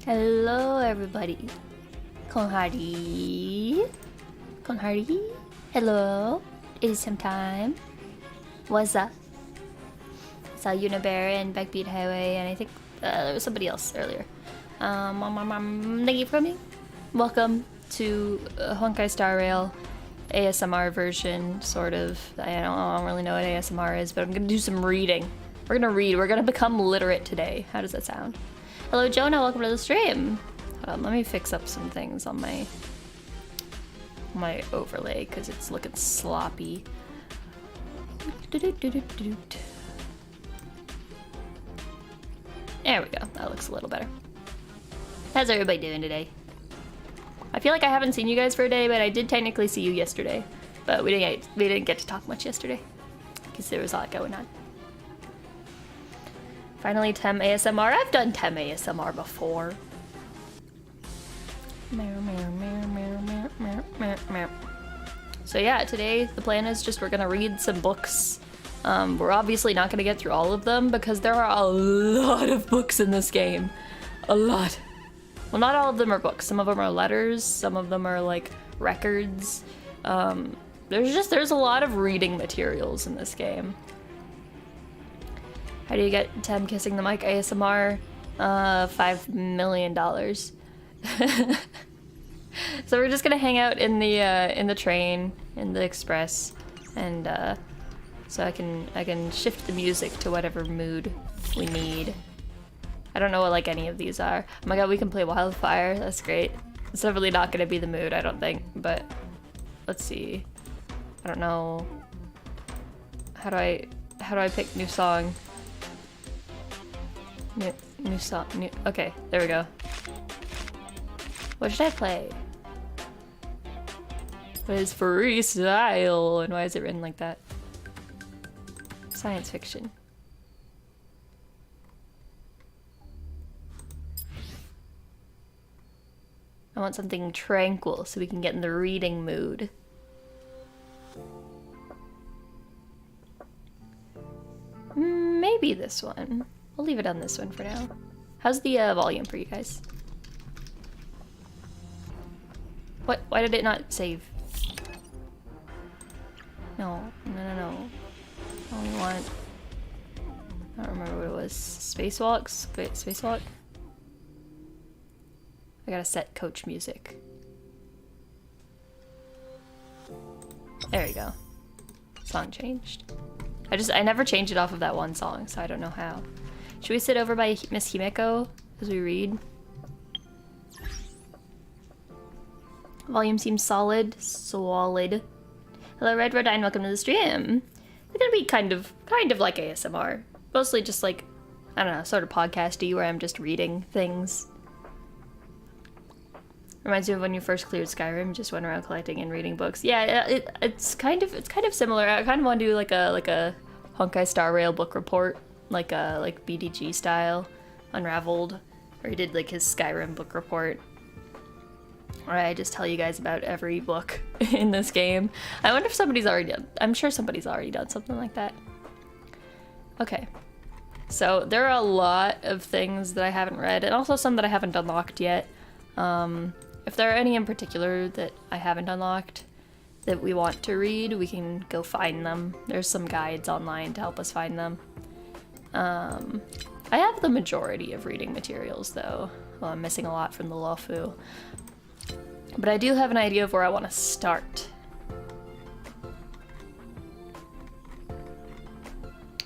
Hello everybody. Konghari. Hello. It is some time. What's up? I saw Unibear and Backbeat Highway, and I think there was somebody else earlier. Thank you for coming. Welcome to Honkai Star Rail ASMR version, sort of. I don't really know what ASMR is, but I'm gonna do some reading. We're gonna read. We're gonna become literate today. How does that sound? Hello, Jonah. Welcome to the stream. Let me fix up some things on my overlay because it's looking sloppy. There we go. That looks a little better. How's everybody doing today? I feel like I haven't seen you guys for a day, but I did technically see you yesterday. But we didn't get to talk much yesterday because there was a lot going on. Finally, Tem ASMR. I've done Tem ASMR before. So yeah, today the plan is just we're gonna read some books. We're obviously not gonna get through all of them because there are a lot of books in this game. A lot. Well, not all of them are books. Some of them are letters. Some of them are like records. There's a lot of reading materials in this game. How do you get Tem kissing the mic ASMR? $5 million. So we're just gonna hang out in the train, in the express, and so I can shift the music to whatever mood we need. I don't know what like any of these are. Oh my god, we can play Wildfire. That's great. It's definitely not gonna be the mood, I don't think. But let's see. I don't know. How do I pick new song? New song. Okay, there we go. What should I play? What is freestyle? And why is it written like that? Science fiction. I want something tranquil so we can get in the reading mood. Maybe this one. We'll leave it on this one for now. How's the volume for you guys? What? Why did it not save? No. I only want... I don't remember what it was. Spacewalks? Spacewalk? I gotta set coach music. There we go. Song changed. I never changed it off of that one song, so I don't know how. Should we sit over by Miss Himeko as we read? Volume seems solid. Solid. Hello, Red Rodine. Welcome to the stream. It's gonna be kind of like ASMR. Mostly just like, I don't know, sort of podcasty where I'm just reading things. Reminds me of when you first cleared Skyrim, just went around collecting and reading books. Yeah, it's kind of similar. I kind of want to do like a Honkai Star Rail book report, like BDG style, Unraveled, or he did like his Skyrim book report. Or I just tell you guys about every book in this game. I wonder if somebody's already done. I'm sure somebody's already done something like that. Okay, so there are a lot of things that I haven't read, and also some that I haven't unlocked yet. If there are any in particular that I haven't unlocked that we want to read, we can go find them. There's some guides online to help us find them. I have the majority of reading materials though. Well, I'm missing a lot from the Lofu. But I do have an idea of where I want to start.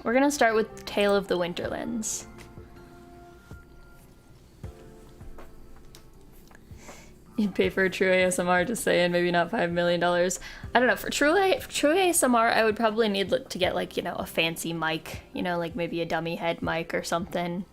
We're gonna start with Tale of the Winterlands. You'd pay for a true ASMR, just saying, maybe not $5 million. I don't know, for true ASMR, I would probably need to get like, you know, a fancy mic, you know, like maybe a dummy head mic or something.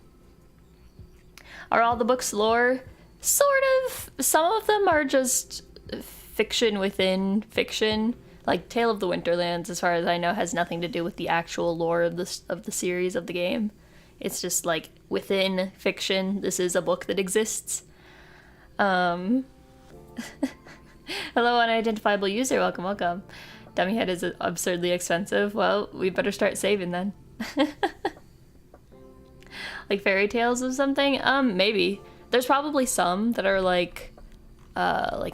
Are all the books lore? Sort of. Some of them are just fiction within fiction. Like Tale of the Winterlands, as far as I know, has nothing to do with the actual lore of the series of the game. It's just like within fiction, this is a book that exists. Hello, unidentifiable user. Welcome, welcome. Dummy head is absurdly expensive. Well, we better start saving then. Like fairy tales of something? Maybe. There's probably some that are like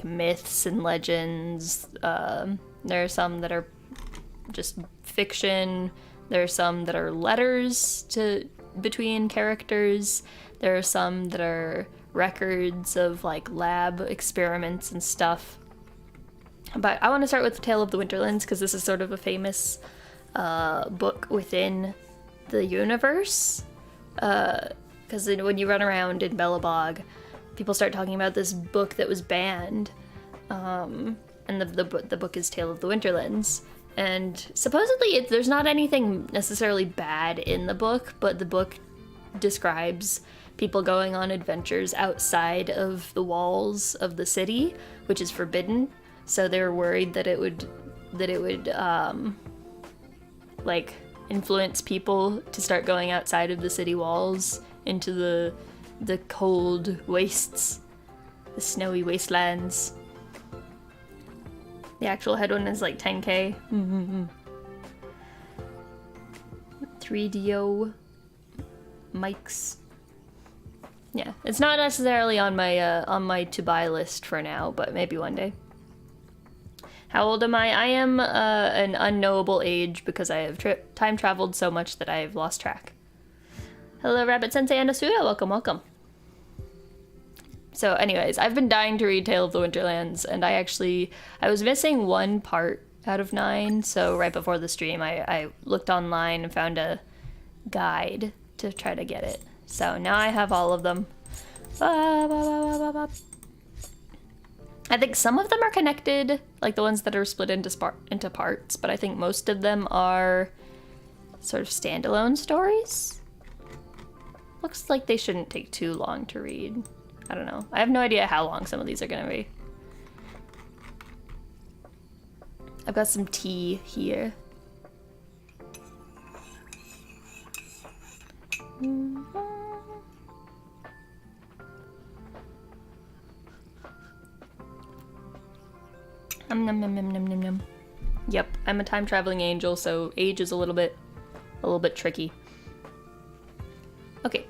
myths and legends. There are some that are just fiction. There are some that are letters between characters. There are some that are records of like lab experiments and stuff. But I want to start with the Tale of the Winterlands because this is sort of a famous book within the universe. Because when you run around in Belobog, people start talking about this book that was banned. And the book is Tale of the Winterlands. And supposedly there's not anything necessarily bad in the book, but the book describes people going on adventures outside of the walls of the city, which is forbidden. So they were worried that it would like influence people to start going outside of the city walls into the cold wastes, the snowy wastelands. The actual headwind is like 10k. 3DO mics. Yeah, it's not necessarily on my to buy list for now, but maybe one day. How old am I? I am an unknowable age because I have time traveled so much that I have lost track. Hello, Rabbit Sensei and Asuya. Welcome, welcome. So anyways, I've been dying to read Tale of the Winterlands, and I was missing one part out of 9, so right before the stream I looked online and found a guide to try to get it. So now I have all of them. I think some of them are connected, like the ones that are split into parts, but I think most of them are sort of standalone stories. Looks like they shouldn't take too long to read. I don't know. I have no idea how long some of these are gonna be. I've got some tea here. Nom nom nom nom nom nom. Yep, I'm a time traveling angel, so age is a little bit tricky. Okay.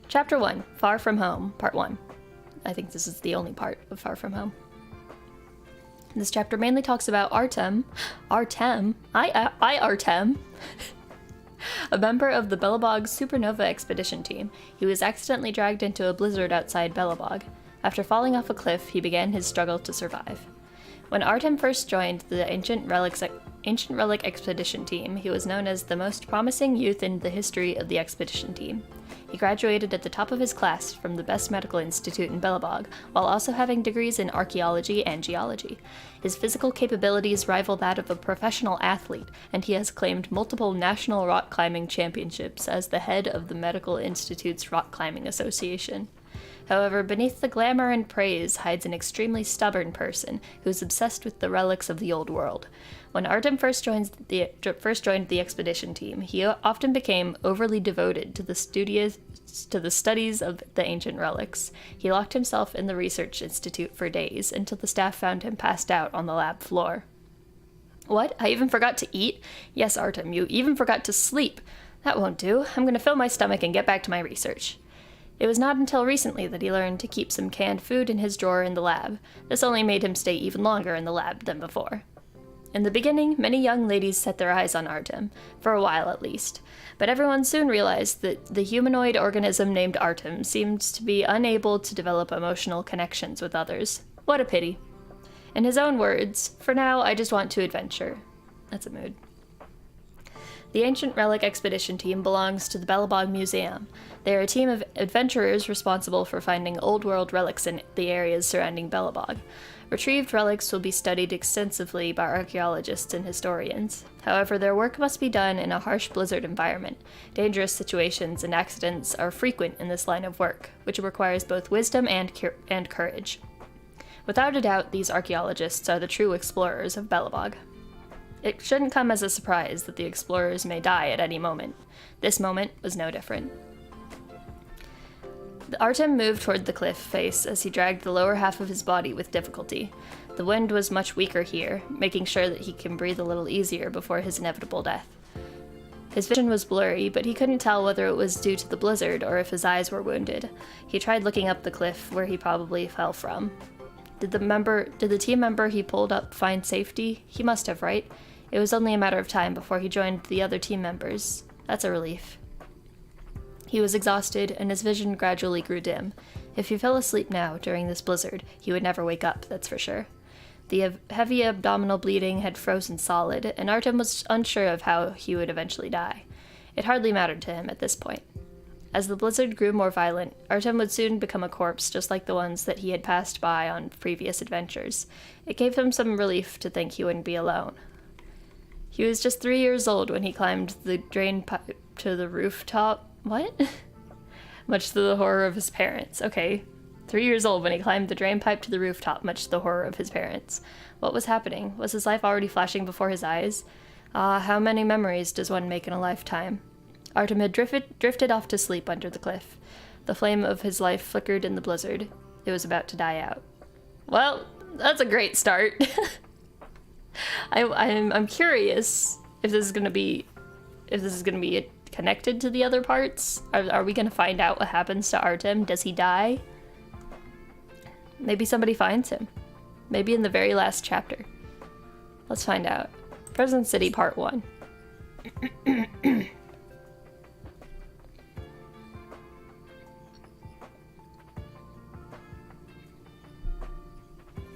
Chapter 1, Far From Home, Part 1. I think this is the only part of Far From Home. This chapter mainly talks about Artem, Artem, a member of the Belobog Supernova Expedition Team. He was accidentally dragged into a blizzard outside Belobog. After falling off a cliff, he began his struggle to survive. When Artem first joined the Ancient Relic Expedition Team, he was known as the most promising youth in the history of the expedition team. He graduated at the top of his class from the best medical institute in Belobog, while also having degrees in archaeology and geology. His physical capabilities rival that of a professional athlete, and he has claimed multiple national rock climbing championships as the head of the Medical Institute's Rock Climbing Association. However, beneath the glamour and praise hides an extremely stubborn person who's obsessed with the relics of the old world. When Artem first joined the expedition team, he often became overly devoted to the studies of the ancient relics. He locked himself in the research institute for days until the staff found him passed out on the lab floor. What? I even forgot to eat? Yes, Artem, you even forgot to sleep. That won't do. I'm going to fill my stomach and get back to my research. It was not until recently that he learned to keep some canned food in his drawer in the lab. This only made him stay even longer in the lab than before. In the beginning, many young ladies set their eyes on Artem, for a while at least, but everyone soon realized that the humanoid organism named Artem seemed to be unable to develop emotional connections with others. What a pity. In his own words, "For now, I just want to adventure." That's a mood. The Ancient Relic Expedition Team belongs to the Belobog Museum. They are a team of adventurers responsible for finding old-world relics in the areas surrounding Belobog. Retrieved relics will be studied extensively by archaeologists and historians. However, their work must be done in a harsh blizzard environment. Dangerous situations and accidents are frequent in this line of work, which requires both wisdom and courage. Without a doubt, these archaeologists are the true explorers of Belobog. It shouldn't come as a surprise that the explorers may die at any moment. This moment was no different. Artem moved toward the cliff face as he dragged the lower half of his body with difficulty. The wind was much weaker here, making sure that he can breathe a little easier before his inevitable death. His vision was blurry, but he couldn't tell whether it was due to the blizzard or if his eyes were wounded. He tried looking up the cliff where he probably fell from. Did the team member he pulled up find safety? He must have, right? It was only a matter of time before he joined the other team members. That's a relief. He was exhausted, and his vision gradually grew dim. If he fell asleep now, during this blizzard, he would never wake up, that's for sure. The heavy abdominal bleeding had frozen solid, and Artem was unsure of how he would eventually die. It hardly mattered to him at this point. As the blizzard grew more violent, Artem would soon become a corpse just like the ones that he had passed by on previous adventures. It gave him some relief to think he wouldn't be alone. He was just 3 years old when he climbed the drain pipe to the rooftop. What? Much to the horror of his parents. Okay. 3 years old when he climbed the drain pipe to the rooftop, much to the horror of his parents. What was happening? Was his life already flashing before his eyes? How many memories does one make in a lifetime? Artem had drifted off to sleep under the cliff. The flame of his life flickered in the blizzard. It was about to die out. Well, that's a great start. I'm curious if this is gonna be connected to the other parts. Are we gonna find out what happens to Artem? Does he die? Maybe somebody finds him. Maybe in the very last chapter. Let's find out. Frozen City Part 1.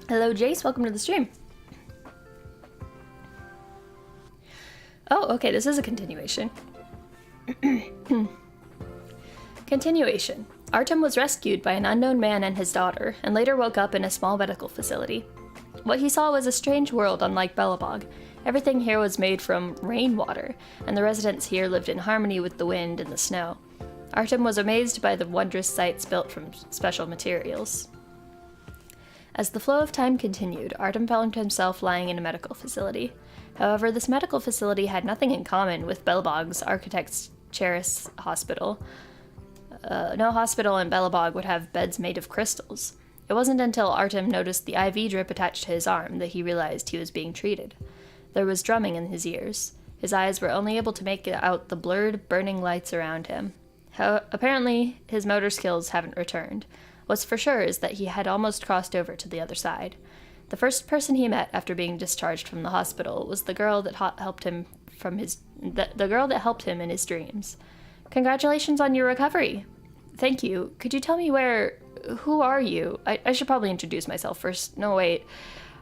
Hello, Jace. Welcome to the stream. Oh, okay. This is a continuation. Continuation. Artem was rescued by an unknown man and his daughter, and later woke up in a small medical facility. What he saw was a strange world unlike Belobog. Everything here was made from rainwater, and the residents here lived in harmony with the wind and the snow. Artem was amazed by the wondrous sights built from special materials. As the flow of time continued, Artem found himself lying in a medical facility. However, this medical facility had nothing in common with Belobog's Architect's Charis Hospital. No hospital in Belobog would have beds made of crystals. It wasn't until Artem noticed the IV drip attached to his arm that he realized he was being treated. There was drumming in his ears. His eyes were only able to make out the blurred, burning lights around him. Apparently, his motor skills haven't returned. What's for sure is that he had almost crossed over to the other side. The first person he met after being discharged from the hospital was the girl that helped him in his dreams. Congratulations on your recovery. Thank you. Could you tell me who are you? I should probably introduce myself first. No, wait.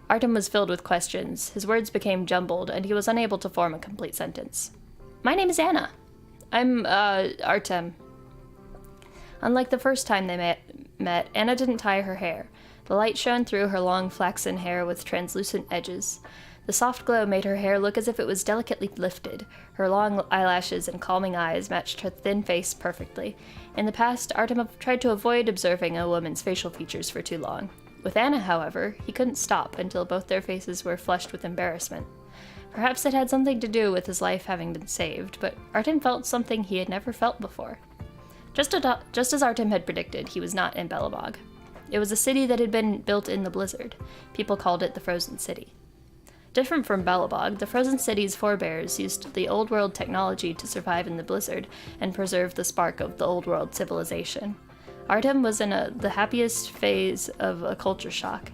Artem was filled with questions. His words became jumbled, and he was unable to form a complete sentence. My name is Anna. I'm, Artem. Unlike the first time they met, Anna didn't tie her hair. The light shone through her long flaxen hair with translucent edges. The soft glow made her hair look as if it was delicately lifted. Her long eyelashes and calming eyes matched her thin face perfectly. In the past, Artem tried to avoid observing a woman's facial features for too long. With Anna, however, he couldn't stop until both their faces were flushed with embarrassment. Perhaps it had something to do with his life having been saved, but Artem felt something he had never felt before. Just as Artem had predicted, he was not in Belobog. It was a city that had been built in the blizzard. People called it the Frozen City. Different from Belobog, the Frozen City's forebears used the Old World technology to survive in the blizzard and preserve the spark of the Old World civilization. Artem was in the happiest phase of a culture shock.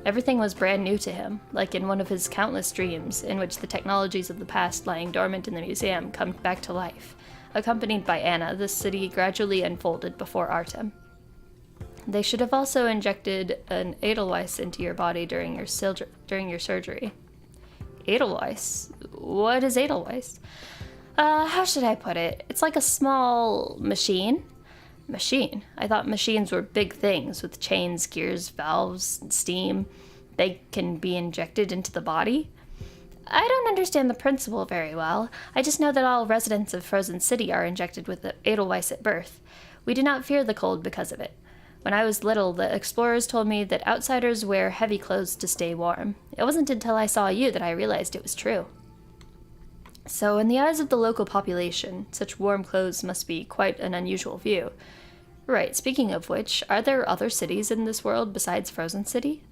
Everything was brand new to him, like in one of his countless dreams, in which the technologies of the past lying dormant in the museum come back to life. Accompanied by Anna, the city gradually unfolded before Artem. They should have also injected an Edelweiss into your body during your surgery. Edelweiss? What is Edelweiss? How should I put it? It's like a small machine. Machine? I thought machines were big things with chains, gears, valves, and steam. They can be injected into the body? I don't understand the principle very well. I just know that all residents of Frozen City are injected with the Edelweiss at birth. We do not fear the cold because of it. When I was little, the explorers told me that outsiders wear heavy clothes to stay warm. It wasn't until I saw you that I realized it was true. So, in the eyes of the local population, such warm clothes must be quite an unusual view. Right, speaking of which, are there other cities in this world besides Frozen City?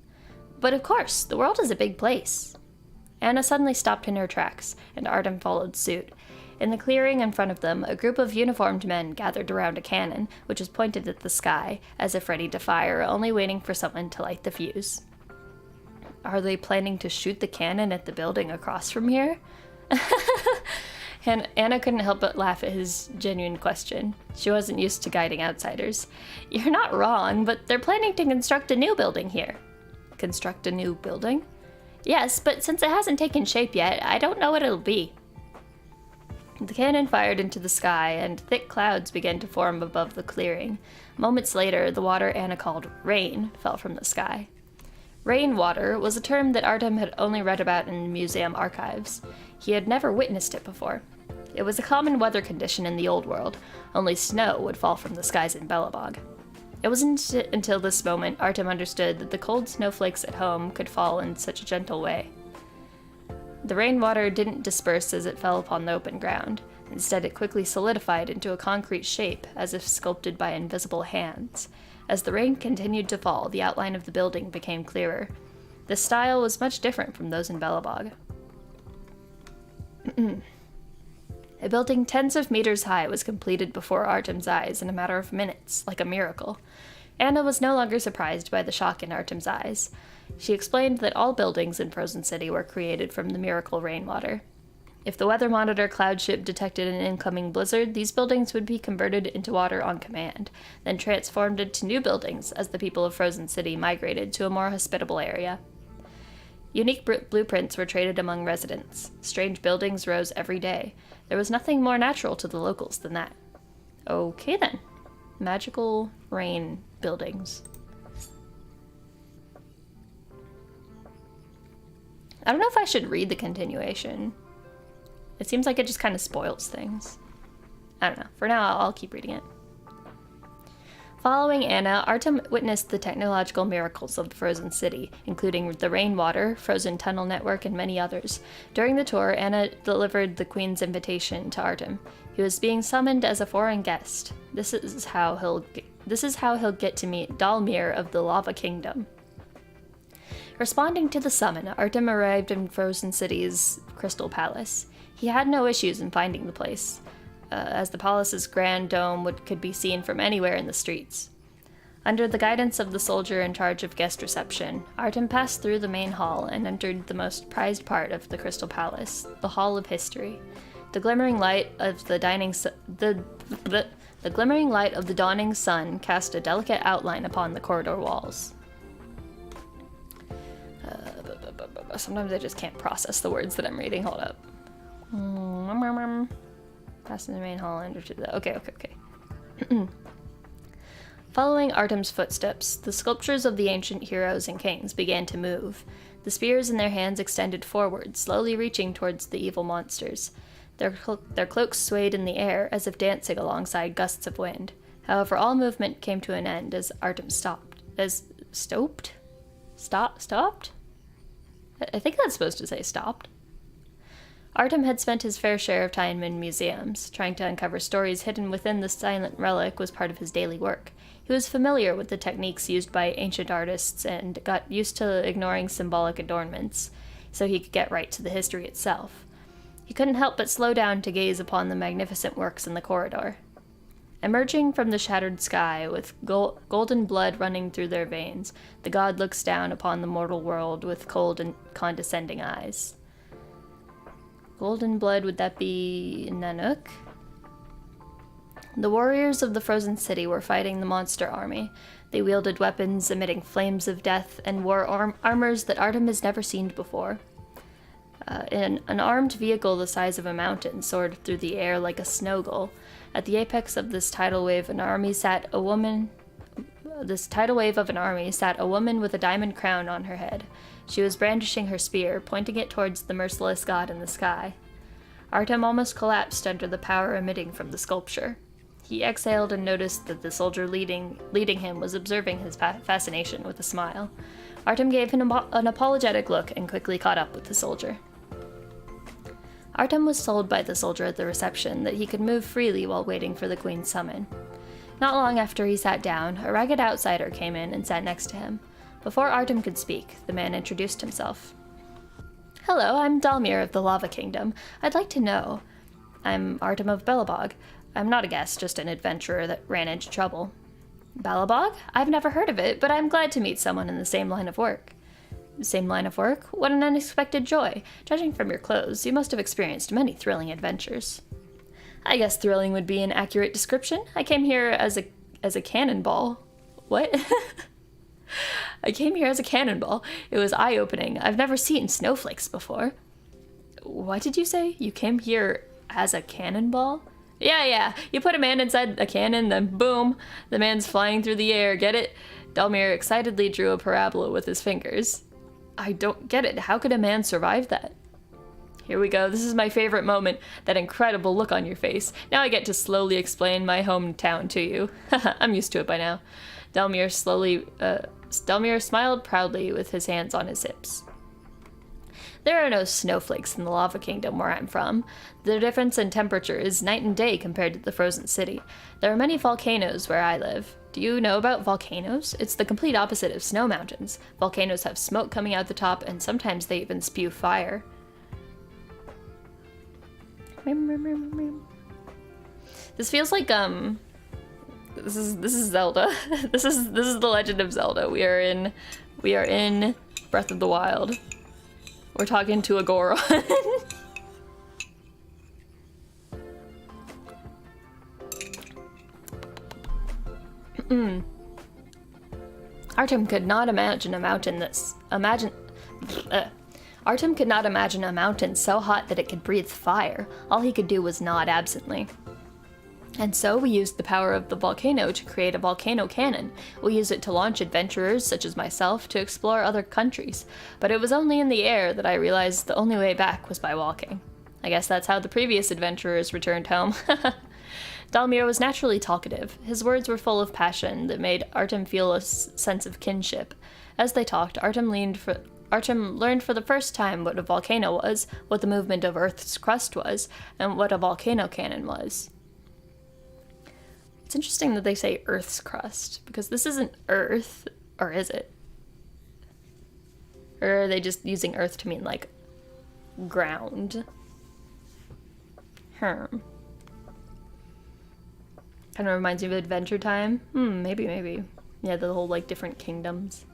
But of course, the world is a big place. Anna suddenly stopped in her tracks, and Artem followed suit. In the clearing in front of them, a group of uniformed men gathered around a cannon, which was pointed at the sky, as if ready to fire, only waiting for someone to light the fuse. Are they planning to shoot the cannon at the building across from here? And Anna couldn't help but laugh at his genuine question. She wasn't used to guiding outsiders. You're not wrong, but they're planning to construct a new building here. Construct a new building? Yes, but since it hasn't taken shape yet, I don't know what it'll be. The cannon fired into the sky, and thick clouds began to form above the clearing. Moments later, the water Anna called rain fell from the sky. Rainwater was a term that Artem had only read about in museum archives. He had never witnessed it before. It was a common weather condition in the old world, only snow would fall from the skies in Belobog. It wasn't until this moment Artem understood that the cold snowflakes at home could fall in such a gentle way. The rainwater didn't disperse as it fell upon the open ground. Instead, it quickly solidified into a concrete shape, as if sculpted by invisible hands. As the rain continued to fall, the outline of the building became clearer. The style was much different from those in Belobog. A building tens of meters high was completed before Artem's eyes in a matter of minutes, like a miracle. Anna was no longer surprised by the shock in Artem's eyes. She explained that all buildings in Frozen City were created from the miracle rainwater. If the weather monitor cloud ship detected an incoming blizzard, these buildings would be converted into water on command, then transformed into new buildings as the people of Frozen City migrated to a more hospitable area. Unique blueprints were traded among residents. Strange buildings rose every day. There was nothing more natural to the locals than that. Okay then. Magical rain buildings. I don't know if I should read the continuation. It seems like it just kind of spoils things. I don't know. For now, I'll keep reading it. Following Anna, Artem witnessed the technological miracles of the Frozen City, including the rainwater, frozen tunnel network, and many others. During the tour, Anna delivered the Queen's invitation to Artem. He was being summoned as a foreign guest. This is how he'll get to meet Dalmir of the Lava Kingdom. Responding to the summon, Artem arrived in Frozen City's Crystal Palace. He had no issues in finding the place, as the palace's grand dome could be seen from anywhere in the streets. Under the guidance of the soldier in charge of guest reception, Artem passed through the main hall and entered the most prized part of the Crystal Palace, the Hall of History. The glimmering light of the dawning sun cast a delicate outline upon the corridor walls. Sometimes I just can't process the words that I'm reading. Hold up. Passed in the main hall and entered the... Okay. Following Artem's footsteps, the sculptures of the ancient heroes and kings began to move. The spears in their hands extended forward, slowly reaching towards the evil monsters. Their cloaks swayed in the air, as if dancing alongside gusts of wind. However, all movement came to an end as Artem stopped. Stopped? I think that's supposed to say stopped. Artem had spent his fair share of time in museums. Trying to uncover stories hidden within the silent relic was part of his daily work. He was familiar with the techniques used by ancient artists and got used to ignoring symbolic adornments, so he could get right to the history itself. He couldn't help but slow down to gaze upon the magnificent works in the corridor. Emerging from the shattered sky, with golden blood running through their veins, the god looks down upon the mortal world with cold and condescending eyes. Golden blood, would that be Nanook? The warriors of the Frozen City were fighting the monster army. They wielded weapons emitting flames of death and wore armors that Artem has never seen before. An armed vehicle the size of a mountain soared through the air like a snow gull. At the apex of this tidal wave of an army sat a woman with a diamond crown on her head. She was brandishing her spear, pointing it towards the merciless god in the sky. Artem almost collapsed under the power emitting from the sculpture. He exhaled and noticed that the soldier leading him was observing his fascination with a smile. Artem gave him an apologetic look and quickly caught up with the soldier. Artem was told by the soldier at the reception that he could move freely while waiting for the Queen's summon. Not long after he sat down, a ragged outsider came in and sat next to him. Before Artem could speak, the man introduced himself. "Hello, I'm Dalmir of the Lava Kingdom. I'd like to know..." I'm Artem of Belobog. I'm not a guest, just an adventurer that ran into trouble. Belobog? I've never heard of it, but I'm glad to meet someone in the same line of work. Same line of work? What an unexpected joy. Judging from your clothes, you must have experienced many thrilling adventures. I guess thrilling would be an accurate description. I came here as a cannonball. What? I came here as a cannonball. It was eye-opening. I've never seen snowflakes before. What did you say? You came here as a cannonball? Yeah. You put a man inside a cannon, then boom, the man's flying through the air. Get it? Dalmir excitedly drew a parabola with his fingers. I don't get it. How could a man survive that? Here we go. This is my favorite moment. That incredible look on your face. Now I get to slowly explain my hometown to you. I'm used to it by now. Dalmir smiled proudly with his hands on his hips. There are no snowflakes in the Lava Kingdom where I'm from. The difference in temperature is night and day compared to the frozen city. There are many volcanoes where I live. Do you know about volcanoes? It's the complete opposite of snow mountains. Volcanoes have smoke coming out the top, and sometimes they even spew fire. This feels like this is Zelda. this is the Legend of Zelda. We are in Breath of the Wild. We're talking to a Goron. Artem could not imagine a mountain Artem could not imagine a mountain so hot that it could breathe fire. All he could do was nod absently. And so we used the power of the volcano to create a volcano cannon. We used it to launch adventurers, such as myself, to explore other countries. But it was only in the air that I realized the only way back was by walking. I guess that's how the previous adventurers returned home. Dalmir was naturally talkative. His words were full of passion that made Artem feel a sense of kinship. As they talked, Artem learned for the first time what a volcano was, what the movement of Earth's crust was, and what a volcano cannon was. It's interesting that they say Earth's crust, because this isn't Earth, or is it? Or are they just using Earth to mean, like, ground? Kind of reminds me of Adventure Time. Maybe. Yeah, the whole, like, different kingdoms.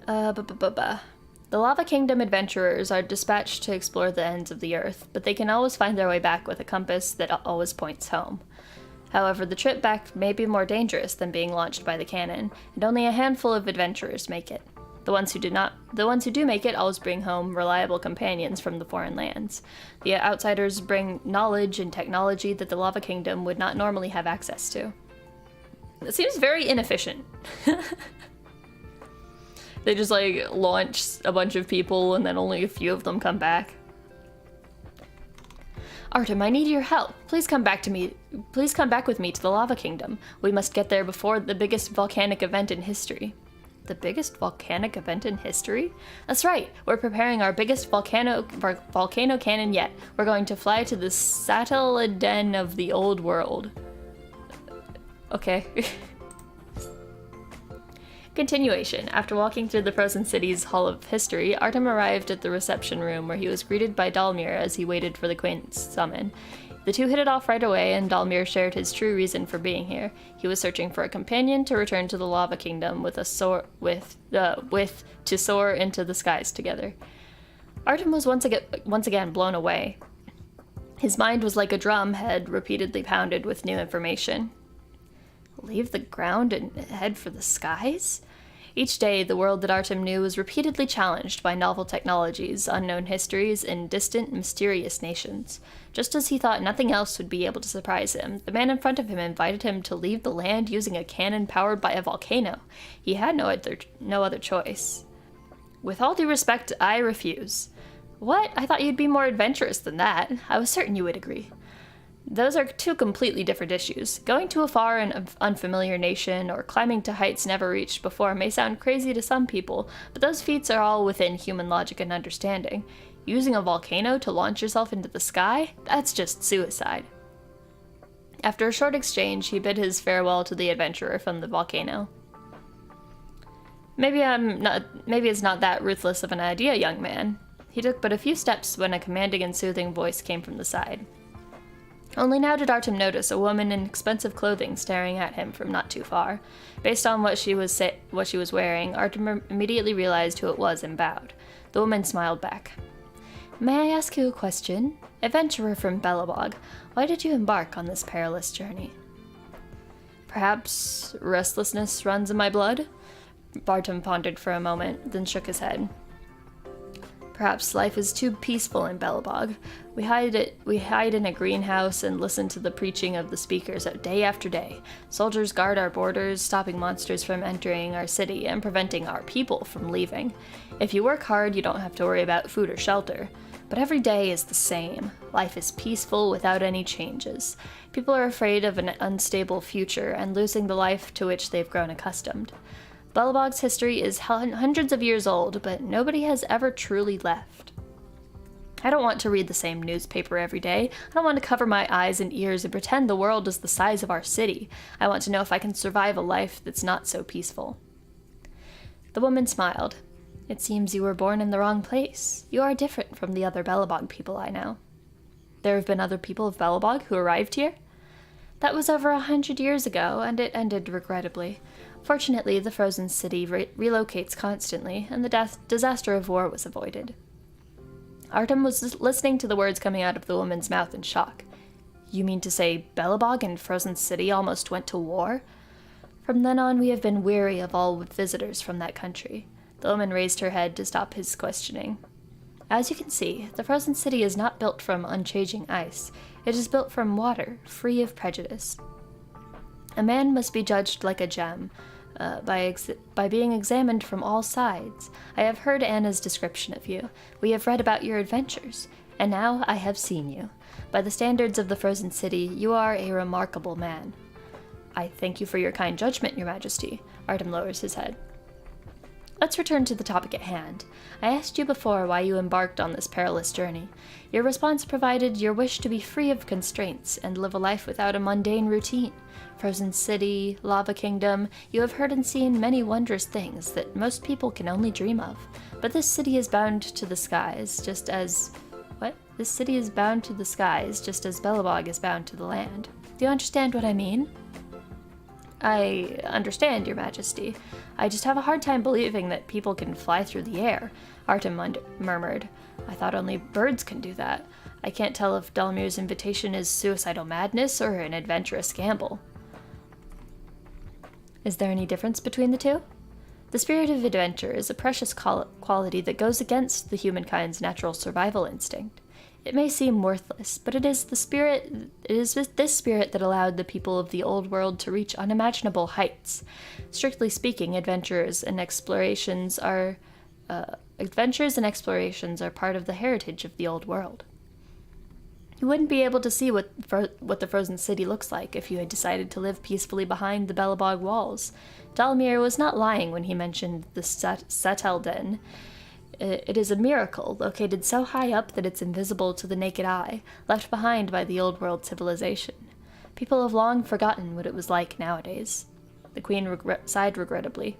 The Lava Kingdom adventurers are dispatched to explore the ends of the earth, but they can always find their way back with a compass that always points home. However, the trip back may be more dangerous than being launched by the cannon, and only a handful of adventurers make it. The ones who do make it always bring home reliable companions from the foreign lands. The outsiders bring knowledge and technology that the Lava Kingdom would not normally have access to. It seems very inefficient. They just, like, launch a bunch of people and then only a few of them come back. Artem, I need your help. Please come back with me to the Lava Kingdom. We must get there before the biggest volcanic event in history. The biggest volcanic event in history? That's right. We're preparing our biggest volcano cannon yet. We're going to fly to the bondEN of the old world. Okay. Continuation. After walking through the frozen city's Hall of History, Artem arrived at the reception room where he was greeted by Dalmir as he waited for the Queen's summon. The two hit it off right away, and Dalmir shared his true reason for being here. He was searching for a companion to return to the Lava Kingdom to soar into the skies together. Artem was once again blown away. His mind was like a drum head repeatedly pounded with new information. Leave the ground and head for the skies? Each day, the world that Artem knew was repeatedly challenged by novel technologies, unknown histories, and distant, mysterious nations. Just as he thought nothing else would be able to surprise him, the man in front of him invited him to leave the land using a cannon powered by a volcano. He had no other choice. With all due respect, I refuse. What? I thought you'd be more adventurous than that. I was certain you would agree. Those are two completely different issues. Going to a far and unfamiliar nation or climbing to heights never reached before may sound crazy to some people, but those feats are all within human logic and understanding. Using a volcano to launch yourself into the sky? That's just suicide. After a short exchange, he bid his farewell to the adventurer from the volcano. Maybe it's not that ruthless of an idea, young man. He took but a few steps when a commanding and soothing voice came from the side. Only now did Artem notice a woman in expensive clothing staring at him from not too far. Based on what she was wearing, Artem immediately realized who it was and bowed. The woman smiled back. "May I ask you a question? Adventurer from Belobog, why did you embark on this perilous journey?" "Perhaps restlessness runs in my blood?" Artem pondered for a moment, then shook his head. "Perhaps life is too peaceful in Belobog. We hide in a greenhouse and listen to the preaching of the speakers day after day. Soldiers guard our borders, stopping monsters from entering our city and preventing our people from leaving. If you work hard, you don't have to worry about food or shelter. But every day is the same. Life is peaceful without any changes. People are afraid of an unstable future and losing the life to which they've grown accustomed. Belobog's history is hundreds of years old, but nobody has ever truly left. I don't want to read the same newspaper every day. I don't want to cover my eyes and ears and pretend the world is the size of our city. I want to know if I can survive a life that's not so peaceful." The woman smiled. "It seems you were born in the wrong place. You are different from the other Belobog people I know." "There have been other people of Belobog who arrived here?" "That was over 100 years ago, and it ended regrettably. Fortunately, the frozen city relocates constantly, and the disaster of war was avoided." Artem was listening to the words coming out of the woman's mouth in shock. "You mean to say Belobog and Frozen City almost went to war?" "From then on, we have been weary of all visitors from that country." The woman raised her head to stop his questioning. "As you can see, the Frozen City is not built from unchanging ice. It is built from water, free of prejudice. A man must be judged like a gem, by being examined from all sides. I have heard Anna's description of you. We have read about your adventures. And now I have seen you. By the standards of the Frozen City, you are a remarkable man." "I thank you for your kind judgment, Your Majesty." Artem lowers his head. "Let's return to the topic at hand. I asked you before why you embarked on this perilous journey. Your response provided your wish to be free of constraints and live a life without a mundane routine. Frozen City, Lava Kingdom, you have heard and seen many wondrous things that most people can only dream of. But this city is bound to the skies, just as... What? This city is bound to the skies, just as Belobog is bound to the land. Do you understand what I mean?" "I understand, Your Majesty. I just have a hard time believing that people can fly through the air," Artem murmured. "I thought only birds can do that. I can't tell if Dalmir's invitation is suicidal madness or an adventurous gamble." "Is there any difference between the two?" "The spirit of adventure is a precious quality that goes against the humankind's natural survival instinct. It may seem worthless, but it is this spirit that allowed the people of the old world to reach unimaginable heights. Strictly speaking, adventures and explorations are part of the heritage of the old world. You wouldn't be able to see what the Frozen City looks like if you had decided to live peacefully behind the Belobog walls. Dalmir was not lying when he mentioned the Satelden. It is a miracle, located so high up that it's invisible to the naked eye, left behind by the old world civilization. People have long forgotten what it was like nowadays." The queen sighed regrettably.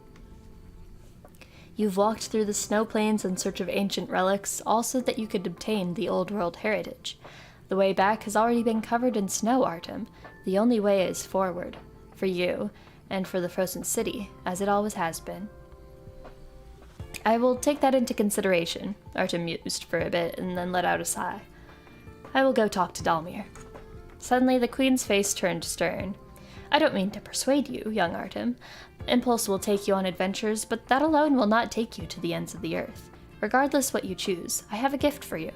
"You've walked through the snow plains in search of ancient relics, all so that you could obtain the old world heritage. The way back has already been covered in snow, Artem. The only way is forward, for you, and for the Frozen City, as it always has been." "I will take that into consideration," Artem mused for a bit and then let out a sigh. "I will go talk to Dalmir." Suddenly the queen's face turned stern. "I don't mean to persuade you, young Artem. Impulse will take you on adventures, but that alone will not take you to the ends of the earth. Regardless what you choose, I have a gift for you."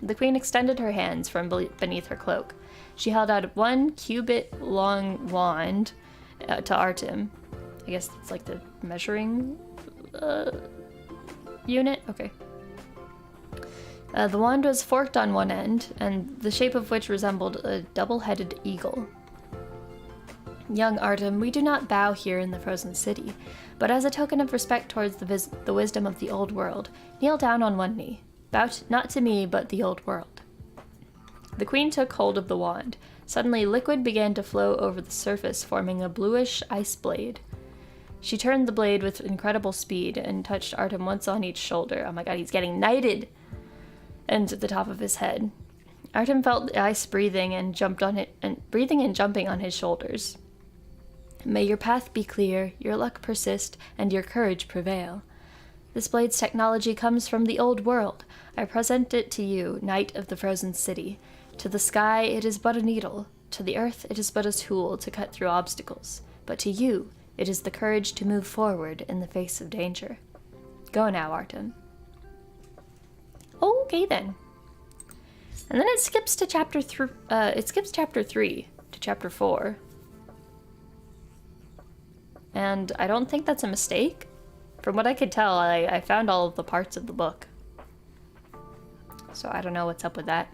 The queen extended her hands from beneath her cloak. She held out 1 cubit-long wand to Artem. I guess it's like the measuring unit? Okay. The wand was forked on one end, and the shape of which resembled a double-headed eagle. "Young Artem, we do not bow here in the Frozen City, but as a token of respect towards the wisdom of the old world, kneel down on one knee. Bow not to me, but the old world." The queen took hold of the wand. Suddenly, liquid began to flow over the surface, forming a bluish ice blade. She turned the blade with incredible speed and touched Artem once on each shoulder. Oh my god, he's getting knighted! ends at the top of his head. Artem felt the ice breathing and jumping on his shoulders. May your path be clear, your luck persist, and your courage prevail. This blade's technology comes from the old world. I present it to you, knight of the frozen city. To the sky it is but a needle. To the earth it is but a tool to cut through obstacles. But to you, it is the courage to move forward in the face of danger. Go now, Artem. Okay then. And then it skips to chapter 3 to chapter 4. And I don't think that's a mistake. From what I could tell, I found all of the parts of the book. So I don't know what's up with that.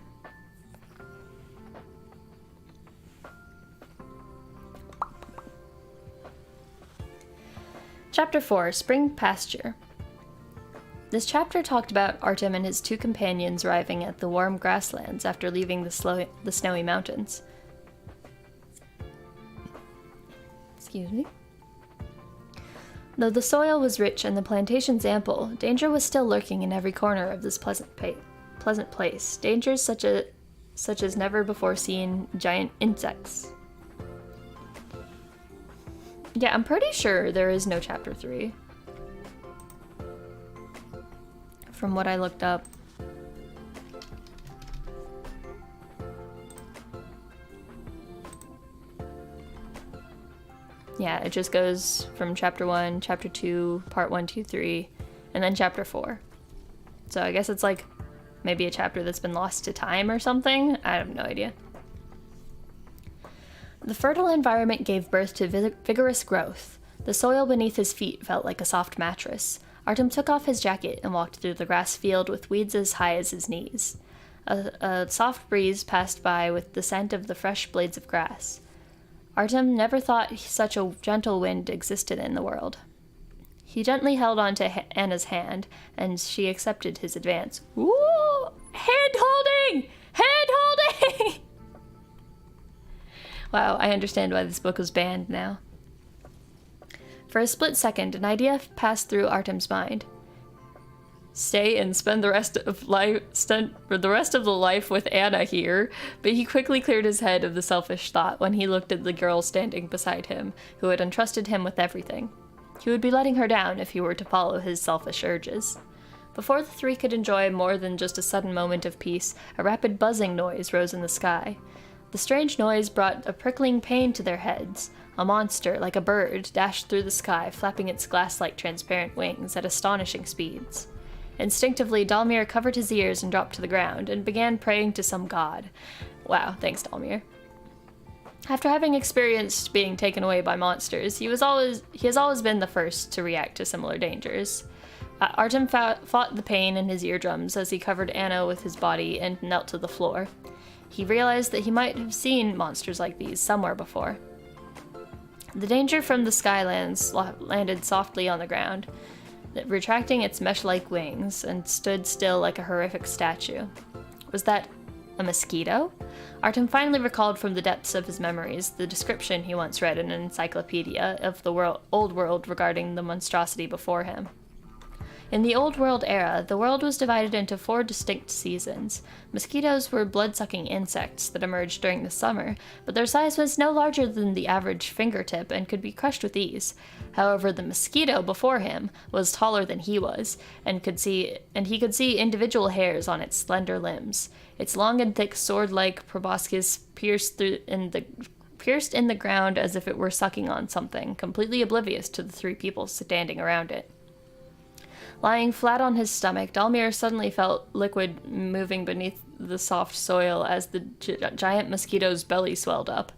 Chapter 4, Spring Pasture. This chapter talked about Artem and his two companions arriving at the warm grasslands after leaving the snowy mountains. Excuse me. Though the soil was rich and the plantations ample, danger was still lurking in every corner of this pleasant place. Dangers such as never before seen giant insects. Yeah, I'm pretty sure there is no chapter 3. From what I looked up. Yeah, it just goes from chapter 1, chapter 2, part 1, 2, 3, and then chapter 4. So I guess it's like maybe a chapter that's been lost to time or something? I have no idea. The fertile environment gave birth to vigorous growth. The soil beneath his feet felt like a soft mattress. Artem took off his jacket and walked through the grass field with weeds as high as his knees. A soft breeze passed by with the scent of the fresh blades of grass. Artem never thought such a gentle wind existed in the world. He gently held on to Anna's hand, and she accepted his advance. Woo! Hand-holding! Hand-holding! Wow, I understand why this book was banned now. For a split second, an idea passed through Artem's mind. Stay and spend the rest of the life with Anna here, but he quickly cleared his head of the selfish thought when he looked at the girl standing beside him, who had entrusted him with everything. He would be letting her down if he were to follow his selfish urges. Before the three could enjoy more than just a sudden moment of peace, a rapid buzzing noise rose in the sky. The strange noise brought a prickling pain to their heads. A monster, like a bird, dashed through the sky, flapping its glass-like transparent wings at astonishing speeds. Instinctively, Dalmir covered his ears and dropped to the ground, and began praying to some god. Wow, thanks, Dalmir. After having experienced being taken away by monsters, he has always been the first to react to similar dangers. Artem fought the pain in his eardrums as he covered Anna with his body and knelt to the floor. He realized that he might have seen monsters like these somewhere before. The danger from the skylands landed softly on the ground, retracting its mesh-like wings, and stood still like a horrific statue. Was that a mosquito? Artem finally recalled from the depths of his memories the description he once read in an encyclopedia of the old world regarding the monstrosity before him. In the Old World era, the world was divided into 4 distinct seasons. Mosquitoes were blood-sucking insects that emerged during the summer, but their size was no larger than the average fingertip and could be crushed with ease. However, the mosquito before him was taller than he was, and he could see individual hairs on its slender limbs. Its long and thick sword-like proboscis pierced in the ground as if it were sucking on something, completely oblivious to the 3 people standing around it. Lying flat on his stomach, Dalmir suddenly felt liquid moving beneath the soft soil as the giant mosquito's belly swelled up.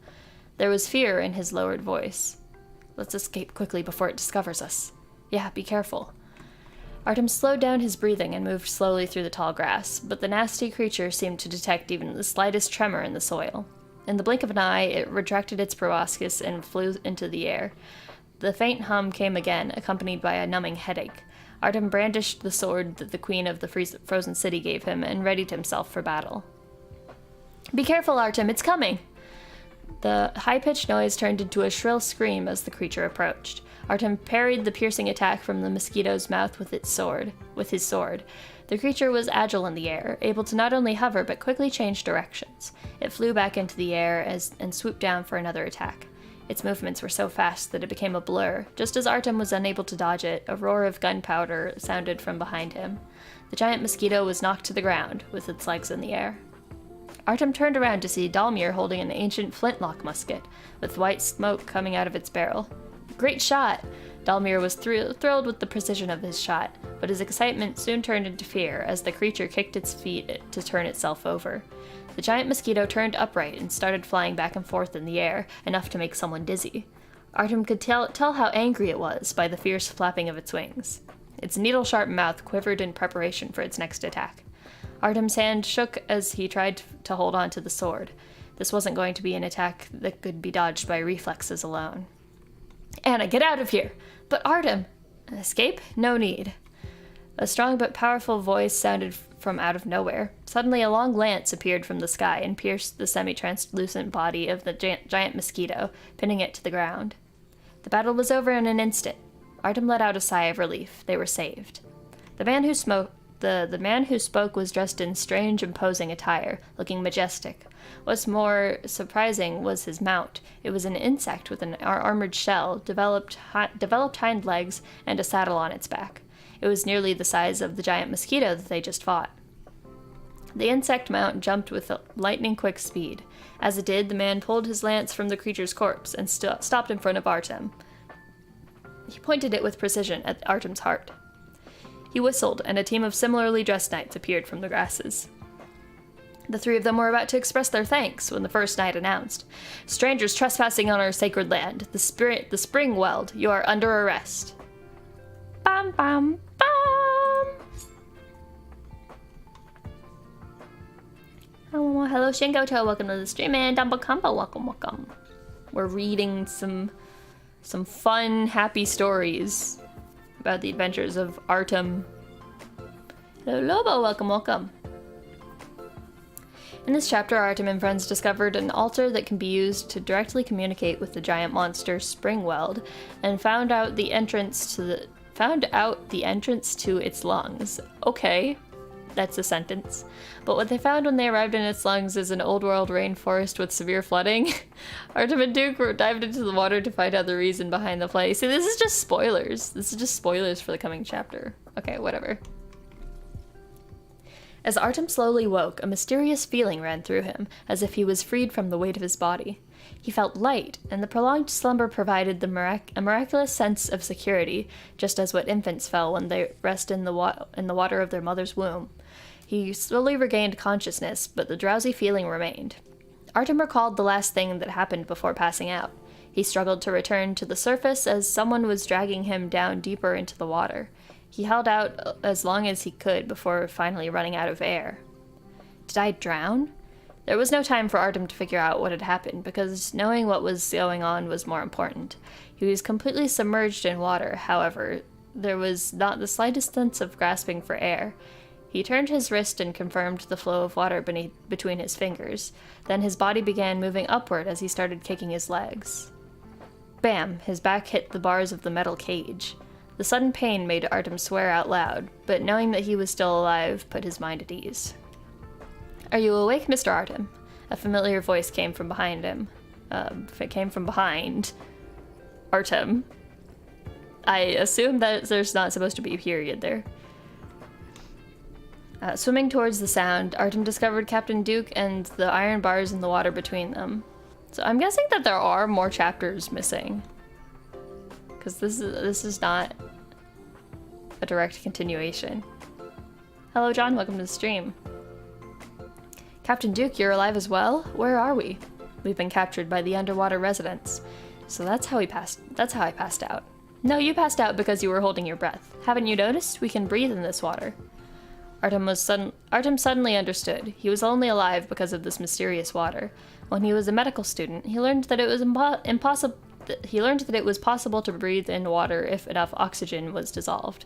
There was fear in his lowered voice. Let's escape quickly before it discovers us. Yeah, be careful. Artem slowed down his breathing and moved slowly through the tall grass, but the nasty creature seemed to detect even the slightest tremor in the soil. In the blink of an eye, it retracted its proboscis and flew into the air. The faint hum came again, accompanied by a numbing headache. Artem brandished the sword that the queen of the frozen city gave him and readied himself for battle. Be careful, Artem, it's coming! The high-pitched noise turned into a shrill scream as the creature approached. Artem parried the piercing attack from the mosquito's mouth with his sword. The creature was agile in the air, able to not only hover but quickly change directions. It flew back into the air and swooped down for another attack. Its movements were so fast that it became a blur. Just as Artem was unable to dodge it, a roar of gunpowder sounded from behind him. The giant mosquito was knocked to the ground, with its legs in the air. Artem turned around to see Dalmir holding an ancient flintlock musket, with white smoke coming out of its barrel. Great shot! Dalmir was thrilled with the precision of his shot, but his excitement soon turned into fear as the creature kicked its feet to turn itself over. The giant mosquito turned upright and started flying back and forth in the air, enough to make someone dizzy. Artem could tell how angry it was by the fierce flapping of its wings. Its needle-sharp mouth quivered in preparation for its next attack. Artem's hand shook as he tried to hold on to the sword. This wasn't going to be an attack that could be dodged by reflexes alone. Anna, get out of here! But Artem! Escape? No need. A strong but powerful voice sounded from out of nowhere. Suddenly a long lance appeared from the sky and pierced the semi-translucent body of the giant mosquito, pinning it to the ground. The battle was over in an instant. Artem let out a sigh of relief. They were saved. The man who spoke was dressed in strange, imposing attire, looking majestic. What's more surprising was his mount. It was an insect with an armored shell, developed hind legs, and a saddle on its back. It was nearly the size of the giant mosquito that they just fought. The insect mount jumped with lightning-quick speed. As it did, the man pulled his lance from the creature's corpse and stopped in front of Artem. He pointed it with precision at Artem's heart. He whistled, and a team of similarly dressed knights appeared from the grasses. The three of them were about to express their thanks when the first knight announced, "Strangers trespassing on our sacred land, the spring weld, you are under arrest." Bam, bam, bam! Oh, hello, Shingoto, welcome to the stream, and Dumbo Combo, welcome. We're reading some fun, happy stories about the adventures of Artem. Hello, Lobo, welcome. In this chapter, Artem and friends discovered an altar that can be used to directly communicate with the giant monster Springweld, and found out the entrance to its lungs. Okay, that's a sentence. But what they found when they arrived in its lungs is an old world rainforest with severe flooding. Artem and Duke dived into the water to find out the reason behind the play. See, this is just spoilers. This is just spoilers for the coming chapter. Okay, whatever. As Artem slowly woke, a mysterious feeling ran through him, as if he was freed from the weight of his body. He felt light, and the prolonged slumber provided a miraculous sense of security, just as what infants feel when they rest in the water of their mother's womb. He slowly regained consciousness, but the drowsy feeling remained. Artem recalled the last thing that happened before passing out. He struggled to return to the surface as someone was dragging him down deeper into the water. He held out as long as he could before finally running out of air. Did I drown? There was no time for Artem to figure out what had happened, because knowing what was going on was more important. He was completely submerged in water, however. There was not the slightest sense of grasping for air. He turned his wrist and confirmed the flow of water between his fingers. Then his body began moving upward as he started kicking his legs. Bam! His back hit the bars of the metal cage. The sudden pain made Artem swear out loud, but knowing that he was still alive put his mind at ease. "Are you awake, Mr. Artem?" A familiar voice came from behind him. It came from behind Artem. I assume that there's not supposed to be a period there. Swimming towards the sound, Artem discovered Captain Duke and the iron bars in the water between them. So I'm guessing that there are more chapters missing, because this is not a direct continuation. Hello, John. Welcome to the stream. Captain Duke, you're alive as well? Where are we? We've been captured by the underwater residents. So that's how I passed out. No, you passed out because you were holding your breath. Haven't you noticed? We can breathe in this water. Artem suddenly understood. He was only alive because of this mysterious water. When he was a medical student, he learned that it was possible to breathe in water if enough oxygen was dissolved.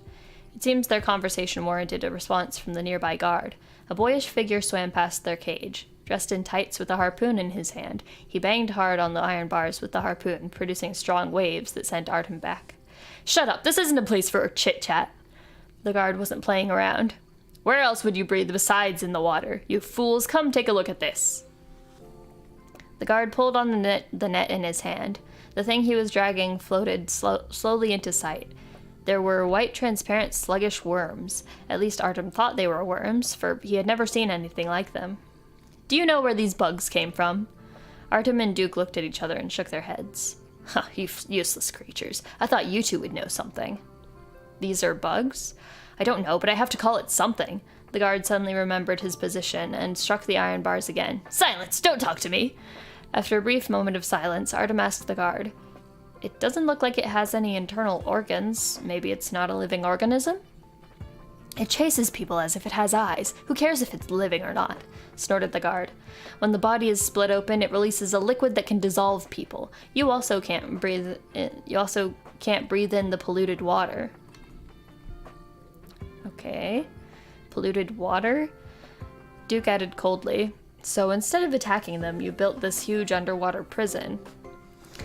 It seems their conversation warranted a response from the nearby guard. A boyish figure swam past their cage. Dressed in tights with a harpoon in his hand, he banged hard on the iron bars with the harpoon, producing strong waves that sent Artem back. "Shut up! This isn't a place for chit-chat!" The guard wasn't playing around. Where else would you breathe besides in the water? You fools, come take a look at this. The guard pulled on the net in his hand. The thing he was dragging floated slowly into sight. There were white, transparent, sluggish worms. At least Artem thought they were worms, for he had never seen anything like them. Do you know where these bugs came from? Artem and Duke looked at each other and shook their heads. Huh, you useless creatures. I thought you two would know something. These are bugs? I don't know, but I have to call it something. The guard suddenly remembered his position and struck the iron bars again. Silence! Don't talk to me! After a brief moment of silence, Artem asked the guard, It doesn't look like it has any internal organs. Maybe it's not a living organism? It chases people as if it has eyes. Who cares if it's living or not? Snorted the guard. When the body is split open, it releases a liquid that can dissolve people. You also can't breathe in the polluted water. Okay. Polluted water? Duke added coldly. So instead of attacking them, you built this huge underwater prison.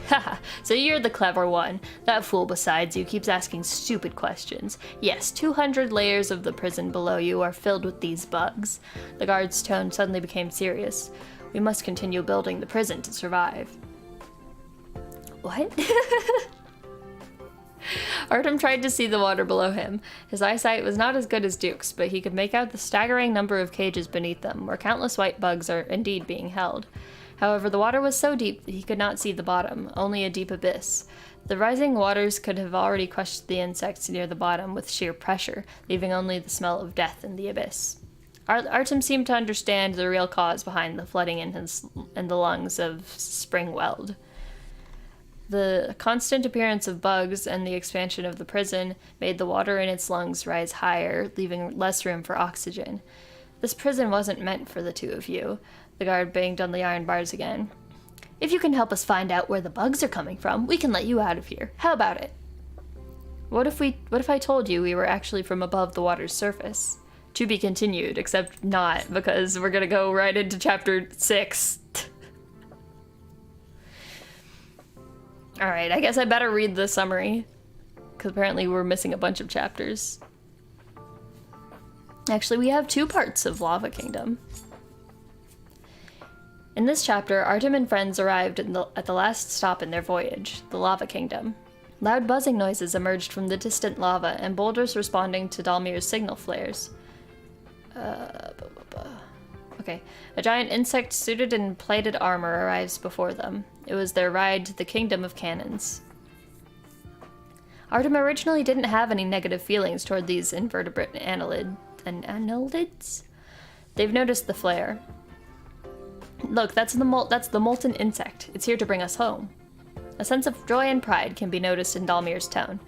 Haha, so you're the clever one. That fool besides you keeps asking stupid questions. Yes, 200 layers of the prison below you are filled with these bugs. The guard's tone suddenly became serious. We must continue building the prison to survive. What? Artem tried to see the water below him. His eyesight was not as good as Duke's, but he could make out the staggering number of cages beneath them, where countless white bugs are indeed being held. However, the water was so deep that he could not see the bottom, only a deep abyss. The rising waters could have already crushed the insects near the bottom with sheer pressure, leaving only the smell of death in the abyss. Artem seemed to understand the real cause behind the flooding in the lungs of Springweld. The constant appearance of bugs and the expansion of the prison made the water in its lungs rise higher, leaving less room for oxygen. This prison wasn't meant for the two of you. The guard banged on the iron bars again. If you can help us find out where the bugs are coming from, we can let you out of here. How about it? What if I told you we were actually from above the water's surface? To be continued, except not, because we're gonna go right into chapter 6. Alright, I guess I better read the summary, because apparently we're missing a bunch of chapters. Actually, we have 2 parts of Lava Kingdom. In this chapter, Artem and friends arrived at the last stop in their voyage, the Lava Kingdom. Loud buzzing noises emerged from the distant lava, and boulders responding to Dalmir's signal flares. Okay. A giant insect suited in plated armor arrives before them. It was their ride to the Kingdom of Cannons. Artem originally didn't have any negative feelings toward these invertebrate annelids. They've noticed the flare. Look, that's the molten insect. It's here to bring us home. A sense of joy and pride can be noticed in Dalmir's tone.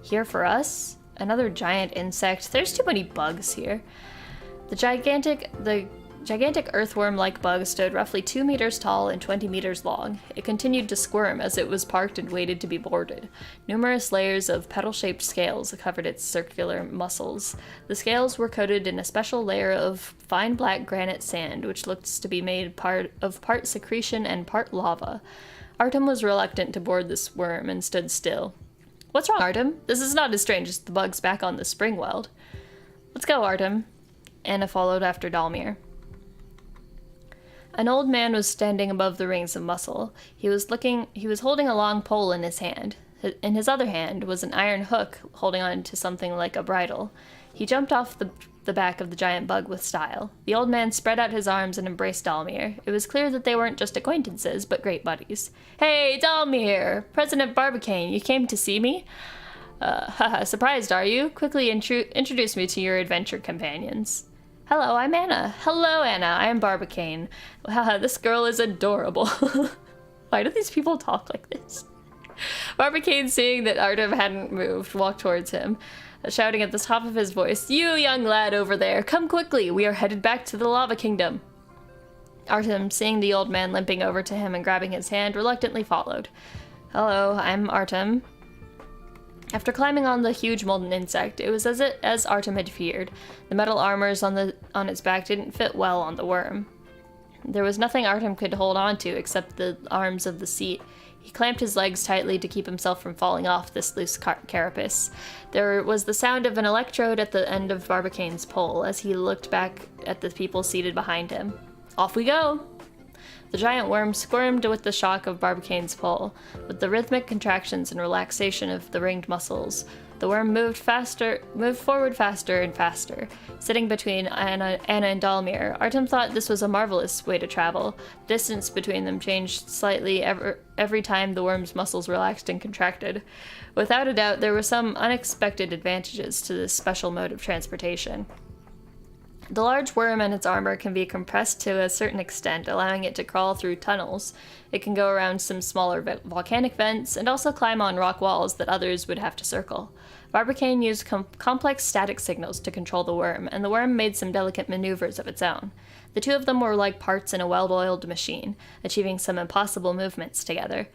Here for us? Another giant insect. There's too many bugs here. The gigantic earthworm-like bug stood roughly 2 meters tall and 20 meters long. It continued to squirm as it was parked and waited to be boarded. Numerous layers of petal-shaped scales covered its circular muscles. The scales were coated in a special layer of fine black granite sand, which looked to be made part secretion and part lava. Artem was reluctant to board this worm and stood still. What's wrong, Artem? This is not as strange as the bugs back on the Springweld. Let's go, Artem. Anna followed after Dalmir. An old man was standing above the rings of muscle. He was holding a long pole in his hand. In his other hand was an iron hook holding on to something like a bridle. He jumped off the back of the giant bug with style. The old man spread out his arms and embraced Dalmir. It was clear that they weren't just acquaintances, but great buddies. Hey, Dalmir! President Barbicane, you came to see me? Haha, surprised, are you? Quickly introduce me to your adventure companions. Hello, I'm Anna. Hello, Anna. I am Barbicane. Haha, this girl is adorable. Why do these people talk like this? Barbicane, seeing that Artem hadn't moved, walked towards him, shouting at the top of his voice, You young lad over there, come quickly. We are headed back to the Lava Kingdom. Artem, seeing the old man limping over to him and grabbing his hand, reluctantly followed. Hello, I'm Artem. After climbing on the huge molten insect, it was as Artem had feared. The metal armors on its back didn't fit well on the worm. There was nothing Artem could hold on to except the arms of the seat. He clamped his legs tightly to keep himself from falling off this loose carapace. There was the sound of an electrode at the end of Barbicane's pole as he looked back at the people seated behind him. Off we go! The giant worm squirmed with the shock of Barbicane's pole. With the rhythmic contractions and relaxation of the ringed muscles, the worm moved forward faster and faster. Sitting between Anna and Dalmir, Artem thought this was a marvelous way to travel. The distance between them changed slightly every time the worm's muscles relaxed and contracted. Without a doubt, there were some unexpected advantages to this special mode of transportation. The large worm and its armor can be compressed to a certain extent, allowing it to crawl through tunnels. It can go around some smaller volcanic vents, and also climb on rock walls that others would have to circle. Barbicane used complex static signals to control the worm, and the worm made some delicate maneuvers of its own. The two of them were like parts in a well-oiled machine, achieving some impossible movements together.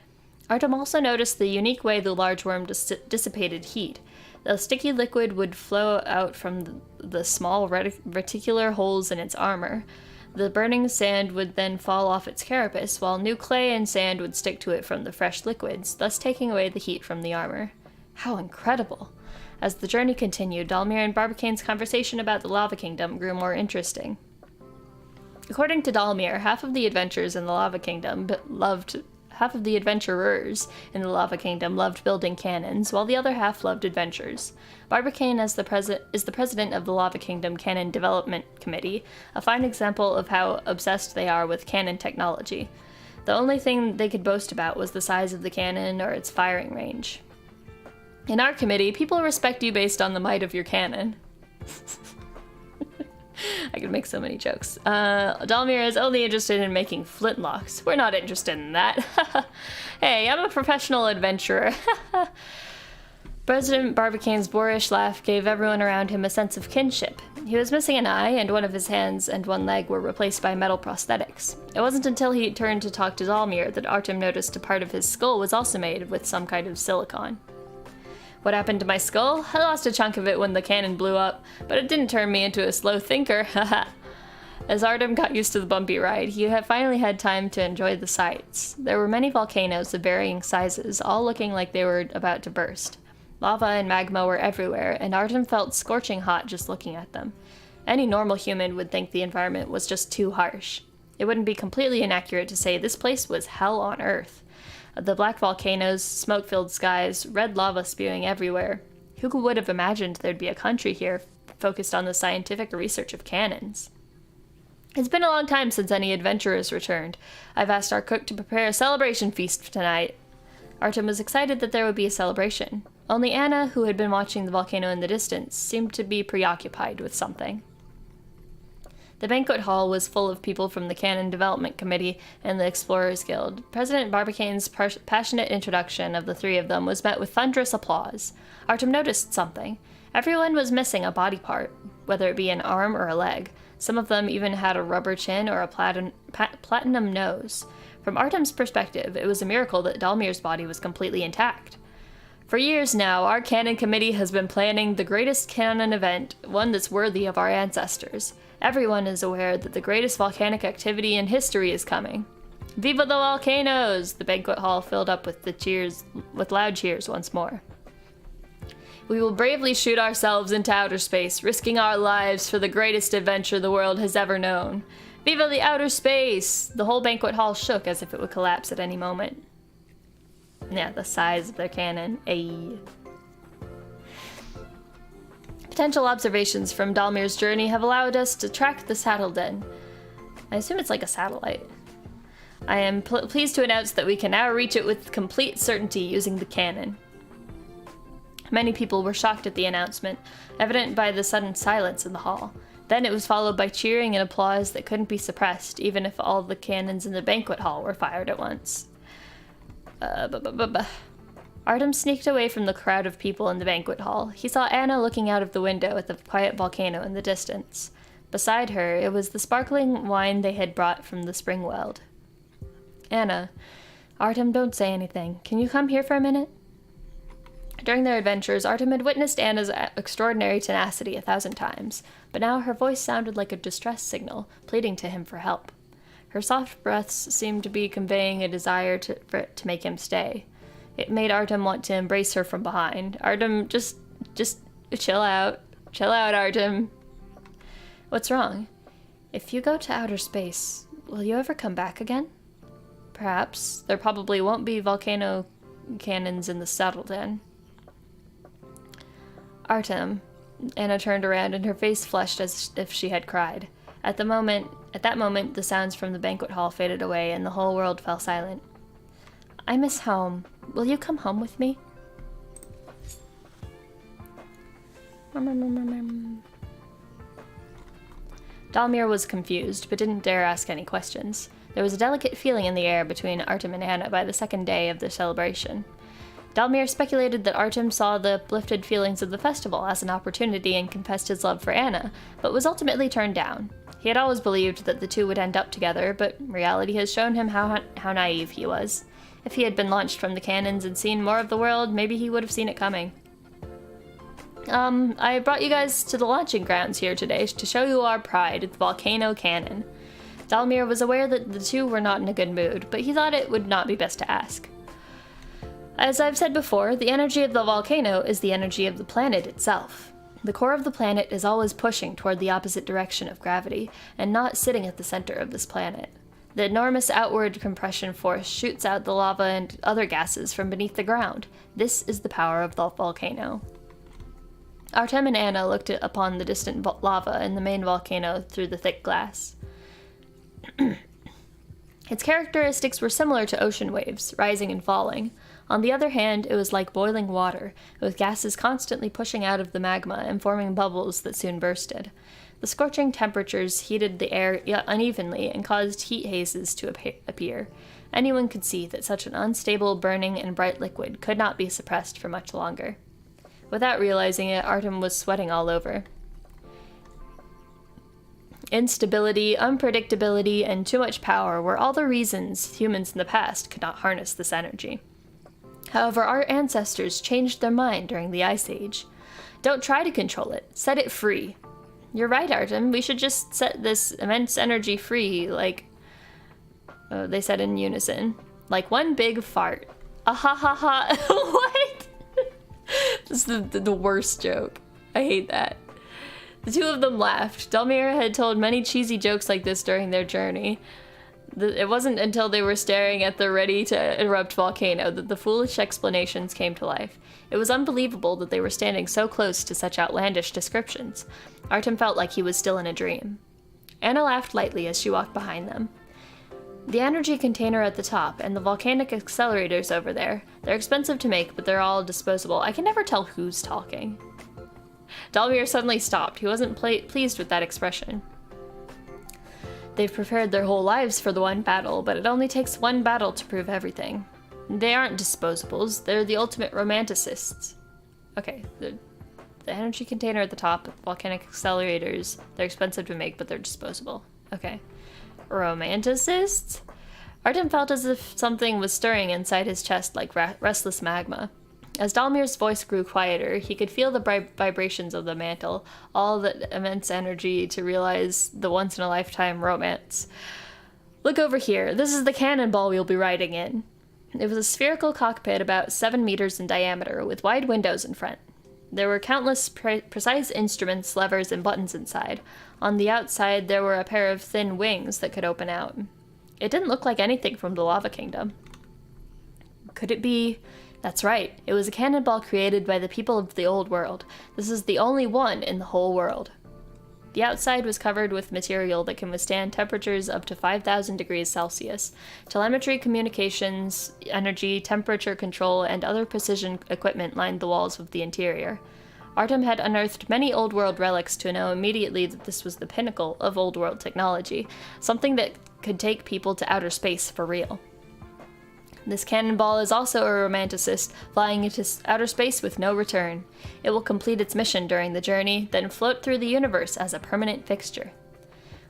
Artem also noticed the unique way the large worm dissipated heat. The sticky liquid would flow out from the small reticular holes in its armor. The burning sand would then fall off its carapace, while new clay and sand would stick to it from the fresh liquids, thus taking away the heat from the armor. How incredible! As the journey continued, Dalmir and Barbicane's conversation about the Lava Kingdom grew more interesting. According to Dalmir, half of the adventurers in the Lava Kingdom loved building cannons, while the other half loved adventures. Barbicane is the president of the Lava Kingdom Cannon Development Committee, a fine example of how obsessed they are with cannon technology. The only thing they could boast about was the size of the cannon or its firing range. In our committee, people respect you based on the might of your cannon. I could make so many jokes. Dalmir is only interested in making flintlocks. We're not interested in that. Hey, I'm a professional adventurer. President Barbicane's boorish laugh gave everyone around him a sense of kinship. He was missing an eye, and one of his hands and one leg were replaced by metal prosthetics. It wasn't until he turned to talk to Dalmir that Artem noticed a part of his skull was also made with some kind of silicon. What happened to my skull? I lost a chunk of it when the cannon blew up, but it didn't turn me into a slow thinker, haha. As Artem got used to the bumpy ride, he had finally had time to enjoy the sights. There were many volcanoes of varying sizes, all looking like they were about to burst. Lava and magma were everywhere, and Artem felt scorching hot just looking at them. Any normal human would think the environment was just too harsh. It wouldn't be completely inaccurate to say this place was hell on earth. The black volcanoes, smoke-filled skies, red lava spewing everywhere. Who would have imagined there'd be a country here focused on the scientific research of cannons? It's been a long time since any adventurers returned. I've asked our cook to prepare a celebration feast tonight. Artem was excited that there would be a celebration. Only Anna, who had been watching the volcano in the distance, seemed to be preoccupied with something. The banquet hall was full of people from the Cannon Development Committee and the Explorers Guild. President Barbicane's passionate introduction of the three of them was met with thunderous applause. Artem noticed something. Everyone was missing a body part, whether it be an arm or a leg. Some of them even had a rubber chin or a platinum nose. From Artem's perspective, it was a miracle that Dalmir's body was completely intact. For years now, our Cannon Committee has been planning the greatest cannon event, one that's worthy of our ancestors. Everyone is aware that the greatest volcanic activity in history is coming. Viva the volcanoes! The banquet hall filled up with loud cheers once more. We will bravely shoot ourselves into outer space, risking our lives for the greatest adventure the world has ever known. Viva the outer space! The whole banquet hall shook as if it would collapse at any moment. Yeah, the size of their cannon. Ayy. Potential observations from Dalmir's journey have allowed us to track the bondEN. I assume it's like a satellite. I am pleased to announce that we can now reach it with complete certainty using the cannon. Many people were shocked at the announcement, evident by the sudden silence in the hall. Then it was followed by cheering and applause that couldn't be suppressed, even if all the cannons in the banquet hall were fired at once. Artem sneaked away from the crowd of people in the banquet hall. He saw Anna looking out of the window at the quiet volcano in the distance. Beside her, it was the sparkling wine they had brought from the spring well. Anna. Artem, don't say anything. Can you come here for a minute? During their adventures, Artem had witnessed Anna's extraordinary tenacity 1,000 times, but now her voice sounded like a distress signal, pleading to him for help. Her soft breaths seemed to be conveying a desire for it to make him stay. It made Artem want to embrace her from behind. Artem, just chill out. Chill out, Artem. What's wrong? If you go to outer space, will you ever come back again? Perhaps. There probably won't be volcano cannons in the bondEN. Artem. Anna turned around and her face flushed as if she had cried. At that moment, the sounds from the banquet hall faded away and the whole world fell silent. I miss home. Will you come home with me? Dalmir was confused, but didn't dare ask any questions. There was a delicate feeling in the air between Artem and Anna by the second day of the celebration. Dalmir speculated that Artem saw the uplifted feelings of the festival as an opportunity and confessed his love for Anna, but was ultimately turned down. He had always believed that the two would end up together, but reality has shown him how naive he was. If he had been launched from the cannons and seen more of the world, maybe he would have seen it coming. I brought you guys to the launching grounds here today to show you our pride at the volcano cannon. Dalmir was aware that the two were not in a good mood, but he thought it would not be best to ask. As I've said before, the energy of the volcano is the energy of the planet itself. The core of the planet is always pushing toward the opposite direction of gravity, and not sitting at the center of this planet. The enormous outward compression force shoots out the lava and other gases from beneath the ground. This is the power of the volcano. Artem and Anna looked upon the distant lava and the main volcano through the thick glass. Its characteristics were similar to ocean waves, rising and falling. On the other hand, it was like boiling water, with gases constantly pushing out of the magma and forming bubbles that soon bursted. The scorching temperatures heated the air unevenly and caused heat hazes to appear. Anyone could see that such an unstable, burning, and bright liquid could not be suppressed for much longer. Without realizing it, Artem was sweating all over. Instability, unpredictability, and too much power were all the reasons humans in the past could not harness this energy. However, our ancestors changed their mind during the Ice Age. Don't try to control it. Set it free. You're right, Artem. We should just set this immense energy free, they said in unison. Like one big fart. Ah ha ha ha. What? This is the worst joke. I hate that. The two of them laughed. Dalmir had told many cheesy jokes like this during their journey. It wasn't until they were staring at the ready-to-erupt volcano that the foolish explanations came to life. It was unbelievable that they were standing so close to such outlandish descriptions. Artem felt like he was still in a dream. Anna laughed lightly as she walked behind them. The energy container at the top and the volcanic accelerators over there. They're expensive to make, but they're all disposable. I can never tell who's talking. Dalmir suddenly stopped. He wasn't pleased with that expression. They've prepared their whole lives for the one battle, but it only takes one battle to prove everything. They aren't disposables. They're the ultimate romanticists. Okay, the energy container at the top, volcanic accelerators. They're expensive to make, but they're disposable. Okay. Romanticists? Artem felt as if something was stirring inside his chest like restless magma. As Dalmir's voice grew quieter, he could feel the vibrations of the mantle, all that immense energy to realize the once-in-a-lifetime romance. Look over here. This is the cannonball we'll be riding in. It was a spherical cockpit about 7 meters in diameter, with wide windows in front. There were countless precise instruments, levers, and buttons inside. On the outside, there were a pair of thin wings that could open out. It didn't look like anything from the Lava Kingdom. Could it be... That's right, it was a cannonball created by the people of the old world. This is the only one in the whole world. The outside was covered with material that can withstand temperatures up to 5,000 degrees Celsius. Telemetry, communications, energy, temperature control, and other precision equipment lined the walls of the interior. Artem had unearthed many old world relics to know immediately that this was the pinnacle of old world technology, something that could take people to outer space for real. This cannonball is also a romanticist, flying into outer space with no return. It will complete its mission during the journey, then float through the universe as a permanent fixture.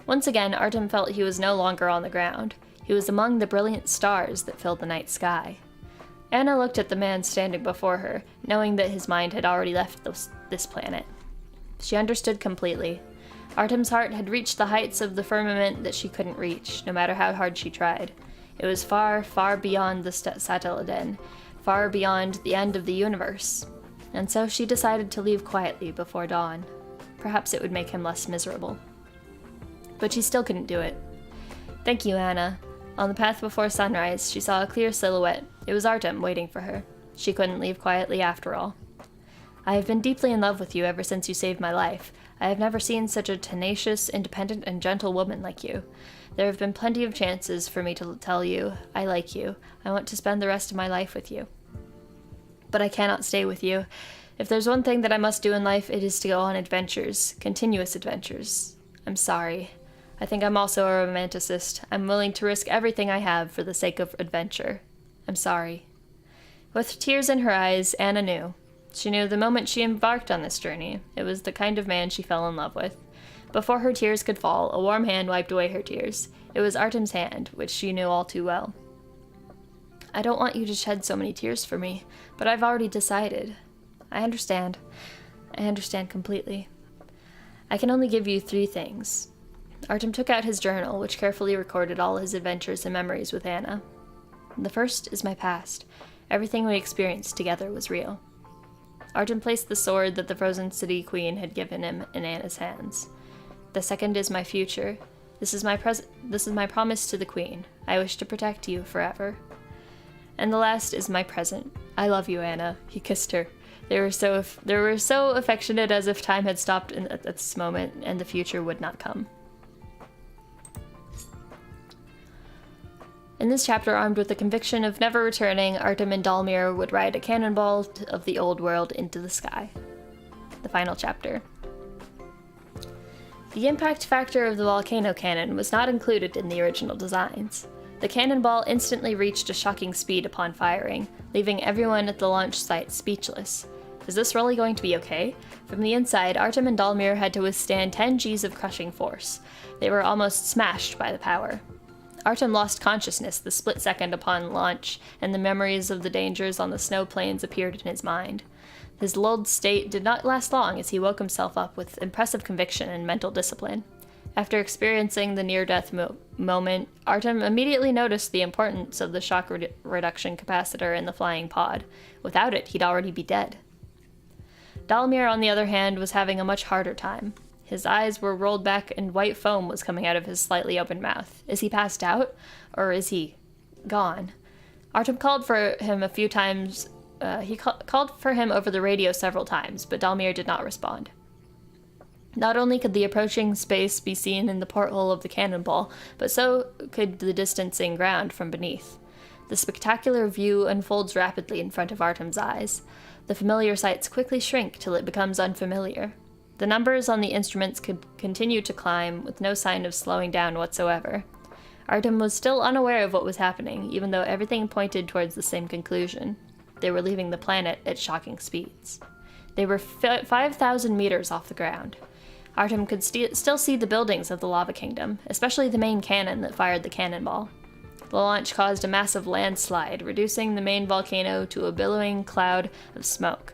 Once again, Artem felt he was no longer on the ground. He was among the brilliant stars that filled the night sky. Anna looked at the man standing before her, knowing that his mind had already left this planet. She understood completely. Artem's heart had reached the heights of the firmament that she couldn't reach, no matter how hard she tried. It was far, far beyond the Satelloden, far beyond the end of the universe. And so she decided to leave quietly before dawn. Perhaps it would make him less miserable. But she still couldn't do it. "Thank you, Anna." On the path before sunrise, she saw a clear silhouette. It was Artem waiting for her. She couldn't leave quietly after all. "I have been deeply in love with you ever since you saved my life. I have never seen such a tenacious, independent, and gentle woman like you. There have been plenty of chances for me to tell you, I like you. I want to spend the rest of my life with you. But I cannot stay with you. If there's one thing that I must do in life, it is to go on adventures, continuous adventures. I'm sorry. I think I'm also a romanticist. I'm willing to risk everything I have for the sake of adventure. I'm sorry." With tears in her eyes, Anna knew. She knew the moment she embarked on this journey, it was the kind of man she fell in love with. Before her tears could fall, a warm hand wiped away her tears. It was Artem's hand, which she knew all too well. "I don't want you to shed so many tears for me, but I've already decided. I understand. I understand completely. I can only give you 3 things." Artem took out his journal, which carefully recorded all his adventures and memories with Anna. "The first is my past. Everything we experienced together was real." Artem placed the sword that the Frozen City Queen had given him in Anna's hands. "The second is my future. This is my promise to the Queen. I wish to protect you forever. And the last is my present. I love you, Anna." He kissed her. They were so affectionate, as if time had stopped at this moment, and the future would not come. In this chapter, armed with the conviction of never returning, Artem and Dalmir would ride a cannonball of the old world into the sky. The final chapter. The impact factor of the volcano cannon was not included in the original designs. The cannonball instantly reached a shocking speed upon firing, leaving everyone at the launch site speechless. Is this really going to be okay? From the inside, Artem and Dalmir had to withstand 10 Gs of crushing force. They were almost smashed by the power. Artem lost consciousness the split second upon launch, and the memories of the dangers on the snow plains appeared in his mind. His lulled state did not last long as he woke himself up with impressive conviction and mental discipline. After experiencing the near-death moment, Artem immediately noticed the importance of the shock reduction capacitor in the flying pod. Without it, he'd already be dead. Dalmir, on the other hand, was having a much harder time. His eyes were rolled back and white foam was coming out of his slightly open mouth. Is he passed out? Or is he gone? Artem called for him a few times. He called for him over the radio several times, but Dalmir did not respond. Not only could the approaching space be seen in the porthole of the cannonball, but so could the distancing ground from beneath. The spectacular view unfolds rapidly in front of Artem's eyes. The familiar sights quickly shrink till it becomes unfamiliar. The numbers on the instruments could continue to climb, with no sign of slowing down whatsoever. Artem was still unaware of what was happening, even though everything pointed towards the same conclusion. They were leaving the planet at shocking speeds. They were 5,000 meters off the ground. Artem could still see the buildings of the Lava Kingdom, especially the main cannon that fired the cannonball. The launch caused a massive landslide, reducing the main volcano to a billowing cloud of smoke.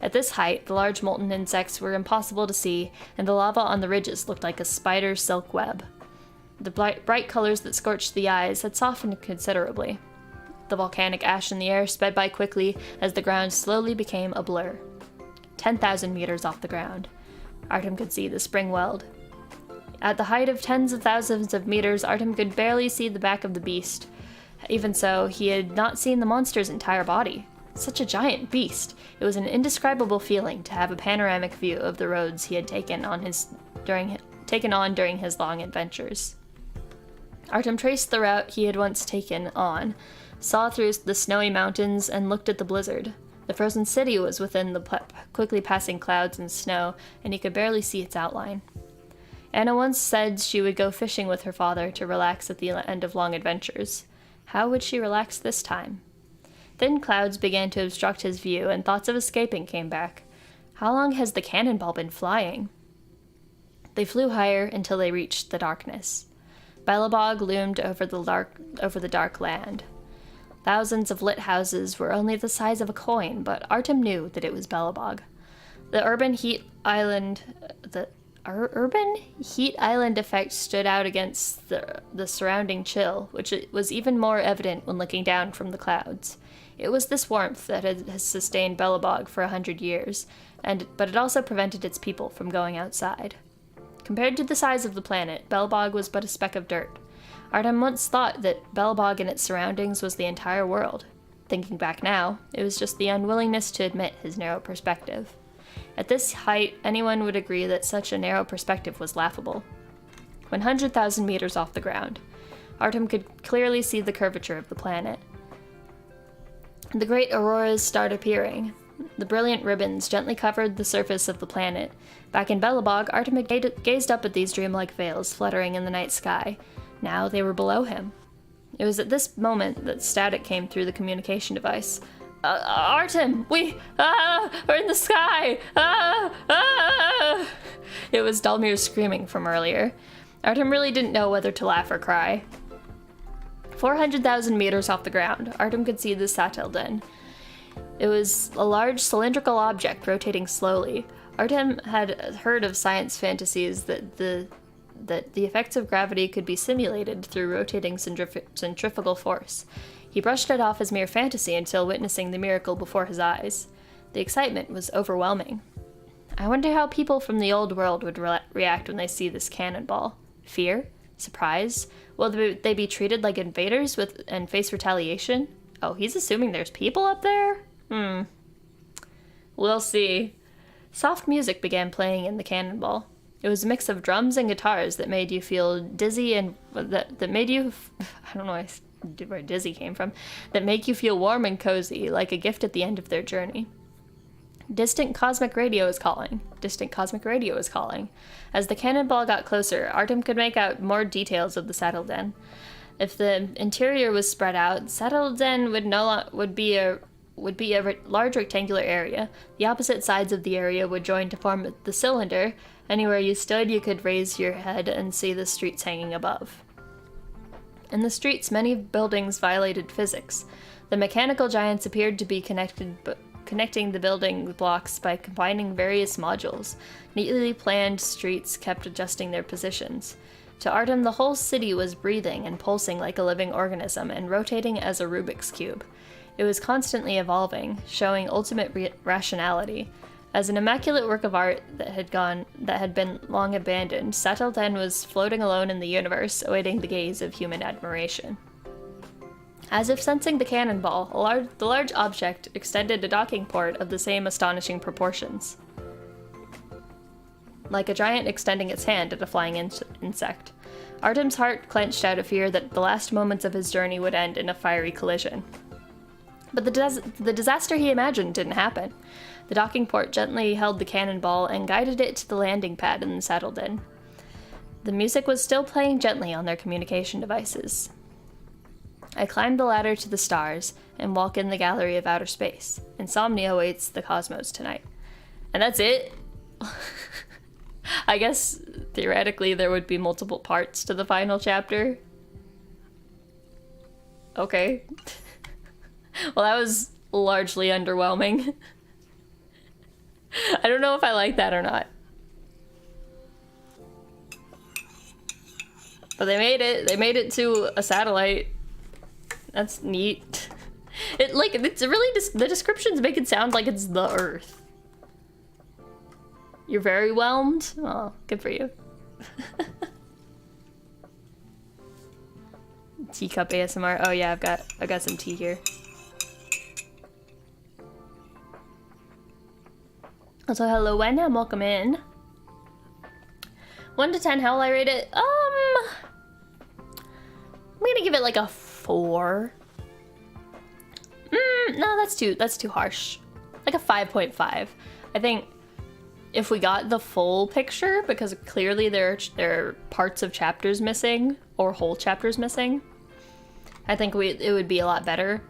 At this height, the large molten insects were impossible to see, and the lava on the ridges looked like a spider's silk web. The bright colors that scorched the eyes had softened considerably. The volcanic ash in the air sped by quickly as the ground slowly became a blur. 10,000 meters off the ground. Artem could see the spring weld. At the height of tens of thousands of meters, Artem could barely see the back of the beast. Even so, he had not seen the monster's entire body. Such a giant beast! It was an indescribable feeling to have a panoramic view of the roads he had taken on during his long adventures. Artem traced the route he had once taken on, saw through the snowy mountains, and looked at the blizzard. The frozen city was within the quickly passing clouds and snow, and he could barely see its outline. Anna once said she would go fishing with her father to relax at the end of long adventures. How would she relax this time? Thin clouds began to obstruct his view, and thoughts of escaping came back. How long has the cannonball been flying? They flew higher until they reached the darkness. Belobog loomed over the dark land. Thousands of lit houses were only the size of a coin, but Artem knew that it was Belobog. The urban urban heat island effect stood out against the surrounding chill, which was even more evident when looking down from the clouds. It was this warmth that has sustained Belobog for 100 years, but it also prevented its people from going outside. Compared to the size of the planet, Belobog was but a speck of dirt. Artem once thought that Belobog and its surroundings was the entire world. Thinking back now, it was just the unwillingness to admit his narrow perspective. At this height, anyone would agree that such a narrow perspective was laughable. 100,000 meters off the ground, Artem could clearly see the curvature of the planet. The great auroras started appearing. The brilliant ribbons gently covered the surface of the planet. Back in Belobog, Artem had gazed up at these dreamlike veils fluttering in the night sky. Now they were below him. It was at this moment that static came through the communication device. Artem, we're in the sky! It was Dalmir's screaming from earlier. Artem really didn't know whether to laugh or cry. 400,000 meters off the ground, Artem could see the bondEN. It was a large cylindrical object rotating slowly. Artem had heard of science fantasies that the effects of gravity could be simulated through rotating centrifugal force. He brushed it off as mere fantasy until witnessing the miracle before his eyes. The excitement was overwhelming. I wonder how people from the old world would react when they see this cannonball. Fear? Surprise? Will they be treated like invaders and face retaliation? Oh, he's assuming there's people up there? We'll see. Soft music began playing in the cannonball. It was a mix of drums and guitars that made you feel dizzy and that made you, I don't know where dizzy came from, that make you feel warm and cozy, like a gift at the end of their journey. Distant cosmic radio is calling. Distant cosmic radio is calling. As the cannonball got closer, Artem could make out more details of the bondEN. If the interior was spread out, bondEN would be a large rectangular area. The opposite sides of the area would join to form the cylinder. Anywhere you stood, you could raise your head and see the streets hanging above. In the streets, many buildings violated physics. The mechanical giants appeared to be connecting the building blocks by combining various modules. Neatly planned streets kept adjusting their positions. To Artem, the whole city was breathing and pulsing like a living organism and rotating as a Rubik's Cube. It was constantly evolving, showing ultimate rationality. As an immaculate work of art that had been long abandoned, bondEN was floating alone in the universe, awaiting the gaze of human admiration. As if sensing the cannonball, the large object extended a docking port of the same astonishing proportions. Like a giant extending its hand at a flying insect. Artem's heart clenched out of fear that the last moments of his journey would end in a fiery collision. But the disaster he imagined didn't happen. The docking port gently held the cannonball and guided it to the landing pad in the bondEN. The music was still playing gently on their communication devices. I climbed the ladder to the stars and walk in the gallery of outer space. Insomnia awaits the cosmos tonight. And that's it? I guess, theoretically, there would be multiple parts to the final chapter. Okay. Well, that was largely underwhelming. I don't know if I like that or not. But they made it. They made it to a satellite. That's neat. It's really the descriptions make it sound like it's the Earth. You're very whelmed? Oh, good for you. Teacup ASMR. Oh yeah, I've got some tea here. Also, hello, Wenham, welcome in. 1 to 10, how will I rate it? I'm gonna give it like a 4. No, that's too harsh. Like a 5.5. I think if we got the full picture, because clearly there are parts of chapters missing, or whole chapters missing, I think it would be a lot better.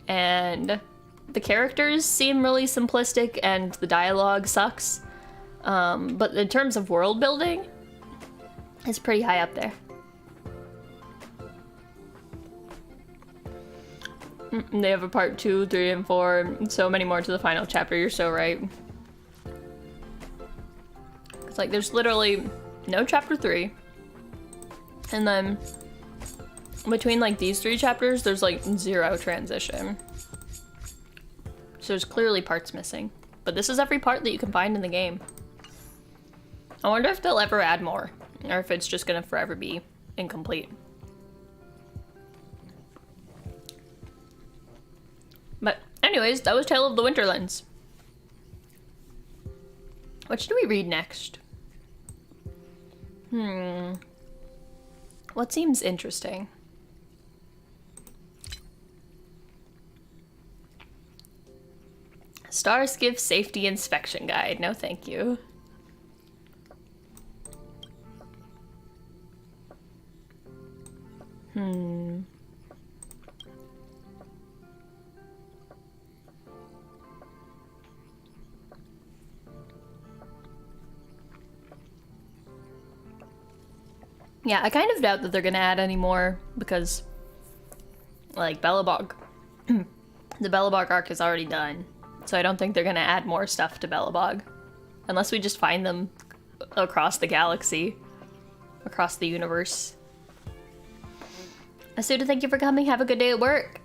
And the characters seem really simplistic and the dialogue sucks. But in terms of world building, it's pretty high up there. They have a part 2, 3, and 4, and so many more to the final chapter. You're so right. It's like there's literally no chapter 3. And then between like these 3 chapters, there's like 0 transition. So there's clearly parts missing. But this is every part that you can find in the game. I wonder if they'll ever add more, or if it's just gonna forever be incomplete. But anyways, that was Tale of the Winterlands. What should we read next? What seems interesting? Stars Give Safety Inspection Guide. No, thank you. Yeah, I kind of doubt that they're gonna add any more because, like, Belobog. The Belobog arc is already done, so I don't think they're gonna add more stuff to Belobog. Unless we just find them across the galaxy, across the universe. Asuda, thank you for coming. Have a good day at work.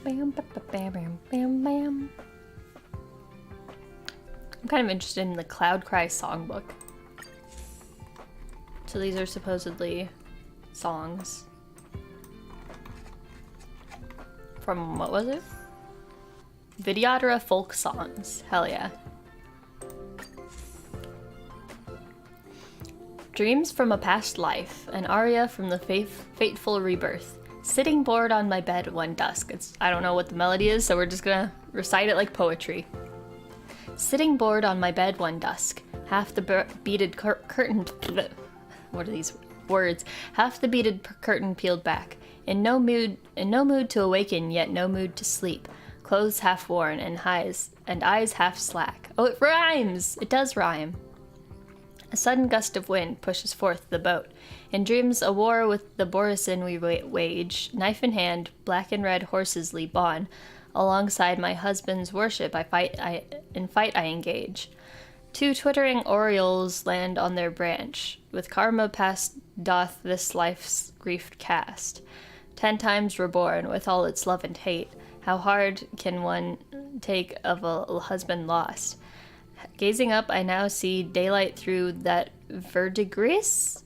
Bam, bam, bam, bam, bam, bam. I'm kind of interested in the Cloud Cry songbook. So these are supposedly songs from, what was it? Vidyadhara folk songs. Hell yeah. Dreams from a past life, an aria from the fateful rebirth. Sitting bored on my bed one dusk. I don't know what the melody is, so we're just gonna recite it like poetry. Sitting bored on my bed one dusk, half the beaded curtain... What are these words? Half the beaded curtain peeled back. In no mood to awaken, yet no mood to sleep. Clothes half worn and eyes half slack. Oh, it rhymes! It does rhyme. A sudden gust of wind pushes forth the boat. In dreams, a war with the Borisin we wage. Knife in hand, black and red horses leap on. Alongside my husband's worship, in fight I engage. 2 twittering orioles land on their branch. With karma past doth this life's grief cast. 10 times reborn with all its love and hate. How hard can one take of a husband lost? Gazing up, I now see daylight through that verdigris.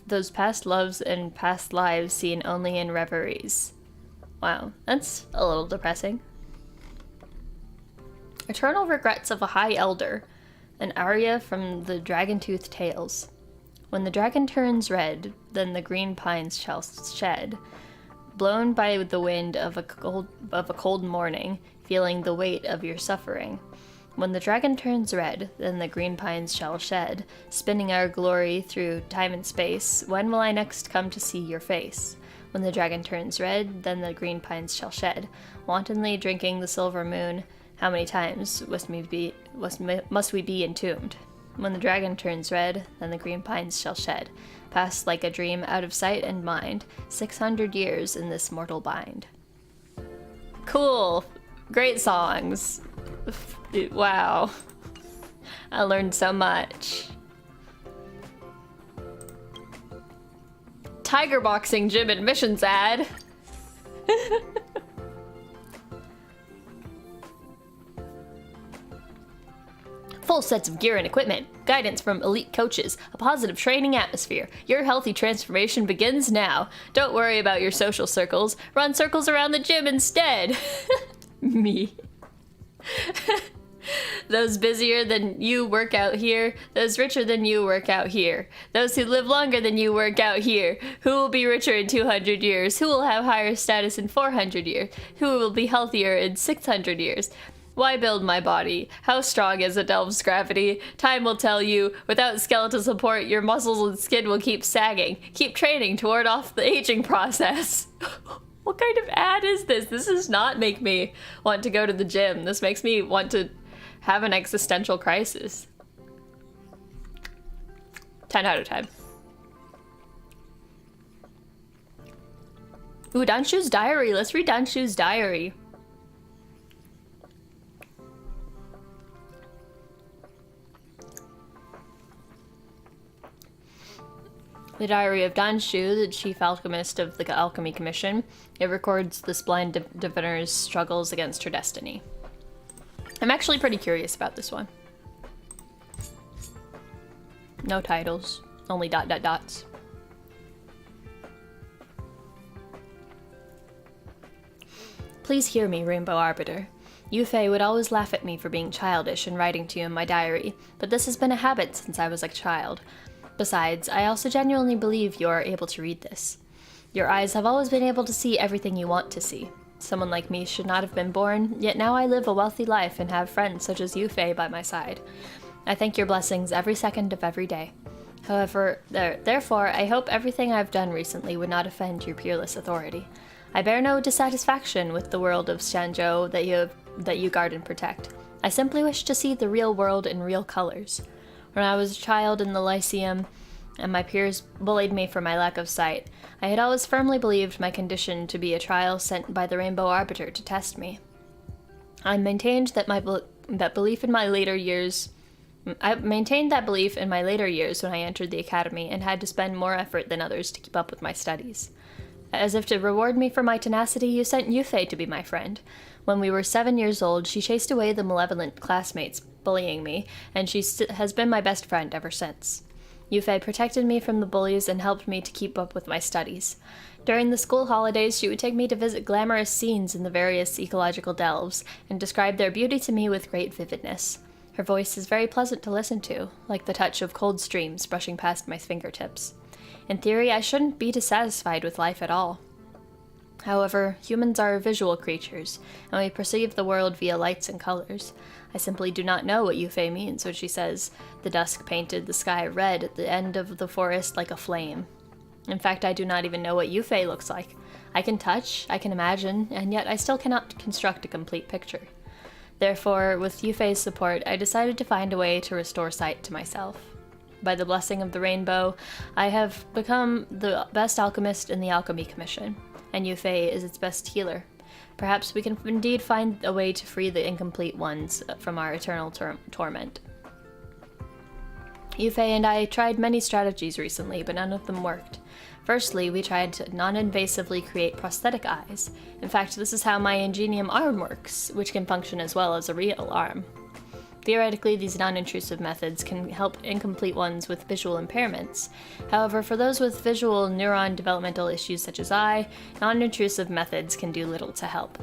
Those past loves and past lives seen only in reveries. Wow, that's a little depressing. Eternal Regrets of a High Elder, an aria from the Dragon-Tooth Tales. When the dragon turns red, then the green pines shall shed. Blown by the wind of a cold morning, feeling the weight of your suffering. When the dragon turns red, then the green pines shall shed, spinning our glory through time and space. When will I next come to see your face? When the dragon turns red, then the green pines shall shed, wantonly drinking the silver moon. How many times must we be entombed? When the dragon turns red, then the green pines shall shed, pass like a dream out of sight and mind, 600 years in this mortal bind. Cool. Great songs. Wow. I learned so much. Tiger boxing gym admissions ad. Full sets of gear and equipment, guidance from elite coaches, a positive training atmosphere. Your healthy transformation begins now. Don't worry about your social circles. Run circles around the gym instead. Me. Those busier than you work out here. Those richer than you work out here. Those who live longer than you work out here. Who will be richer in 200 years? Who will have higher status in 400 years? Who will be healthier in 600 years? Why build my body? How strong is a Delve's gravity? Time will tell you. Without skeletal support, your muscles and skin will keep sagging. Keep training to ward off the aging process. What kind of ad is this? This does not make me want to go to the gym. This makes me want to have an existential crisis. 10 out of 10. Ooh, Danshu's diary. Let's read Danshu's diary. The Diary of Danshu, the chief alchemist of the Alchemy Commission. It records this blind diviner's struggles against her destiny. I'm actually pretty curious about this one. No titles, only ... dots. Please hear me, Rainbow Arbiter. Yufei would always laugh at me for being childish and writing to you in my diary, but this has been a habit since I was a child. Besides, I also genuinely believe you are able to read this. Your eyes have always been able to see everything you want to see. Someone like me should not have been born, yet now I live a wealthy life and have friends such as Yufei by my side. I thank your blessings every second of every day. However, therefore, I hope everything I've done recently would not offend your peerless authority. I bear no dissatisfaction with the world of Xianzhou that you guard and protect. I simply wish to see the real world in real colors. When I was a child in the Lyceum, and my peers bullied me for my lack of sight, I had always firmly believed my condition to be a trial sent by the Rainbow Arbiter to test me. I maintained that belief in my later years when I entered the academy and had to spend more effort than others to keep up with my studies. As if to reward me for my tenacity, you sent Yufei to be my friend. When we were 7 years old, she chased away the malevolent classmates bullying me, and she has been my best friend ever since. Yufei protected me from the bullies and helped me to keep up with my studies. During the school holidays, she would take me to visit glamorous scenes in the various ecological delves and describe their beauty to me with great vividness. Her voice is very pleasant to listen to, like the touch of cold streams brushing past my fingertips. In theory, I shouldn't be dissatisfied with life at all. However, humans are visual creatures, and we perceive the world via lights and colors. I simply do not know what Yufei means when she says, "The dusk painted the sky red at the end of the forest like a flame." In fact, I do not even know what Yufei looks like. I can touch, I can imagine, and yet I still cannot construct a complete picture. Therefore, with Yufei's support, I decided to find a way to restore sight to myself. By the blessing of the rainbow, I have become the best alchemist in the Alchemy Commission, and Yufei is its best healer. Perhaps we can indeed find a way to free the incomplete ones from our eternal torment. Yufei and I tried many strategies recently, but none of them worked. Firstly, we tried to non-invasively create prosthetic eyes. In fact, this is how my ingenium arm works, which can function as well as a real arm. Theoretically, these non-intrusive methods can help incomplete ones with visual impairments. However, for those with visual neuron developmental issues such as I, non-intrusive methods can do little to help.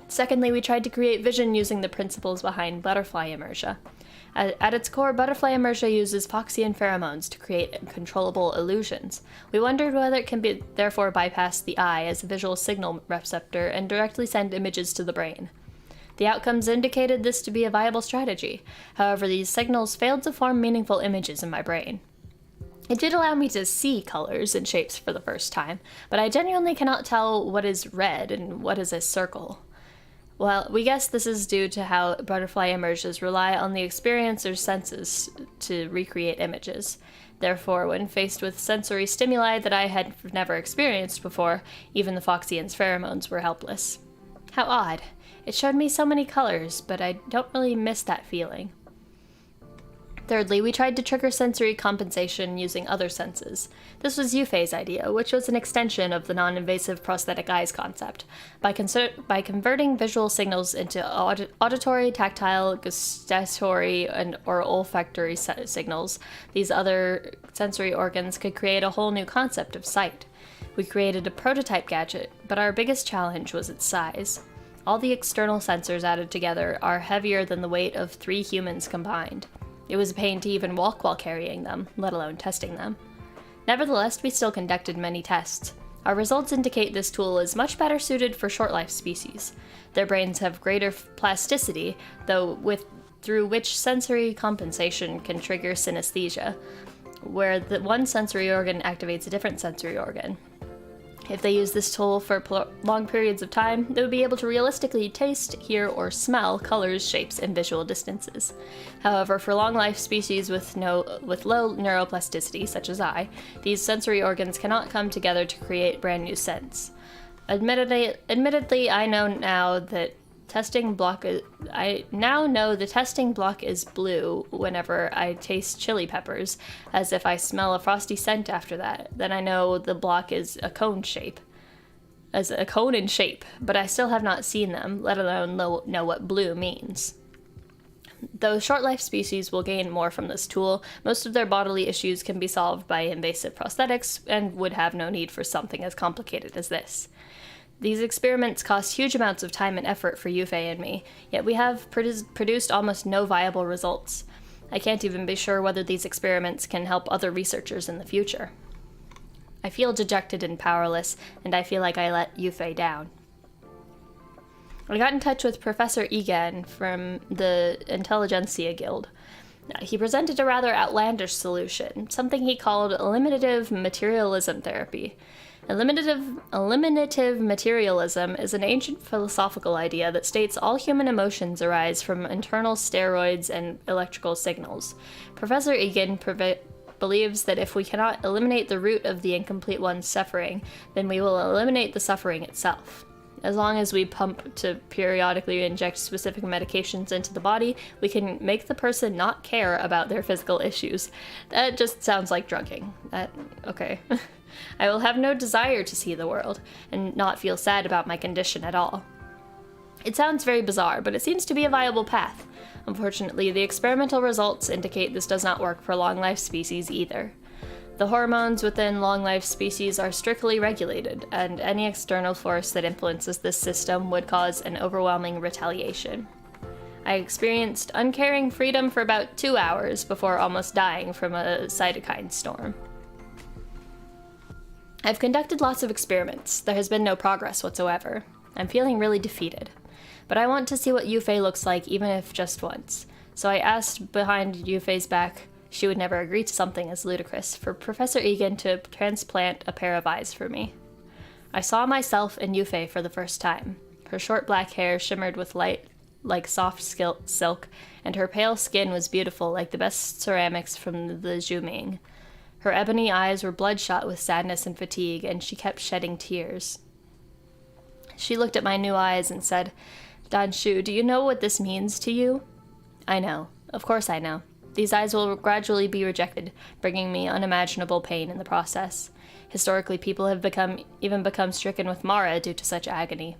Secondly, we tried to create vision using the principles behind butterfly inertia. At its core, butterfly inertia uses Foxian pheromones to create controllable illusions. We wondered whether it can therefore bypass the eye as a visual signal receptor and directly send images to the brain. The outcomes indicated this to be a viable strategy. However, these signals failed to form meaningful images in my brain. It did allow me to see colors and shapes for the first time, but I genuinely cannot tell what is red and what is a circle. Well, we guess this is due to how butterfly inertias rely on the experiencer's senses to recreate images. Therefore, when faced with sensory stimuli that I had never experienced before, even the Foxian's pheromones were helpless. How odd. It showed me so many colors, but I don't really miss that feeling. Thirdly, we tried to trigger sensory compensation using other senses. This was Yufei's idea, which was an extension of the non-invasive prosthetic eyes concept. By converting visual signals into auditory, tactile, gustatory, or olfactory signals, these other sensory organs could create a whole new concept of sight. We created a prototype gadget, but our biggest challenge was its size. All the external sensors added together are heavier than the weight of 3 humans combined. It was a pain to even walk while carrying them, let alone testing them. Nevertheless, we still conducted many tests. Our results indicate this tool is much better suited for short-life species. Their brains have greater plasticity, through which sensory compensation can trigger synesthesia, where the one sensory organ activates a different sensory organ. If they use this tool for long periods of time, they would be able to realistically taste, hear, or smell colors, shapes, and visual distances. However, for long-life species with low neuroplasticity, such as I, these sensory organs cannot come together to create brand new scents. Admittedly, I know now that Testing block is... I now know the testing block is blue whenever I taste chili peppers, as if I smell a frosty scent after that. Then I know the block is a cone shape. As a cone in shape, but I still have not seen them, let alone know what blue means. Though short-life species will gain more from this tool, most of their bodily issues can be solved by invasive prosthetics and would have no need for something as complicated as this. These experiments cost huge amounts of time and effort for Yufei and me, yet we have produced almost no viable results. I can't even be sure whether these experiments can help other researchers in the future. I feel dejected and powerless, and I feel like I let Yufei down. I got in touch with Professor Egan from the Intelligentsia Guild. He presented a rather outlandish solution, something he called eliminative materialism therapy. Eliminative materialism is an ancient philosophical idea that states all human emotions arise from internal steroids and electrical signals. Professor Egan believes that if we cannot eliminate the root of the incomplete one's suffering, then we will eliminate the suffering itself. As long as we pump to periodically inject specific medications into the body, we can make the person not care about their physical issues. That just sounds like drugging. Okay. I will have no desire to see the world, and not feel sad about my condition at all. It sounds very bizarre, but it seems to be a viable path. Unfortunately, the experimental results indicate this does not work for long-life species either. The hormones within long-life species are strictly regulated, and any external force that influences this system would cause an overwhelming retaliation. I experienced uncaring freedom for about 2 hours before almost dying from a cytokine storm. I've conducted lots of experiments. There has been no progress whatsoever. I'm feeling really defeated. But I want to see what Yufei looks like, even if just once. So I asked behind Yufei's back, she would never agree to something as ludicrous, for Professor Egan to transplant a pair of eyes for me. I saw myself in Yufei for the first time. Her short black hair shimmered with light like soft silk, and her pale skin was beautiful like the best ceramics from the Zhuming. Her ebony eyes were bloodshot with sadness and fatigue, and she kept shedding tears. She looked at my new eyes and said, "Dan Shu, do you know what this means to you?" "I know. Of course I know. These eyes will gradually be rejected, bringing me unimaginable pain in the process. Historically, people have become stricken with Mara due to such agony.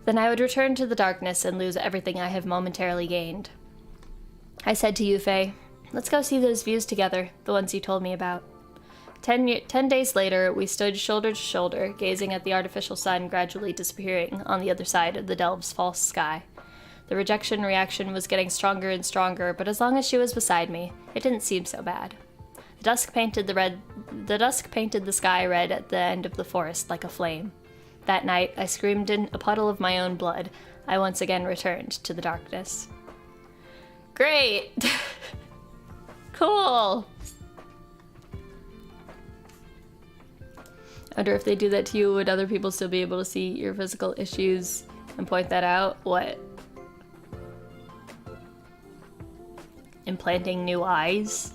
Then I would return to the darkness and lose everything I have momentarily gained." I said to Yufei, "Let's go see those views together, the ones you told me about." 10 days later, we stood shoulder to shoulder, gazing at the artificial sun gradually disappearing on the other side of the delve's false sky. The rejection reaction was getting stronger and stronger, but as long as she was beside me, it didn't seem so bad. The dusk painted the sky red at the end of the forest like a flame. That night, I screamed in a puddle of my own blood. I once again returned to the darkness. Great! Cool! I wonder if they do that to you, would other people still be able to see your physical issues and point that out? What? Implanting new eyes?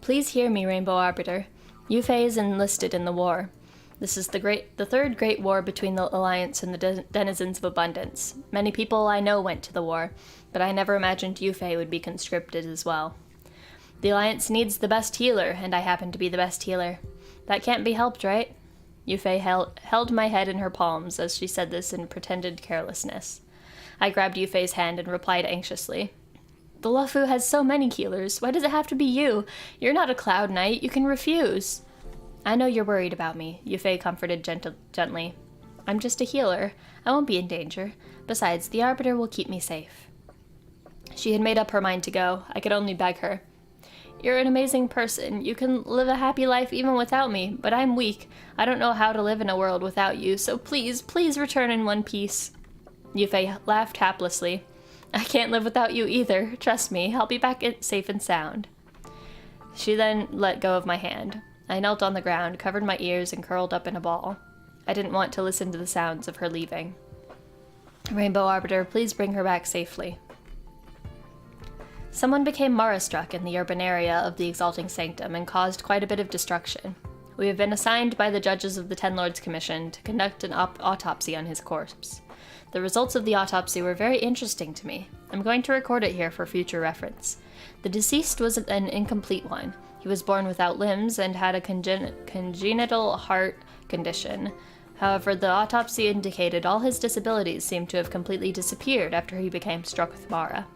Please hear me, Rainbow Arbiter. Yufei is enlisted in the war. This is the third great war between the Alliance and the denizens of abundance. Many people I know went to the war, but I never imagined Yufei would be conscripted as well. The Alliance needs the best healer, and I happen to be the best healer. That can't be helped, right? Yufei held my head in her palms as she said this in pretended carelessness. I grabbed Yufei's hand and replied anxiously, "The Luofu has so many healers. Why does it have to be you? You're not a Cloud Knight. You can refuse." "I know you're worried about me," Yufei comforted gently. "I'm just a healer. I won't be in danger. Besides, the Arbiter will keep me safe." She had made up her mind to go. I could only beg her. "You're an amazing person. You can live a happy life even without me, but I'm weak. I don't know how to live in a world without you, so please, please return in one piece." Yufei laughed haplessly. "I can't live without you either. Trust me, I'll be back safe and sound." She then let go of my hand. I knelt on the ground, covered my ears, and curled up in a ball. I didn't want to listen to the sounds of her leaving. Rainbow Arbiter, please bring her back safely. Someone became Mara-struck in the urban area of the Exalting Sanctum and caused quite a bit of destruction. We have been assigned by the judges of the Ten Lords Commission to conduct an autopsy on his corpse. The results of the autopsy were very interesting to me. I'm going to record it here for future reference. The deceased was an incomplete one. He was born without limbs and had a congenital heart condition. However, the autopsy indicated all his disabilities seemed to have completely disappeared after he became struck with Mara.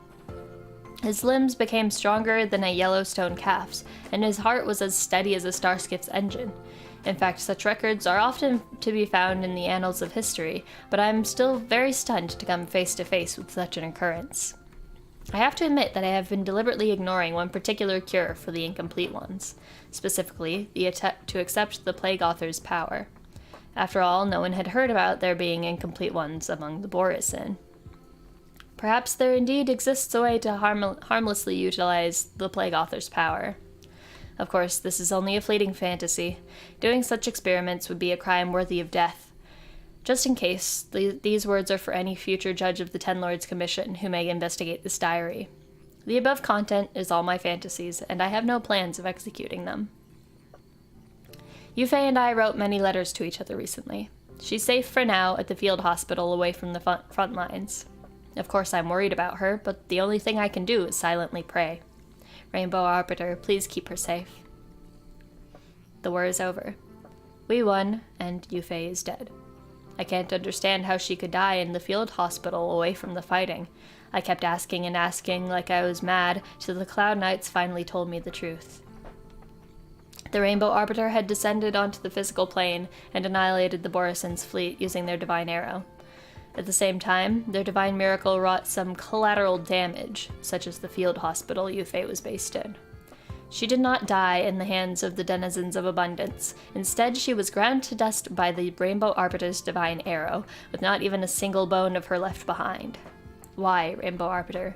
His limbs became stronger than a Yellowstone calf's, and his heart was as steady as a starship's engine. In fact, such records are often to be found in the annals of history, but I am still very stunned to come face to face with such an occurrence. I have to admit that I have been deliberately ignoring one particular cure for the incomplete ones, specifically the attempt to accept the Plague Author's power. After all, no one had heard about there being incomplete ones among the bondEN. Perhaps there indeed exists a way to harmlessly utilize the Plague Author's power. Of course, this is only a fleeting fantasy. Doing such experiments would be a crime worthy of death. Just in case, these words are for any future judge of the Ten Lords Commission who may investigate this diary. The above content is all my fantasies, and I have no plans of executing them. Yufei and I wrote many letters to each other recently. She's safe for now at the field hospital away from the front lines. Of course, I'm worried about her, but the only thing I can do is silently pray. Rainbow Arbiter, please keep her safe. The war is over. We won, and Yufei is dead. I can't understand how she could die in the field hospital away from the fighting. I kept asking and asking like I was mad, till the Cloud Knights finally told me the truth. The Rainbow Arbiter had descended onto the physical plane and annihilated the bondEN's fleet using their divine arrow. At the same time, their divine miracle wrought some collateral damage, such as the field hospital Yufei was based in. She did not die in the hands of the denizens of abundance. Instead, she was ground to dust by the Rainbow Arbiter's divine arrow, with not even a single bone of her left behind. Why, Rainbow Arbiter?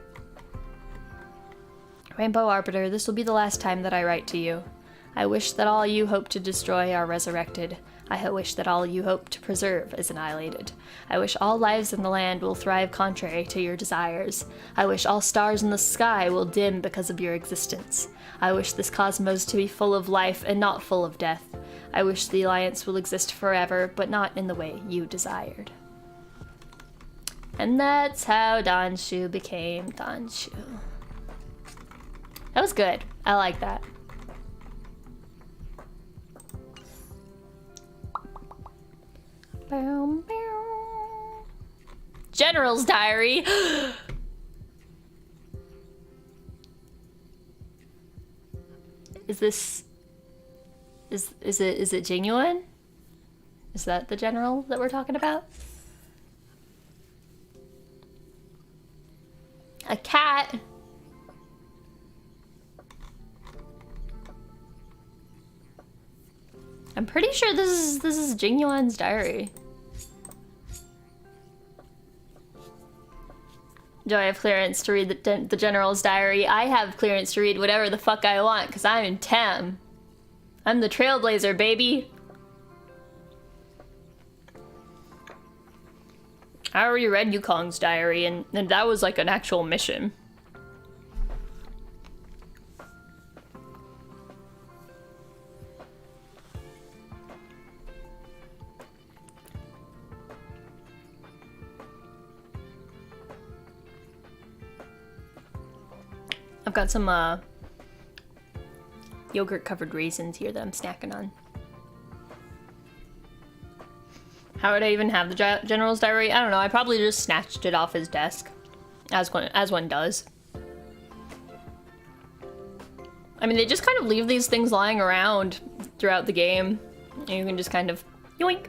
Rainbow Arbiter, this will be the last time that I write to you. I wish that all you hope to destroy are resurrected. I wish that all you hope to preserve is annihilated. I wish all lives in the land will thrive contrary to your desires. I wish all stars in the sky will dim because of your existence. I wish this cosmos to be full of life and not full of death. I wish the Alliance will exist forever, but not in the way you desired. And that's how Donshu became Donshu. That was good. I like that. General's diary. Is it genuine? Is that the general that we're talking about? A cat. I'm pretty sure this is Jingyuan's diary. Do I have clearance to read the general's diary? I have clearance to read whatever the fuck I want, because I'm in Tem. I'm the trailblazer, baby. I already read Yukong's diary, and that was like an actual mission. I've got some yogurt-covered raisins here that I'm snacking on. How would I even have the general's diary? I don't know. I probably just snatched it off his desk, as one does. I mean, they just kind of leave these things lying around throughout the game, and you can just kind of yoink.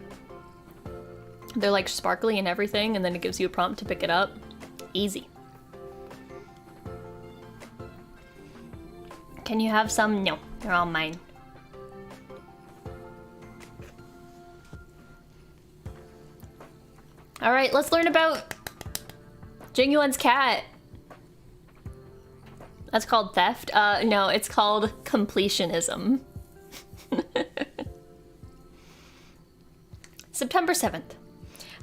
They're like sparkly and everything, and then it gives you a prompt to pick it up. Easy. Can you have some? No, they're all mine. All right, let's learn about Jingyuan's cat. That's called theft? No, it's called completionism. September 7th.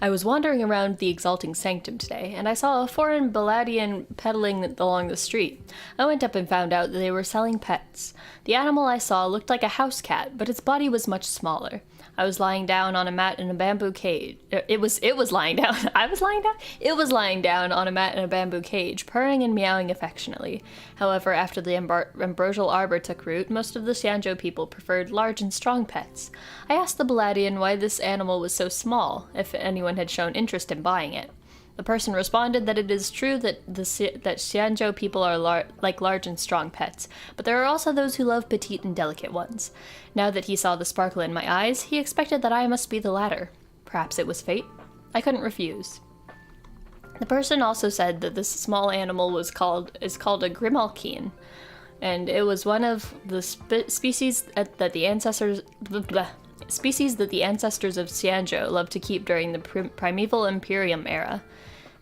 I was wandering around the Exalting Sanctum today, and I saw a foreign balladian peddling along the street. I went up and found out that they were selling pets. The animal I saw looked like a house cat, but its body was much smaller. I was lying down on a mat in a bamboo cage. It was lying down. I was lying down? It was lying down on a mat in a bamboo cage, purring and meowing affectionately. However, after the ambrosial arbor took root, most of the Xianzhou people preferred large and strong pets. I asked the Balladian why this animal was so small, if anyone had shown interest in buying it. The person responded that it is true that Xianzhou people are like large and strong pets, but there are also those who love petite and delicate ones. Now that he saw the sparkle in my eyes, he expected that I must be the latter. Perhaps it was fate? I couldn't refuse. The person also said that this small animal is called a grimalkin, and it was one of the species that the ancestors of Xianzhou loved to keep during the primeval Imperium era.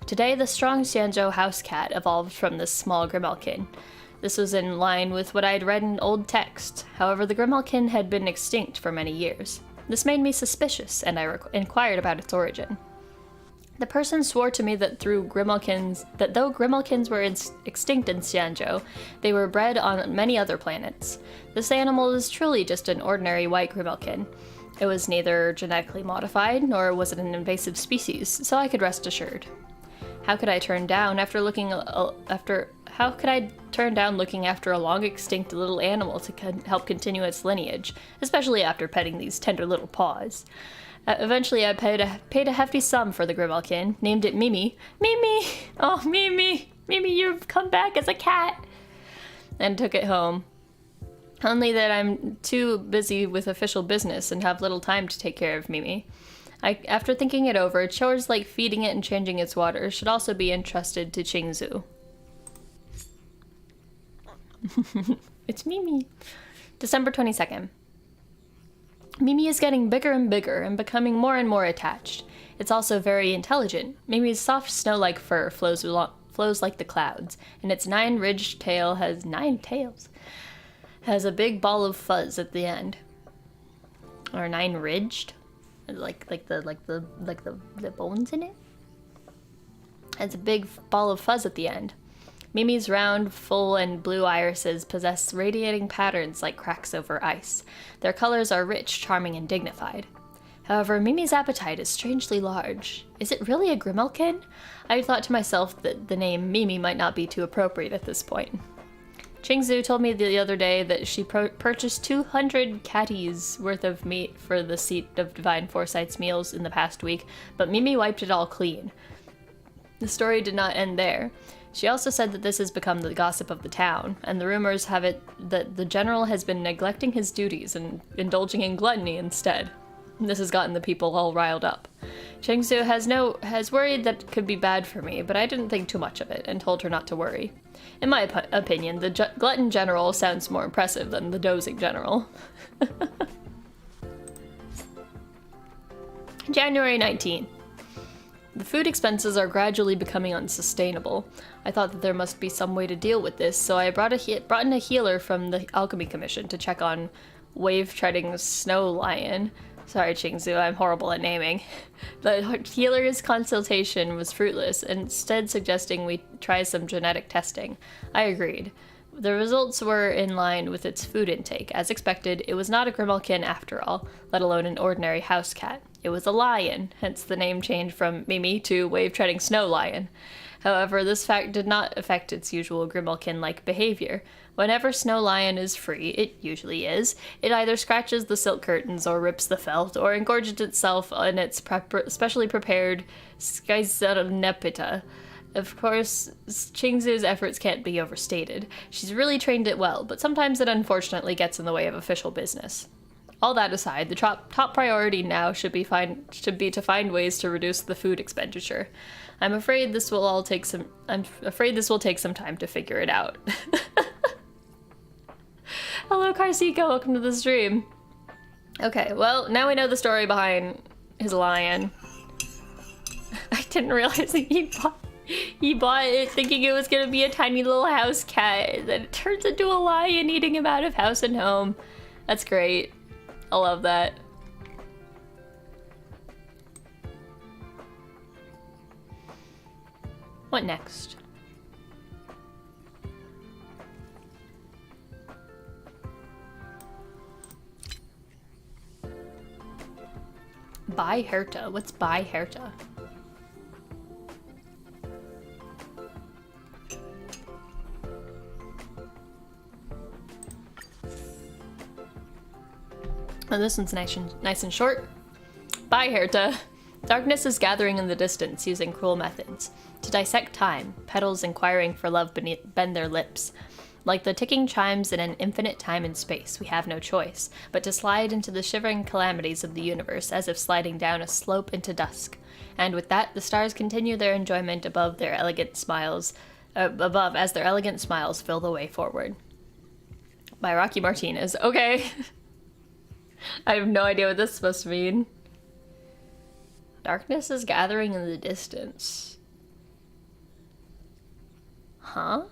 Today, the strong Xianzhou house cat evolved from this small grimalkin. This was in line with what I had read in old texts. However, the grimalkin had been extinct for many years. This made me suspicious, and I inquired about its origin. The person swore to me that though grimalkins were extinct in Xianzhou, they were bred on many other planets. This animal is truly just an ordinary white grimalkin. It was neither genetically modified, nor was it an invasive species, so I could rest assured. How could I turn down looking after a long extinct little animal to help continue its lineage, especially after petting these tender little paws? Eventually, I paid a hefty sum for the grimalkin, named it Mimi. Mimi! Oh, Mimi! Mimi, you've come back as a cat! And took it home. Only that I'm too busy with official business and have little time to take care of Mimi. After thinking it over, chores like feeding it and changing its water should also be entrusted to Qingzu. It's Mimi. December 22nd. Mimi is getting bigger and bigger and becoming more and more attached. It's also very intelligent. Mimi's soft snow-like fur flows like the clouds, and its 9-ridged tail has 9 tails. Has a big ball of fuzz at the end. Or 9-ridged? Like the bones in it? It's a big ball of fuzz at the end. Mimi's round, full, and blue irises possess radiating patterns like cracks over ice. Their colors are rich, charming, and dignified. However, Mimi's appetite is strangely large. Is it really a grimalkin? I thought to myself that the name Mimi might not be too appropriate at this point. Qingzu told me the other day that she purchased 200 catties worth of meat for the Seat of Divine Foresight's meals in the past week, but Mimi wiped it all clean. The story did not end there. She also said that this has become the gossip of the town, and the rumors have it that the general has been neglecting his duties and indulging in gluttony instead. This has gotten the people all riled up. Qingzu has worried that it could be bad for me, but I didn't think too much of it and told her not to worry. In my opinion, the glutton general sounds more impressive than the dozing general. January 19th. The food expenses are gradually becoming unsustainable. I thought that there must be some way to deal with this, so I brought in a healer from the Alchemy Commission to check on wave-treading snow lion. Sorry, Qingzu, I'm horrible at naming. The healer's consultation was fruitless, instead suggesting we try some genetic testing. I agreed. The results were in line with its food intake. As expected, it was not a grimalkin after all, let alone an ordinary house cat. It was a lion, hence the name change from Mimi to wave-treading snow lion. However, this fact did not affect its usual grimalkin-like behavior. Whenever Snow Lion is free, it usually is, it either scratches the silk curtains or rips the felt or engorges itself on its specially prepared Skysarnepita. Of course, Qingzu's efforts can't be overstated. She's really trained it well, but sometimes it unfortunately gets in the way of official business. All that aside, the top priority now should be to find ways to reduce the food expenditure. I'm afraid this will take some time to figure it out. Hello, Karsika, welcome to the stream. Okay, well, now we know the story behind his lion. I didn't realize that he bought it thinking it was gonna be a tiny little house cat, then it turns into a lion eating him out of house and home. That's great. I love that. What next? By Herta. What's by Herta? Oh, this one's nice and short. By Herta. Darkness is gathering in the distance, using cruel methods. To dissect time, petals inquiring for love bend their lips. Like the ticking chimes in an infinite time and space, we have no choice, but to slide into the shivering calamities of the universe as if sliding down a slope into dusk. And with that, the stars continue their enjoyment as their elegant smiles fill the way forward. By Rocky Martinez. Okay. I have no idea what this is supposed to mean. Darkness is gathering in the distance. Huh?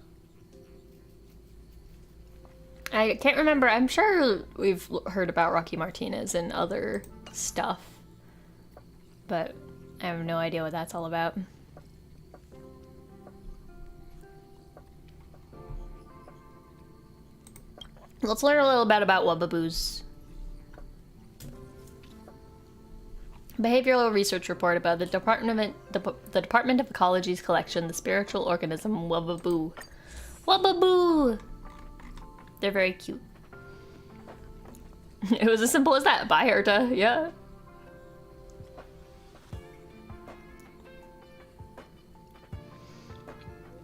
I can't remember. I'm sure we've heard about Rocky Martinez and other stuff, but I have no idea what that's all about. Let's learn a little bit about Wubbaboos. Behavioral research report about the Department of Ecology's collection, the spiritual organism Wubbaboo. Wubbaboo! They're very cute. It was as simple as that. Bye, Herta. Yeah.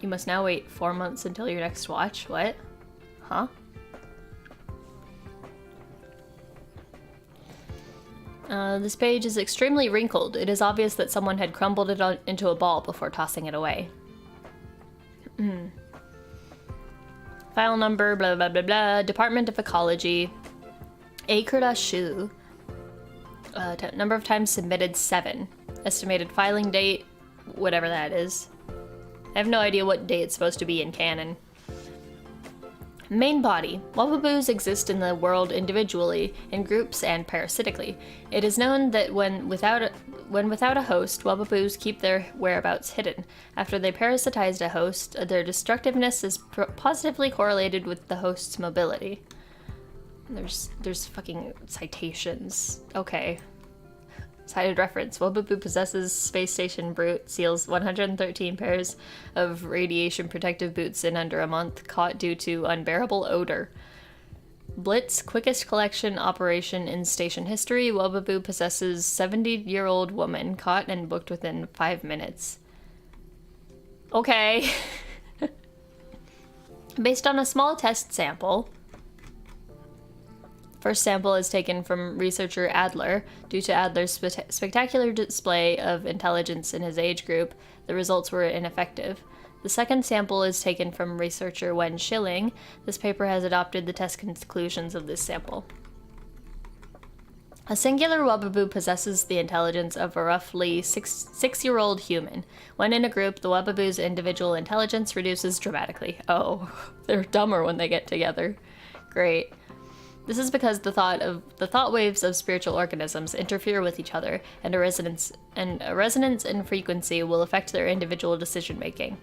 You must now wait 4 months until your next watch. What? Huh? This page is extremely wrinkled. It is obvious that someone had crumbled it into a ball before tossing it away. File number, blah, blah, blah, blah. Department of Ecology. Shu. Number of times submitted, 7. Estimated filing date, whatever that is. I have no idea what date it's supposed to be in canon. Main body. Wubbaboos exist in the world individually, in groups, and parasitically. It is known that when without a host, Wubbaboos keep their whereabouts hidden. After they parasitized a host, their destructiveness is positively correlated with the host's mobility. There's fucking citations. Okay. Cited reference. Wubbaboo possesses space station brute, seals 113 pairs of radiation protective boots in under a month, caught due to unbearable odor. Blitz, quickest collection operation in station history. Wubbaboo possesses 70-year-old woman, caught and booked within 5 minutes. Okay. Based on a small test sample. First sample is taken from researcher Adler. Due to Adler's spectacular display of intelligence in his age group, the results were ineffective. The second sample is taken from researcher Wen Schilling. This paper has adopted the test conclusions of this sample. A singular Wubbaboo possesses the intelligence of a roughly six-year-old human. When in a group, the Wubbaboo's individual intelligence reduces dramatically. Oh, they're dumber when they get together. Great. This is because the thought waves of spiritual organisms interfere with each other, and a resonance in frequency will affect their individual decision making.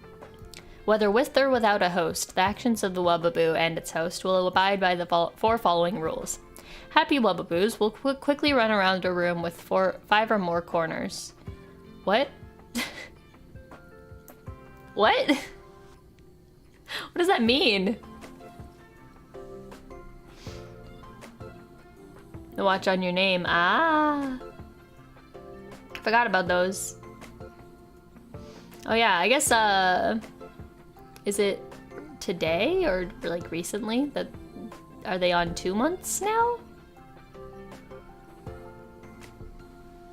Whether with or without a host, the actions of the Wubbaboo and its host will abide by the 4 following rules. Happy Wubbaboos will quickly run around a room with 5 or more corners. What? What? What does that mean? The watch on your name. Ah. Forgot about those. Oh yeah, I guess, is it today or like recently that, are they on 2 months now?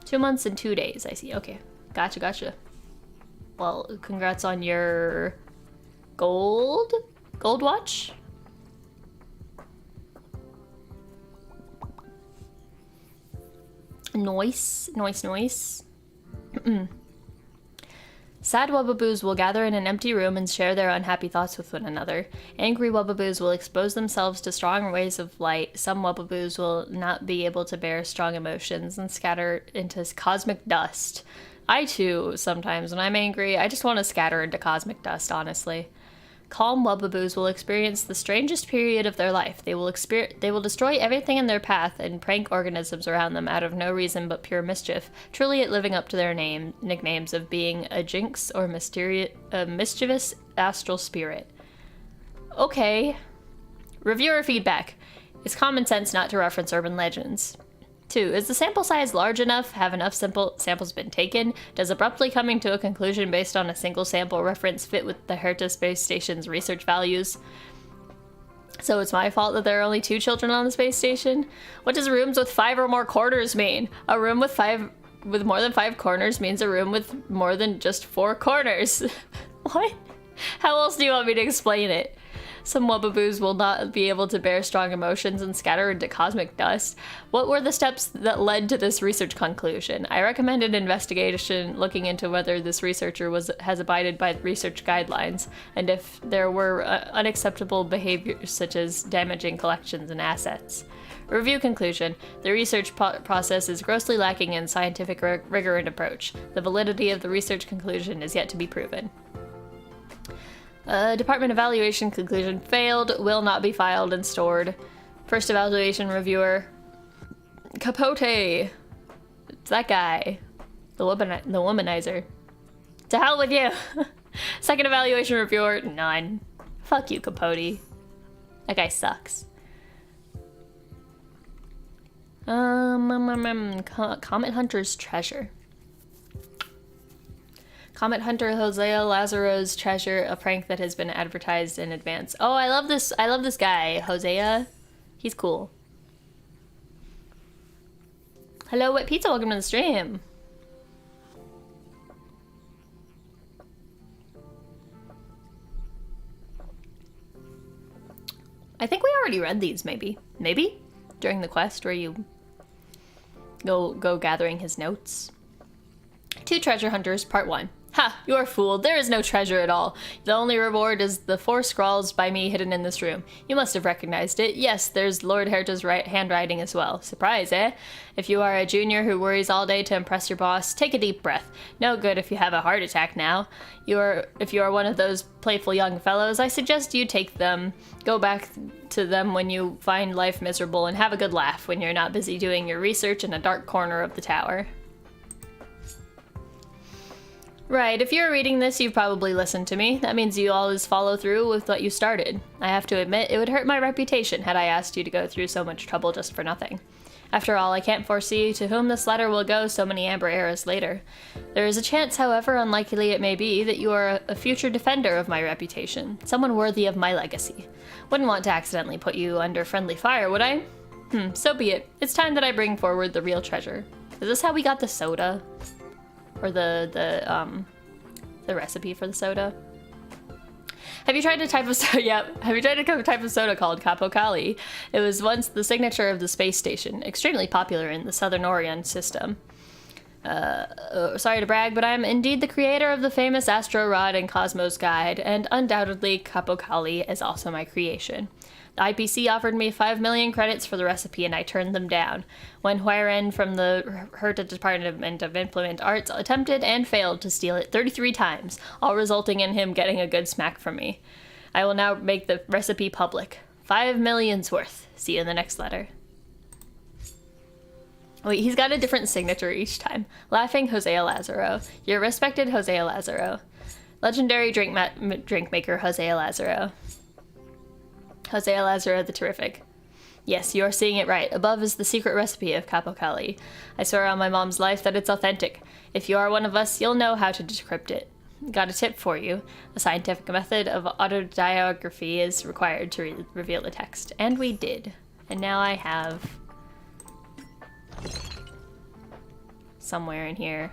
2 months and 2 days, I see. Okay. Gotcha. Well, congrats on your gold watch? Nice. Sad Wubbaboos will gather in an empty room and share their unhappy thoughts with one another. Angry Wubbaboos will expose themselves to strong rays of light. Some Wubbaboos will not be able to bear strong emotions and scatter into cosmic dust. I too, sometimes when I'm angry, I just want to scatter into cosmic dust, honestly. Calm wubbaboos will experience the strangest period of their life. They will destroy everything in their path and prank organisms around them out of no reason but pure mischief, truly living up to their nicknames of being a jinx or a mischievous astral spirit. Okay. Reviewer feedback. It's common sense not to reference urban legends. 2. Is the sample size large enough? Have enough samples been taken? Does abruptly coming to a conclusion based on a single sample reference fit with the Herta space station's research values? So it's my fault that there are only 2 children on the space station? What does rooms with 5 or more corners mean? A room with more than 5 corners means a room with more than just 4 corners. What? How else do you want me to explain it? Some wubbaboos will not be able to bear strong emotions and scatter into cosmic dust. What were the steps that led to this research conclusion? I recommend an investigation looking into whether this researcher has abided by research guidelines, and if there were unacceptable behaviors such as damaging collections and assets. Review conclusion. The research process is grossly lacking in scientific rigor and approach. The validity of the research conclusion is yet to be proven. Department evaluation conclusion failed, will not be filed and stored. First evaluation reviewer, Capote. It's that guy. The womanizer. To hell with you. Second evaluation reviewer, none. Fuck you, Capote. That guy sucks. Comet Hunter's treasure. Comet Hunter Hosea Lazaro's treasure, a prank that has been advertised in advance. Oh, I love this guy, Hosea. He's cool. Hello, Wet Pizza, welcome to the stream. I think we already read these, maybe. Maybe? During the quest where you go gathering his notes. 2 Treasure Hunters, Part 1. Ha! You are fooled. There is no treasure at all. The only reward is the 4 scrawls by me hidden in this room. You must have recognized it. Yes, there's Lord Herta's handwriting as well. Surprise, eh? If you are a junior who worries all day to impress your boss, take a deep breath. No good if you have a heart attack now. If you are one of those playful young fellows, I suggest you take them. Go back to them when you find life miserable and have a good laugh when you're not busy doing your research in a dark corner of the tower. Right, if you're reading this, you've probably listened to me. That means you always follow through with what you started. I have to admit, it would hurt my reputation had I asked you to go through so much trouble just for nothing. After all, I can't foresee to whom this letter will go so many amber eras later. There is a chance, however unlikely it may be, that you are a future defender of my reputation, someone worthy of my legacy. Wouldn't want to accidentally put you under friendly fire, would I? So be it. It's time that I bring forward the real treasure. Is this how we got the soda? Or the recipe for the soda. Have you tried a type of soda? Yeah. Have you tried a type of soda called Capo Cali? It was once the signature of the space station, extremely popular in the Southern Orion system. Sorry to brag, but I'm indeed the creator of the famous Astro Rod and Cosmos Guide, and undoubtedly Capo Cali is also my creation. The IPC offered me 5 million credits for the recipe, and I turned them down. When Huiren from the Herta Department of Implement Arts attempted and failed to steal it 33 times, all resulting in him getting a good smack from me. I will now make the recipe public. 5 million's worth. See you in the next letter. Wait, he's got a different signature each time. Laughing Hosea Lazaro. Your respected Hosea Lazaro. Legendary drink maker Hosea Lazaro. Hosea Lazaro the Terrific. Yes, you are seeing it right. Above is the secret recipe of Capo Cali. I swear on my mom's life that it's authentic. If you are one of us, you'll know how to decrypt it. Got a tip for you. A scientific method of autodiography is required to reveal the text. And we did. And now I have... somewhere in here.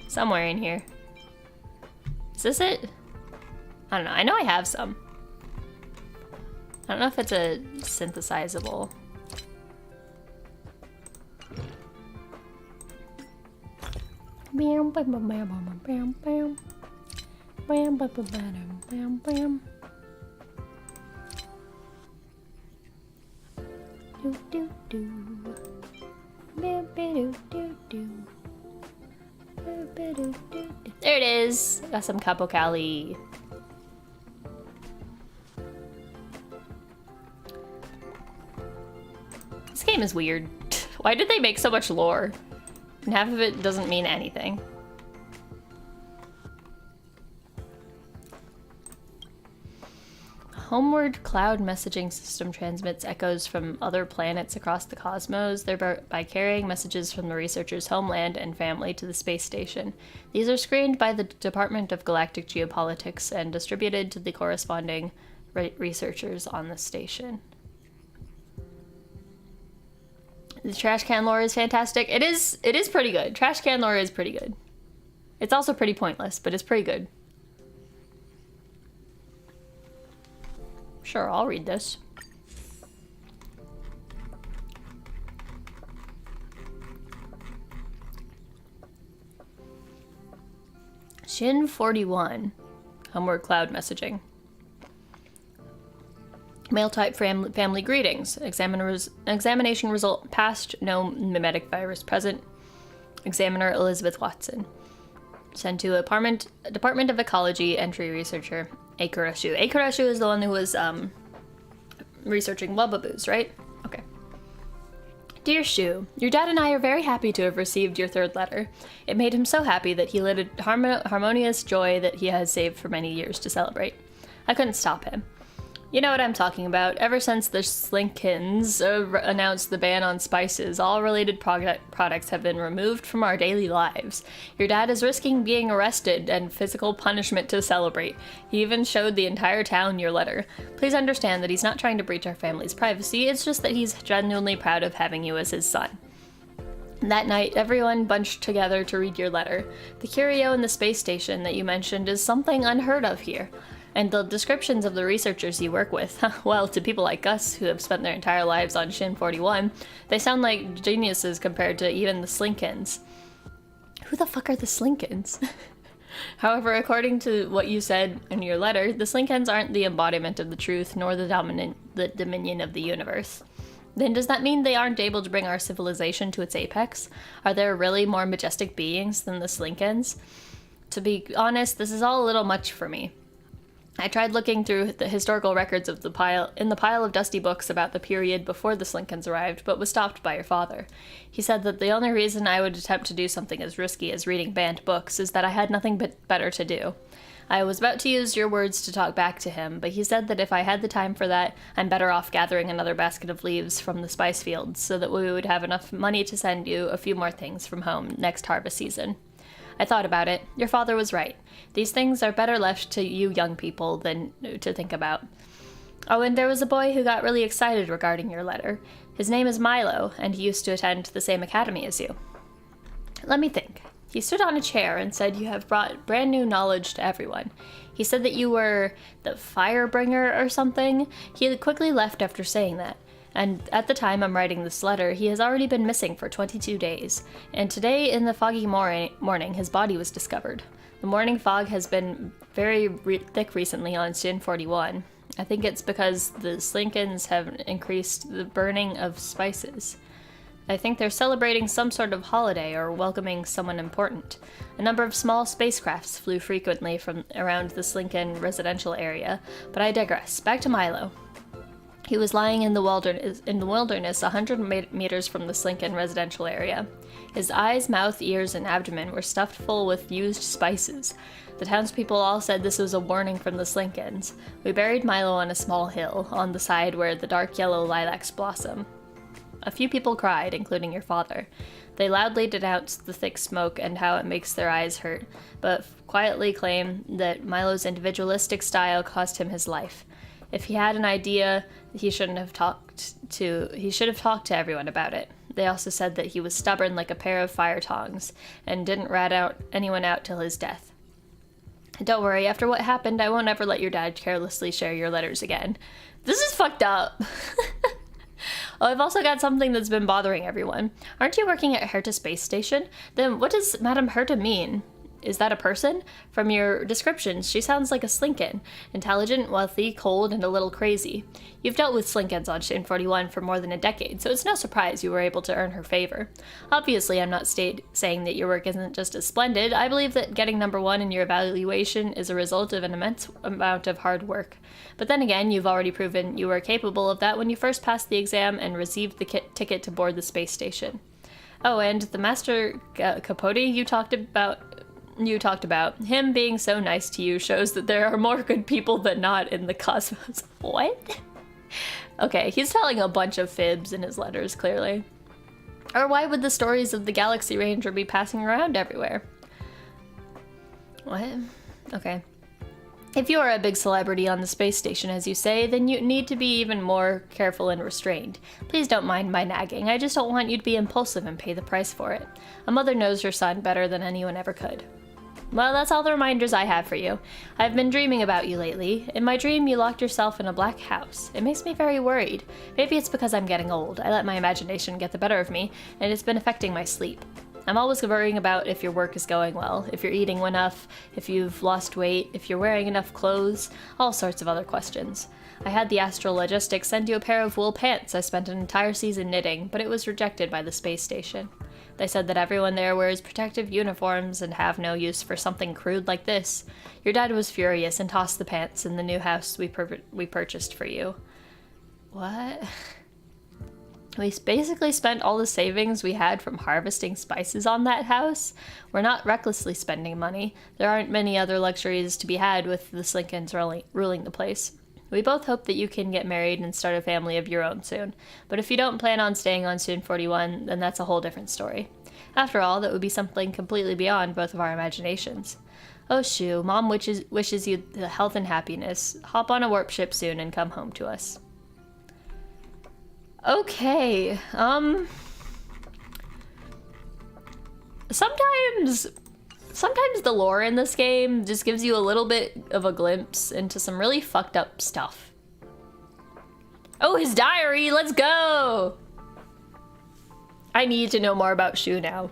Somewhere in here. Is this it? I don't know. I know I have some. I don't know if it's a synthesizable. There it is. Got some Capo Cali. This game is weird. Why did they make so much lore? And half of it doesn't mean anything. Homeward cloud messaging system transmits echoes from other planets across the cosmos, thereby carrying messages from the researcher's homeland and family to the space station. These are screened by the Department of Galactic Geopolitics and distributed to the corresponding researchers on the station. The trash can lore is fantastic. It is pretty good. Trash can lore is pretty good. It's also pretty pointless, but it's pretty good. Sure, I'll read this. Shin 41. Homeward cloud messaging. Mail type family greetings. Examination result passed. No mimetic virus present. Examiner Elizabeth Watson. Sent to Department of Ecology entry researcher Akurashu. Akurashu is the one who was researching Wubaboos, right? Okay. Dear Shu, your dad and I are very happy to have received your third letter. It made him so happy that he lit a harmonious joy that he has saved for many years to celebrate. I couldn't stop him. You know what I'm talking about. Ever since the Slinkins announced the ban on spices, all related products have been removed from our daily lives. Your dad is risking being arrested and physical punishment to celebrate. He even showed the entire town your letter. Please understand that he's not trying to breach our family's privacy, it's just that he's genuinely proud of having you as his son. That night, everyone bunched together to read your letter. The curio in the space station that you mentioned is something unheard of here. And the descriptions of the researchers you work with, well, to people like us who have spent their entire lives on Shin 41, they sound like geniuses compared to even the Slinkins. Who the fuck are the Slinkins? However, according to what you said in your letter, the Slinkins aren't the embodiment of the truth nor the dominion of the universe. Then does that mean they aren't able to bring our civilization to its apex? Are there really more majestic beings than the Slinkins? To be honest, this is all a little much for me. I tried looking through the historical records of the pile of dusty books about the period before the Slinkins arrived, but was stopped by your father. He said that the only reason I would attempt to do something as risky as reading banned books is that I had nothing but better to do. I was about to use your words to talk back to him, but he said that if I had the time for that, I'm better off gathering another basket of leaves from the spice fields so that we would have enough money to send you a few more things from home next harvest season. I thought about it. Your father was right. These things are better left to you young people than to think about. Oh, and there was a boy who got really excited regarding your letter. His name is Milo, and he used to attend the same academy as you. Let me think. He stood on a chair and said you have brought brand new knowledge to everyone. He said that you were the Firebringer or something. He quickly left after saying that. And at the time I'm writing this letter, he has already been missing for 22 days. And today, in the foggy morning, his body was discovered. The morning fog has been very thick recently on Shin 41. I think it's because the Slinkins have increased the burning of spices. I think they're celebrating some sort of holiday or welcoming someone important. A number of small spacecrafts flew frequently from around the Slinkin residential area, but I digress. Back to Milo. He was lying in the wilderness 100 meters from the Slinkin residential area. His eyes, mouth, ears, and abdomen were stuffed full with used spices. The townspeople all said this was a warning from the Slinkins. We buried Milo on a small hill, on the side where the dark yellow lilacs blossom. A few people cried, including your father. They loudly denounced the thick smoke and how it makes their eyes hurt, but quietly claim that Milo's individualistic style cost him his life. If he had an idea, he should have talked to everyone about it. They also said that he was stubborn like a pair of fire tongs, and didn't rat anyone out till his death. Don't worry, after what happened, I won't ever let your dad carelessly share your letters again. This is fucked up. Oh, I've also got something that's been bothering everyone. Aren't you working at Herta Space Station? Then what does Madame Herta mean? Is that a person? From your descriptions, she sounds like a Slinken. Intelligent, wealthy, cold, and a little crazy. You've dealt with Slinkens on Shin 41 for more than a decade, so it's no surprise you were able to earn her favor. Obviously, I'm not saying that your work isn't just as splendid. I believe that getting number 1 in your evaluation is a result of an immense amount of hard work. But then again, you've already proven you were capable of that when you first passed the exam and received the ticket to board the space station. Oh, and the Master Capote you talked about, him being so nice to you shows that there are more good people than not in the cosmos. What? Okay, he's telling a bunch of fibs in his letters, clearly. Or why would the stories of the Galaxy Ranger be passing around everywhere? What? Okay. If you are a big celebrity on the space station, as you say, then you need to be even more careful and restrained. Please don't mind my nagging. I just don't want you to be impulsive and pay the price for it. A mother knows her son better than anyone ever could. Well, that's all the reminders I have for you. I've been dreaming about you lately. In my dream, you locked yourself in a black house. It makes me very worried. Maybe it's because I'm getting old. I let my imagination get the better of me, and it's been affecting my sleep. I'm always worrying about if your work is going well, if you're eating enough, if you've lost weight, if you're wearing enough clothes, all sorts of other questions. I had the Astral Logistics send you a pair of wool pants I spent an entire season knitting, but it was rejected by the space station. They said that everyone there wears protective uniforms and have no use for something crude like this. Your dad was furious and tossed the pants in the new house we purchased for you. What? We basically spent all the savings we had from harvesting spices on that house. We're not recklessly spending money. There aren't many other luxuries to be had with the Slinkens ruling the place. We both hope that you can get married and start a family of your own soon. But if you don't plan on staying on Shin 41, then that's a whole different story. After all, that would be something completely beyond both of our imaginations. Oh shoo, Mom wishes you the health and happiness. Hop on a warp ship soon and come home to us. Okay, sometimes the lore in this game just gives you a little bit of a glimpse into some really fucked up stuff. Oh, his diary, let's go! I need to know more about Shu now.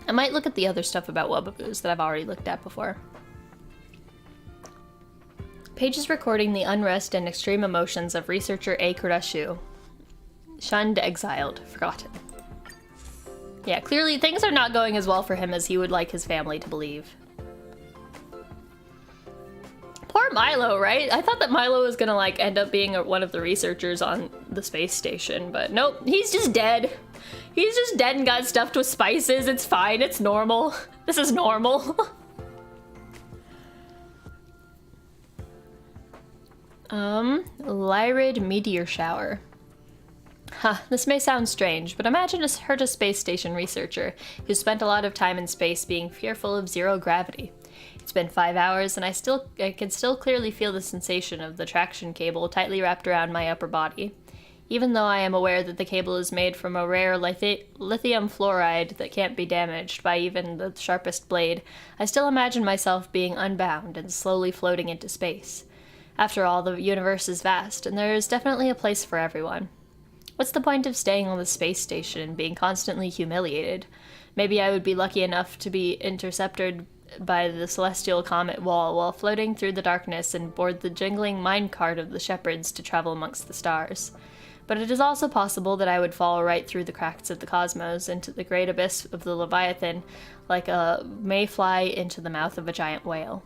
I might look at the other stuff about Wubbaboos that I've already looked at before. Pages recording the unrest and extreme emotions of researcher A. Kurashu. Shunned, exiled, forgotten. Yeah, clearly things are not going as well for him as he would like his family to believe. Poor Milo, right? I thought that Milo was gonna like end up being one of the researchers on the space station, but nope, he's just dead. He's just dead and got stuffed with spices. It's fine, it's normal. This is normal. Lyrid meteor shower. Huh, this may sound strange, but imagine a Herta space station researcher who spent a lot of time in space being fearful of zero gravity. It's been 5 hours and I can still clearly feel the sensation of the traction cable tightly wrapped around my upper body. Even though I am aware that the cable is made from a rare lithium fluoride that can't be damaged by even the sharpest blade, I still imagine myself being unbound and slowly floating into space. After all, the universe is vast, and there is definitely a place for everyone. What's the point of staying on the space station and being constantly humiliated? Maybe I would be lucky enough to be intercepted by the celestial comet wall while floating through the darkness and board the jingling minecart of the shepherds to travel amongst the stars. But it is also possible that I would fall right through the cracks of the cosmos into the great abyss of the Leviathan like a mayfly into the mouth of a giant whale.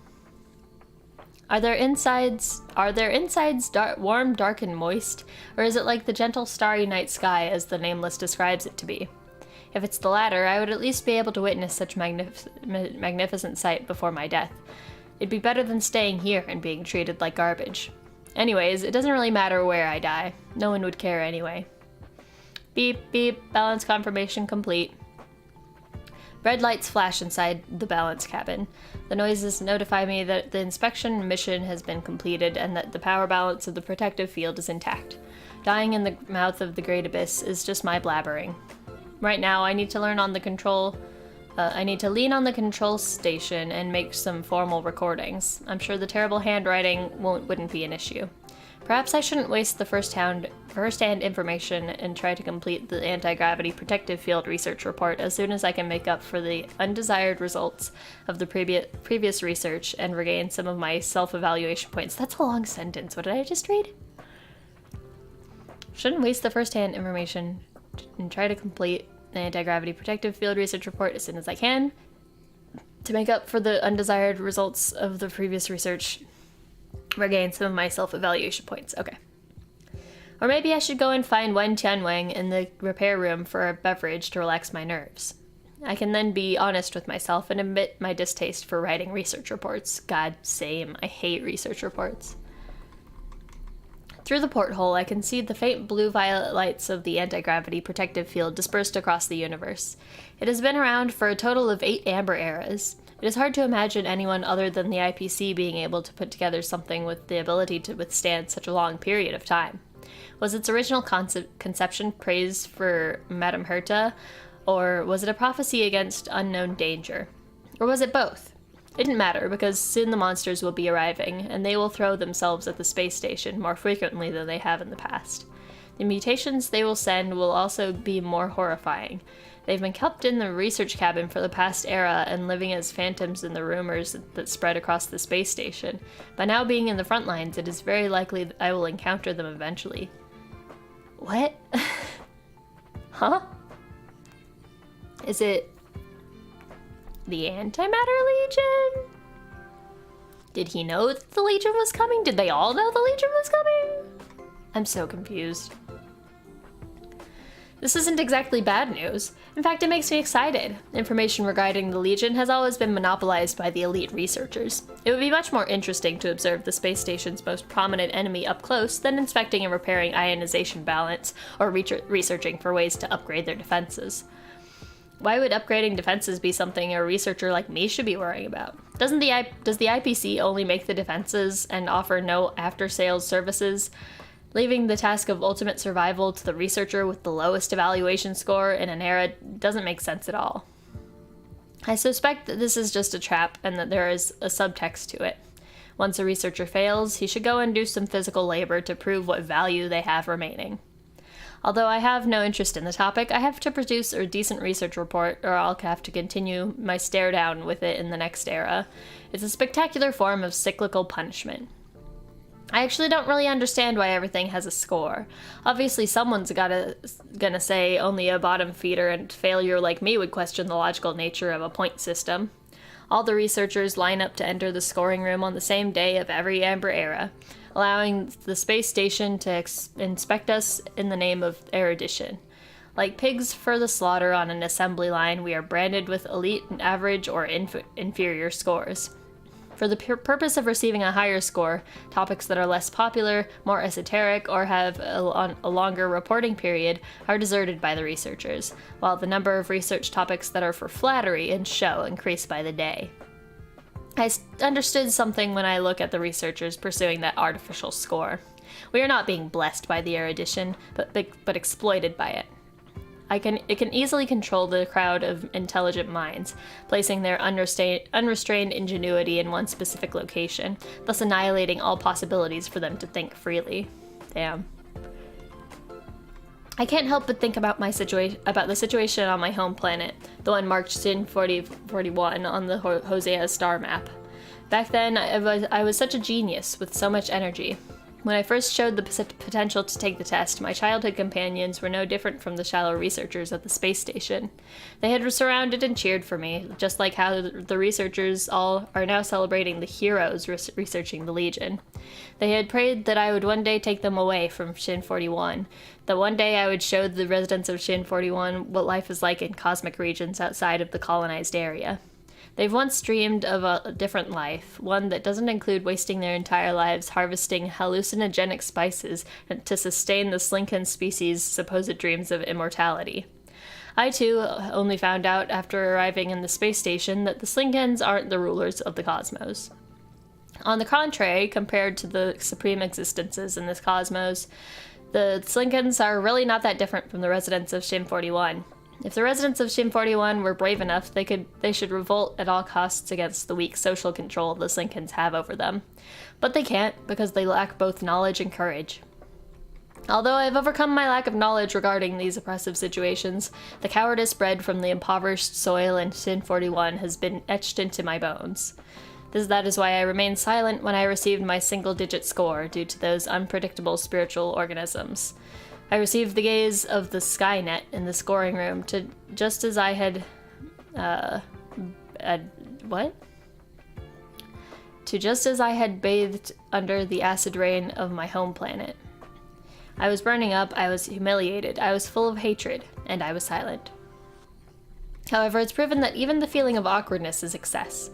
Are their insides warm, dark, and moist, or is it like the gentle starry night sky as the Nameless describes it to be? If it's the latter, I would at least be able to witness such magnificent sight before my death. It'd be better than staying here and being treated like garbage. Anyways, it doesn't really matter where I die. No one would care anyway. Beep, beep, balance confirmation complete. Red lights flash inside the balance cabin. The noises notify me that the inspection mission has been completed and that the power balance of the protective field is intact. Dying in the mouth of the great abyss is just my blabbering. Right now, I need to learn on the control I need to lean on the control station and make some formal recordings. I'm sure the terrible handwriting wouldn't be an issue. Perhaps I shouldn't waste the first-hand information and try to complete the anti-gravity protective field research report as soon as I can make up for the undesired results of the previous research and regain some of my self-evaluation points. That's a long sentence. What did I just read? Shouldn't waste the first-hand information and try to complete the anti-gravity protective field research report as soon as I can to make up for the undesired results of the previous research. Regain some of my self-evaluation points. Okay. Or maybe I should go and find Wen Tianwang in the repair room for a beverage to relax my nerves. I can then be honest with myself and admit my distaste for writing research reports. God, same. I hate research reports. Through the porthole, I can see the faint blue-violet lights of the anti-gravity protective field dispersed across the universe. It has been around for a total of 8 amber eras. It is hard to imagine anyone other than the IPC being able to put together something with the ability to withstand such a long period of time. Was its original conception praise for Madame Herta, or was it a prophecy against unknown danger? Or was it both? It didn't matter, because soon the monsters will be arriving, and they will throw themselves at the space station more frequently than they have in the past. The mutations they will send will also be more horrifying. They've been kept in the research cabin for the past era and living as phantoms in the rumors that spread across the space station. By now being in the front lines, it is very likely that I will encounter them eventually. What? Huh? Is it the Antimatter Legion? Did he know that the Legion was coming? Did they all know the Legion was coming? I'm so confused. This isn't exactly bad news. In fact, it makes me excited. Information regarding the Legion has always been monopolized by the elite researchers. It would be much more interesting to observe the space station's most prominent enemy up close than inspecting and repairing ionization balance or researching for ways to upgrade their defenses. Why would upgrading defenses be something a researcher like me should be worrying about? Does the IPC only make the defenses and offer no after-sales services? Leaving the task of ultimate survival to the researcher with the lowest evaluation score in an era doesn't make sense at all. I suspect that this is just a trap and that there is a subtext to it. Once a researcher fails, he should go and do some physical labor to prove what value they have remaining. Although I have no interest in the topic, I have to produce a decent research report or I'll have to continue my stare down with it in the next era. It's a spectacular form of cyclical punishment. I actually don't really understand why everything has a score. Obviously someone's gonna say only a bottom feeder and failure like me would question the logical nature of a point system. All the researchers line up to enter the scoring room on the same day of every Amber Era, allowing the space station to inspect us in the name of erudition. Like pigs for the slaughter on an assembly line, we are branded with elite, average, or inferior scores. For the purpose of receiving a higher score, topics that are less popular, more esoteric, or have a longer reporting period are deserted by the researchers, while the number of research topics that are for flattery and show increase by the day. I understood something when I look at the researchers pursuing that artificial score. We are not being blessed by the erudition, but exploited by it. It can easily control the crowd of intelligent minds, placing their unrestrained ingenuity in one specific location, thus annihilating all possibilities for them to think freely. Damn. I can't help but think about the situation on my home planet, the one marked Sin 4041 on the Hosea star map. Back then, I was such a genius with so much energy. When I first showed the potential to take the test, my childhood companions were no different from the shallow researchers at the space station. They had surrounded and cheered for me, just like how the researchers all are now celebrating the heroes researching the Legion. They had prayed that I would one day take them away from Shin 41, that one day I would show the residents of Shin 41 what life is like in cosmic regions outside of the colonized area. They've once dreamed of a different life, one that doesn't include wasting their entire lives harvesting hallucinogenic spices to sustain the Slinken species' supposed dreams of immortality. I, too, only found out after arriving in the space station that the Slinkens aren't the rulers of the cosmos. On the contrary, compared to the supreme existences in this cosmos, the Slinkens are really not that different from the residents of Shin 41. If the residents of Shin 41 were brave enough, they should revolt at all costs against the weak social control the Slinkins have over them. But they can't, because they lack both knowledge and courage. Although I have overcome my lack of knowledge regarding these oppressive situations, the cowardice bred from the impoverished soil in Shin 41 has been etched into my bones. That is why I remained silent when I received my single-digit score due to those unpredictable spiritual organisms. I received the gaze of the Skynet in the scoring room just as I had bathed under the acid rain of my home planet. I was burning up, I was humiliated, I was full of hatred, and I was silent. However, it's proven that even the feeling of awkwardness is excess.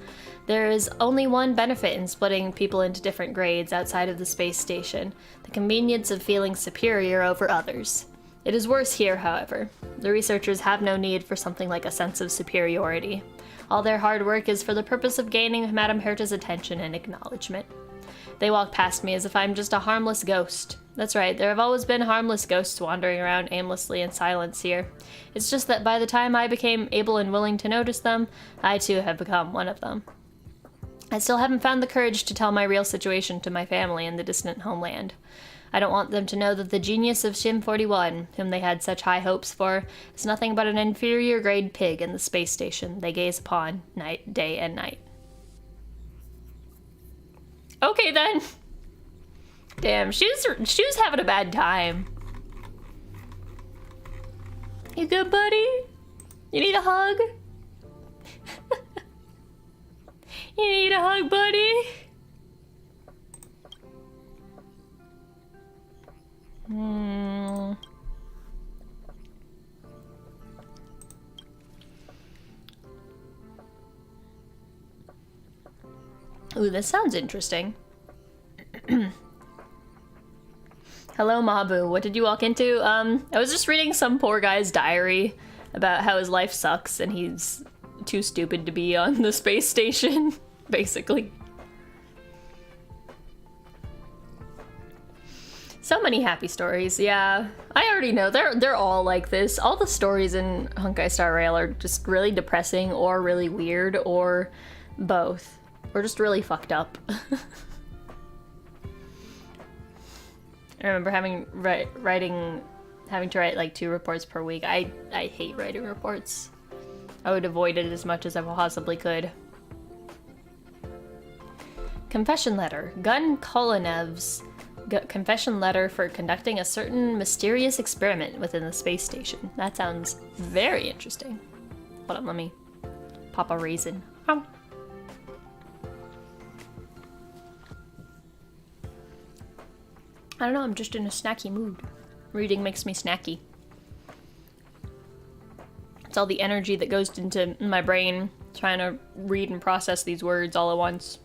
There is only one benefit in splitting people into different grades outside of the space station: the convenience of feeling superior over others. It is worse here, however. The researchers have no need for something like a sense of superiority. All their hard work is for the purpose of gaining Madame Herta's attention and acknowledgement. They walk past me as if I'm just a harmless ghost. That's right, there have always been harmless ghosts wandering around aimlessly in silence here. It's just that by the time I became able and willing to notice them, I too have become one of them. I still haven't found the courage to tell my real situation to my family in the distant homeland. I don't want them to know that the genius of Shin 41, whom they had such high hopes for, is nothing but an inferior grade pig in the space station they gaze upon day and night. Okay then. Damn, she was having a bad time. You good, buddy? You need a hug? You need a hug, buddy? Ooh, this sounds interesting. Hello, Mabu. What did you walk into? I was just reading some poor guy's diary about how his life sucks and he's too stupid to be on the space station, basically. So many happy stories, yeah. I already know, they're all like this. All the stories in Honkai Star Rail are just really depressing or really weird or both. Or just really fucked up. I remember having to write like 2 reports per week. I hate writing reports. I would avoid it as much as I possibly could. Confession letter. Gun Kolinev's confession letter for conducting a certain mysterious experiment within the space station. That sounds very interesting. Hold on, let me pop a raisin. Oh. I don't know, I'm just in a snacky mood. Reading makes me snacky. It's all the energy that goes into my brain trying to read and process these words all at once.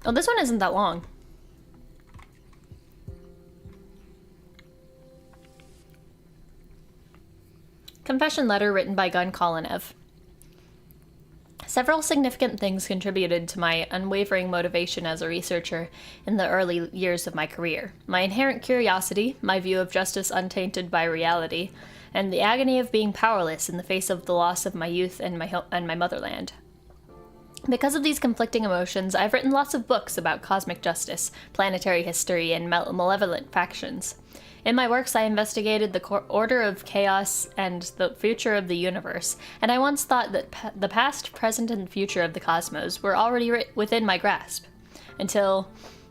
Oh, this one isn't that long. Confession letter written by Gun Kolinev. Several significant things contributed to my unwavering motivation as a researcher in the early years of my career. My inherent curiosity, my view of justice untainted by reality, and the agony of being powerless in the face of the loss of my youth and my motherland. Because of these conflicting emotions, I've written lots of books about cosmic justice, planetary history, and malevolent factions. In my works, I investigated the order of chaos and the future of the universe, and I once thought that the past, present, and future of the cosmos were already within my grasp, until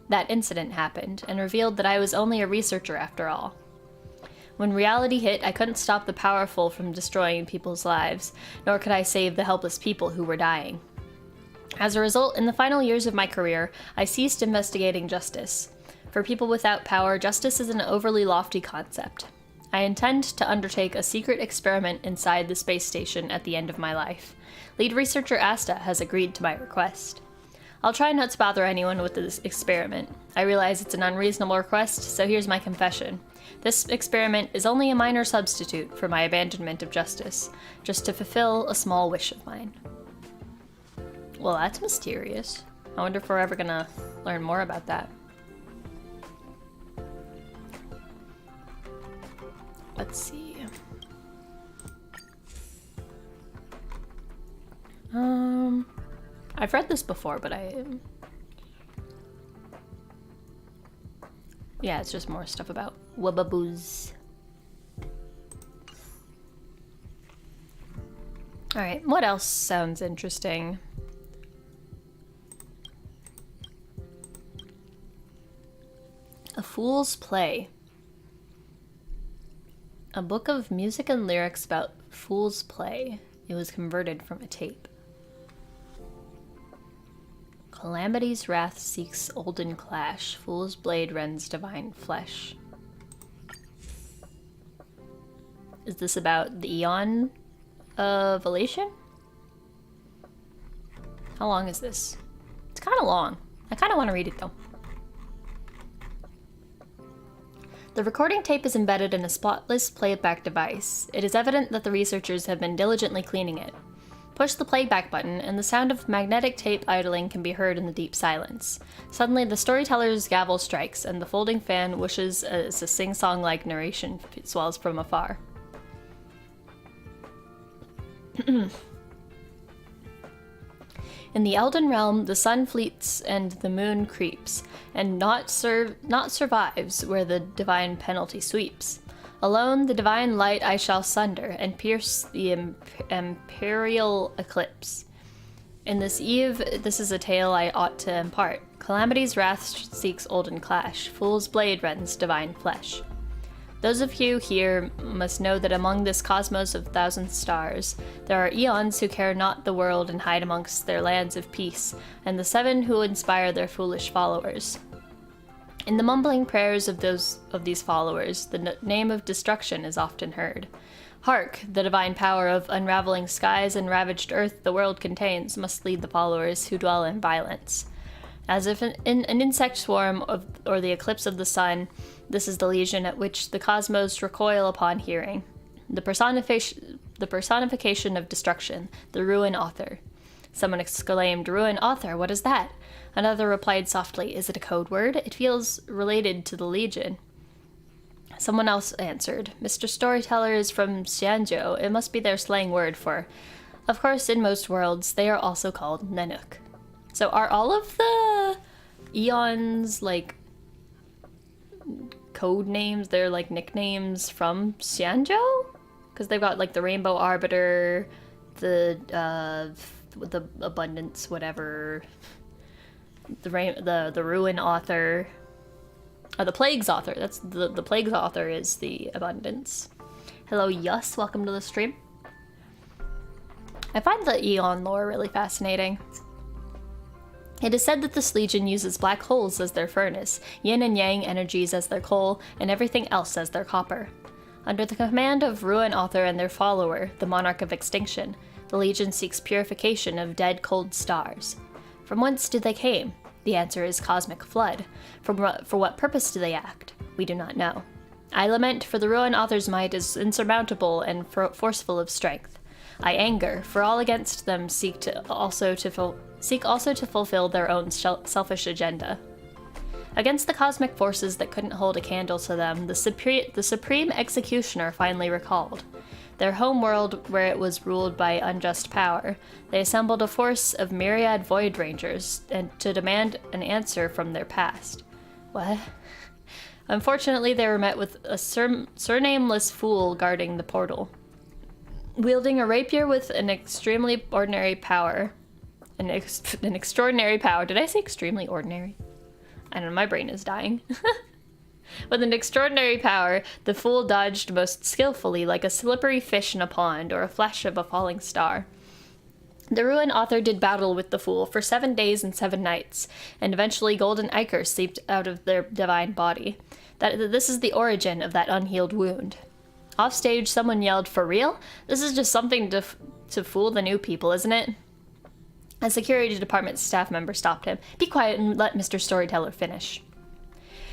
that incident happened and revealed that I was only a researcher after all. When reality hit, I couldn't stop the powerful from destroying people's lives, nor could I save the helpless people who were dying. As a result, in the final years of my career, I ceased investigating justice. For people without power, justice is an overly lofty concept. I intend to undertake a secret experiment inside the space station at the end of my life. Lead researcher Asta has agreed to my request. I'll try not to bother anyone with this experiment. I realize it's an unreasonable request, so here's my confession. This experiment is only a minor substitute for my abandonment of justice, just to fulfill a small wish of mine. Well, that's mysterious. I wonder if we're ever gonna learn more about that. Let's see. I've read this before, but yeah, it's just more stuff about wubbaboos. Alright, what else sounds interesting? A Fool's Play. A book of music and lyrics about Fool's Play. It was converted from a tape. Calamity's wrath seeks olden clash. Fool's blade rends divine flesh. Is this about the Eon of Elation? How long is this? It's kind of long. I kind of want to read it though. The recording tape is embedded in a spotless playback device. It is evident that the researchers have been diligently cleaning it. Push the playback button, and the sound of magnetic tape idling can be heard in the deep silence. Suddenly, the storyteller's gavel strikes, and the folding fan whooshes as a sing-song-like narration swells from afar. In the Elden Realm, the sun fleets and the moon creeps, and not survives where the divine penalty sweeps. Alone, the divine light I shall sunder, and pierce the imperial eclipse. In this eve, this is a tale I ought to impart. Calamity's wrath seeks olden clash. Fool's blade rends divine flesh. Those of you here must know that among this cosmos of thousand stars, there are eons who care not the world and hide amongst their lands of peace, and the seven who inspire their foolish followers. In the mumbling prayers of these followers, the name of destruction is often heard. Hark, the divine power of unraveling skies and ravaged earth the world contains must lead the followers who dwell in violence. As if in an insect swarm or the eclipse of the sun, this is the legion at which the cosmos recoil upon hearing. The personification of destruction, the ruin author. Someone exclaimed, "Ruin author, what is that?" Another replied softly, "Is it a code word? It feels related to the Legion." Someone else answered, "Mr. Storyteller is from Xianzhou. It must be their slang word for..." Of course, in most worlds, they are also called Nanook. So are all of the eons, like, code names? They're, like, nicknames from Xianzhou? Because they've got, like, the Rainbow Arbiter, the Abundance, whatever... The Ruin Author, the Plagues Author. That's the Plagues Author is the Abundance. Hello, Yus. Welcome to the stream. I find the Eon lore really fascinating. It is said that this legion uses black holes as their furnace, yin and yang energies as their coal, and everything else as their copper. Under the command of Ruin Author and their follower, the Monarch of Extinction, the legion seeks purification of dead cold stars. From whence did they came? The answer is cosmic flood. For what purpose do they act? We do not know. I lament, for the Ruin Author's might is insurmountable and forceful of strength. I anger, for all against them seek also to fulfill their own selfish agenda. Against the cosmic forces that couldn't hold a candle to them, the Supreme Executioner finally recalled. Their homeworld, where it was ruled by unjust power, they assembled a force of myriad Void Rangers and to demand an answer from their past. What? Unfortunately, they were met with a surnameless fool guarding the portal. Wielding a rapier with an extremely ordinary power. An extraordinary power. Did I say extremely ordinary? I don't know, my brain is dying. With an extraordinary power, the fool dodged most skillfully like a slippery fish in a pond or a flash of a falling star. The Ruin Author did battle with the fool for 7 days and 7 nights, and eventually Golden Ichor seeped out of their divine body. This is the origin of that unhealed wound. Offstage, someone yelled, "For real? This is just something to fool the new people, isn't it?" A security department staff member stopped him. "Be quiet and let Mr. Storyteller finish."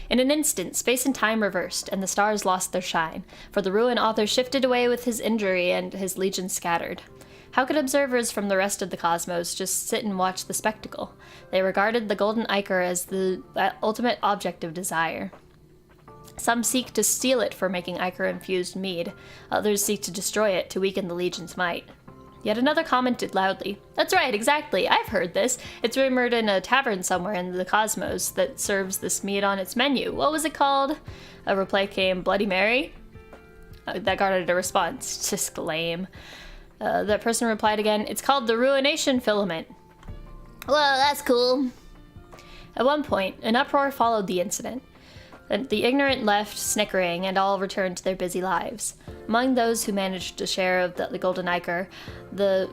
In an instant, space and time reversed, and the stars lost their shine, for the Ruin Author shifted away with his injury and his legion scattered. How could observers from the rest of the cosmos just sit and watch the spectacle? They regarded the Golden Ichor as the ultimate object of desire. Some seek to steal it for making ichor-infused mead. Others seek to destroy it to weaken the Legion's might. Yet another commented loudly, "That's right, exactly. I've heard this. It's rumored in a tavern somewhere in the cosmos that serves this mead on its menu. What was it called?" A reply came, "Bloody Mary?" That garnered a response. Just lame. That person replied again, "It's called the Ruination Filament." Well, that's cool. At one point, an uproar followed the incident. The ignorant left, snickering, and all returned to their busy lives. Among those who managed a share of the golden ichor, the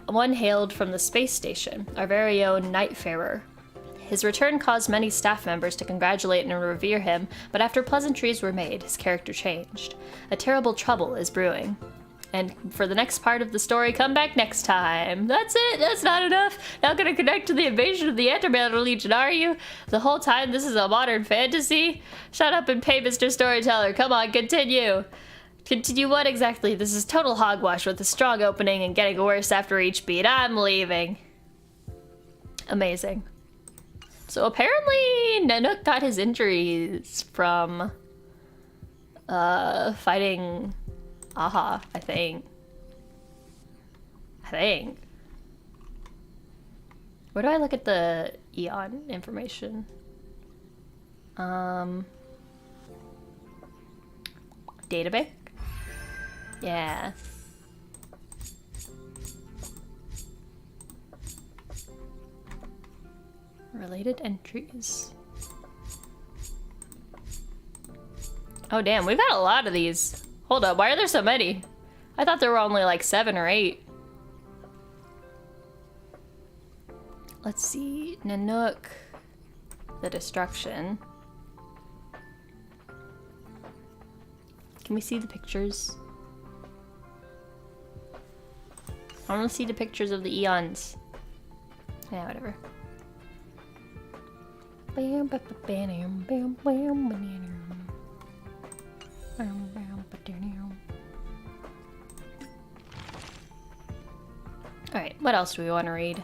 one hailed from the space station, our very own Nightfarer. His return caused many staff members to congratulate and revere him, but after pleasantries were made, his character changed. A terrible trouble is brewing. And for the next part of the story, come back next time. That's it. That's not enough. Not gonna connect to the invasion of the Antimatter Legion, are you? The whole time this is a modern fantasy? Shut up and pay, Mr. Storyteller. Come on, continue. Continue what exactly? This is total hogwash with a strong opening and getting worse after each beat. I'm leaving. Amazing. So apparently Nanook got his injuries from fighting Aha, I think. Where do I look at the Eon information? Database? Yeah. Related entries. Oh damn, we've got a lot of these. Hold up, why are there so many? I thought there were only like 7 or 8. Let's see, Nanook, the destruction. Can we see the pictures? I want to see the pictures of the Eons. Yeah, whatever. Alright, what else do we want to read?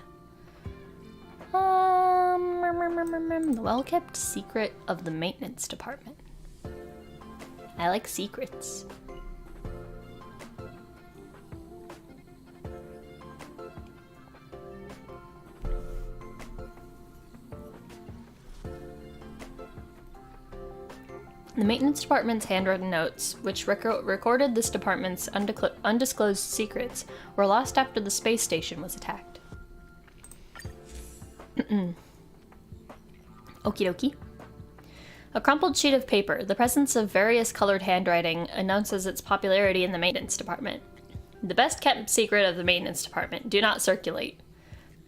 The well-kept secret of the maintenance department. I like secrets. The maintenance department's handwritten notes, which recorded this department's undisclosed secrets, were lost after the space station was attacked. Okie dokie. A crumpled sheet of paper, the presence of various colored handwriting, announces its popularity in the maintenance department. The best kept secret of the maintenance department. Do not circulate.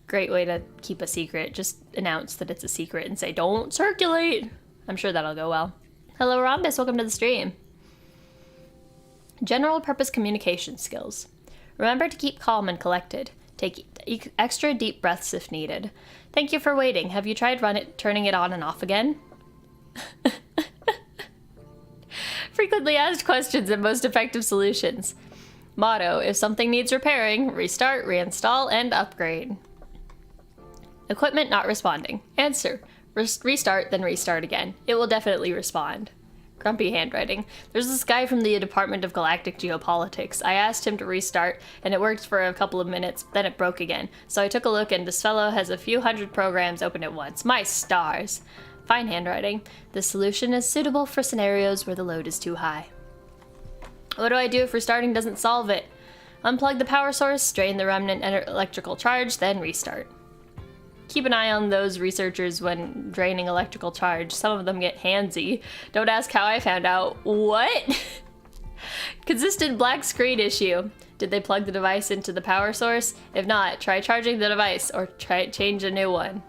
Great way to keep a secret. Just announce that it's a secret and say, don't circulate. I'm sure that'll go well. Hello, Rhombus. Welcome to the stream. General purpose communication skills. Remember to keep calm and collected. Take extra deep breaths if needed. Thank you for waiting. Have you tried turning it on and off again? Frequently asked questions and most effective solutions. Motto, if something needs repairing, restart, reinstall, and upgrade. Equipment not responding. Answer, restart, then restart again. It will definitely respond. Grumpy handwriting. There's this guy from the Department of Galactic Geopolitics. I asked him to restart, and it worked for a couple of minutes, then it broke again. So I took a look, and this fellow has a few hundred programs open at once. My stars. Fine handwriting. This solution is suitable for scenarios where the load is too high. What do I do if restarting doesn't solve it? Unplug the power source, drain the remnant electrical charge, then restart. Keep an eye on those researchers when draining electrical charge. Some of them get handsy. Don't ask how I found out. What? Consistent black screen issue. Did they plug the device into the power source? If not, try charging the device or change a new one.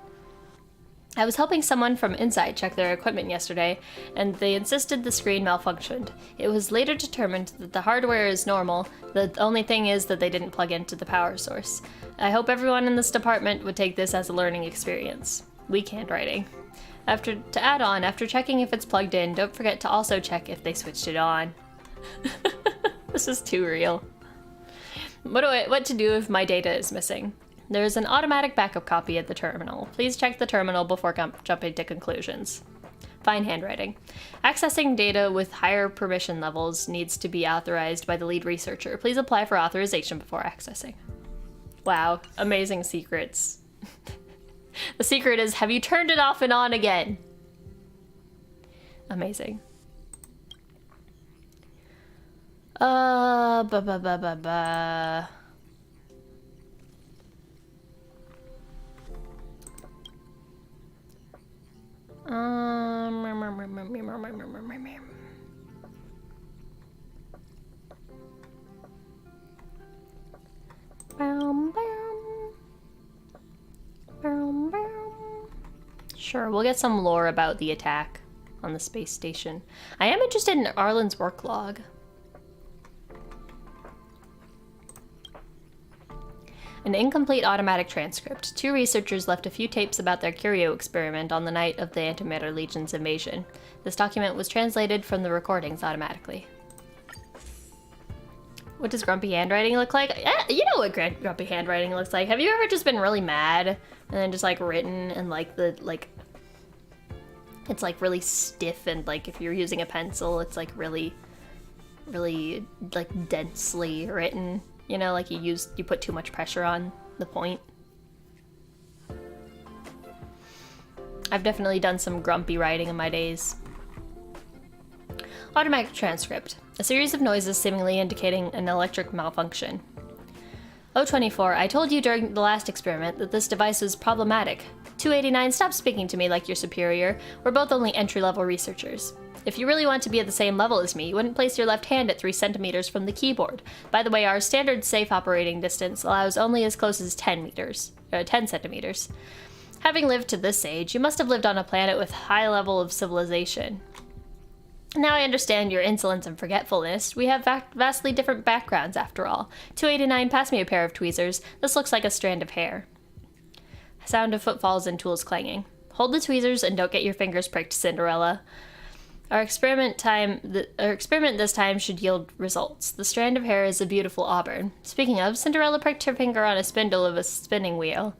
I was helping someone from Inside check their equipment yesterday, and they insisted the screen malfunctioned. It was later determined that the hardware is normal, the only thing is that they didn't plug into the power source. I hope everyone in this department would take this as a learning experience. Weak handwriting. To add on, after checking if it's plugged in, don't forget to also check if they switched it on. This is too real. What to do if my data is missing? There is an automatic backup copy at the terminal. Please check the terminal before jumping to conclusions. fine handwriting. Accessing data with higher permission levels needs to be authorized by the lead researcher. Please apply for authorization before accessing. Wow, amazing secrets. The secret is, have you turned it off and on again? Amazing. Ba ba ba ba ba. Sure, we'll get some lore about the attack on the space station. I am interested in Arlen's work log. An incomplete automatic transcript. 2 researchers left a few tapes about their curio experiment on the night of the Antimatter Legion's invasion. This document was translated from the recordings automatically. What does grumpy handwriting look like? You know what grumpy handwriting looks like. Have you ever just been really mad and then just like written and like it's like really stiff, and like if you're using a pencil it's like really like densely written? You know, like you put too much pressure on the point. I've definitely done some grumpy writing in my days. Automatic transcript. A series of noises seemingly indicating an electric malfunction. 024, I told you during the last experiment that this device was problematic. 289, stop speaking to me like your superior. We're both only entry-level researchers. If you really want to be at the same level as me, you wouldn't place your left hand at 3 centimeters from the keyboard. By the way, our standard safe operating distance allows only as close as 10 centimeters. Having lived to this age, you must have lived on a planet with high level of civilization. Now I understand your insolence and forgetfulness. We have vastly different backgrounds after all. 289, pass me a pair of tweezers. This looks like a strand of hair. Sound of footfalls and tools clanging. Hold the tweezers and don't get your fingers pricked, Cinderella. Our experiment this time should yield results. The strand of hair is a beautiful auburn. Speaking of, Cinderella pricked her finger on a spindle of a spinning wheel.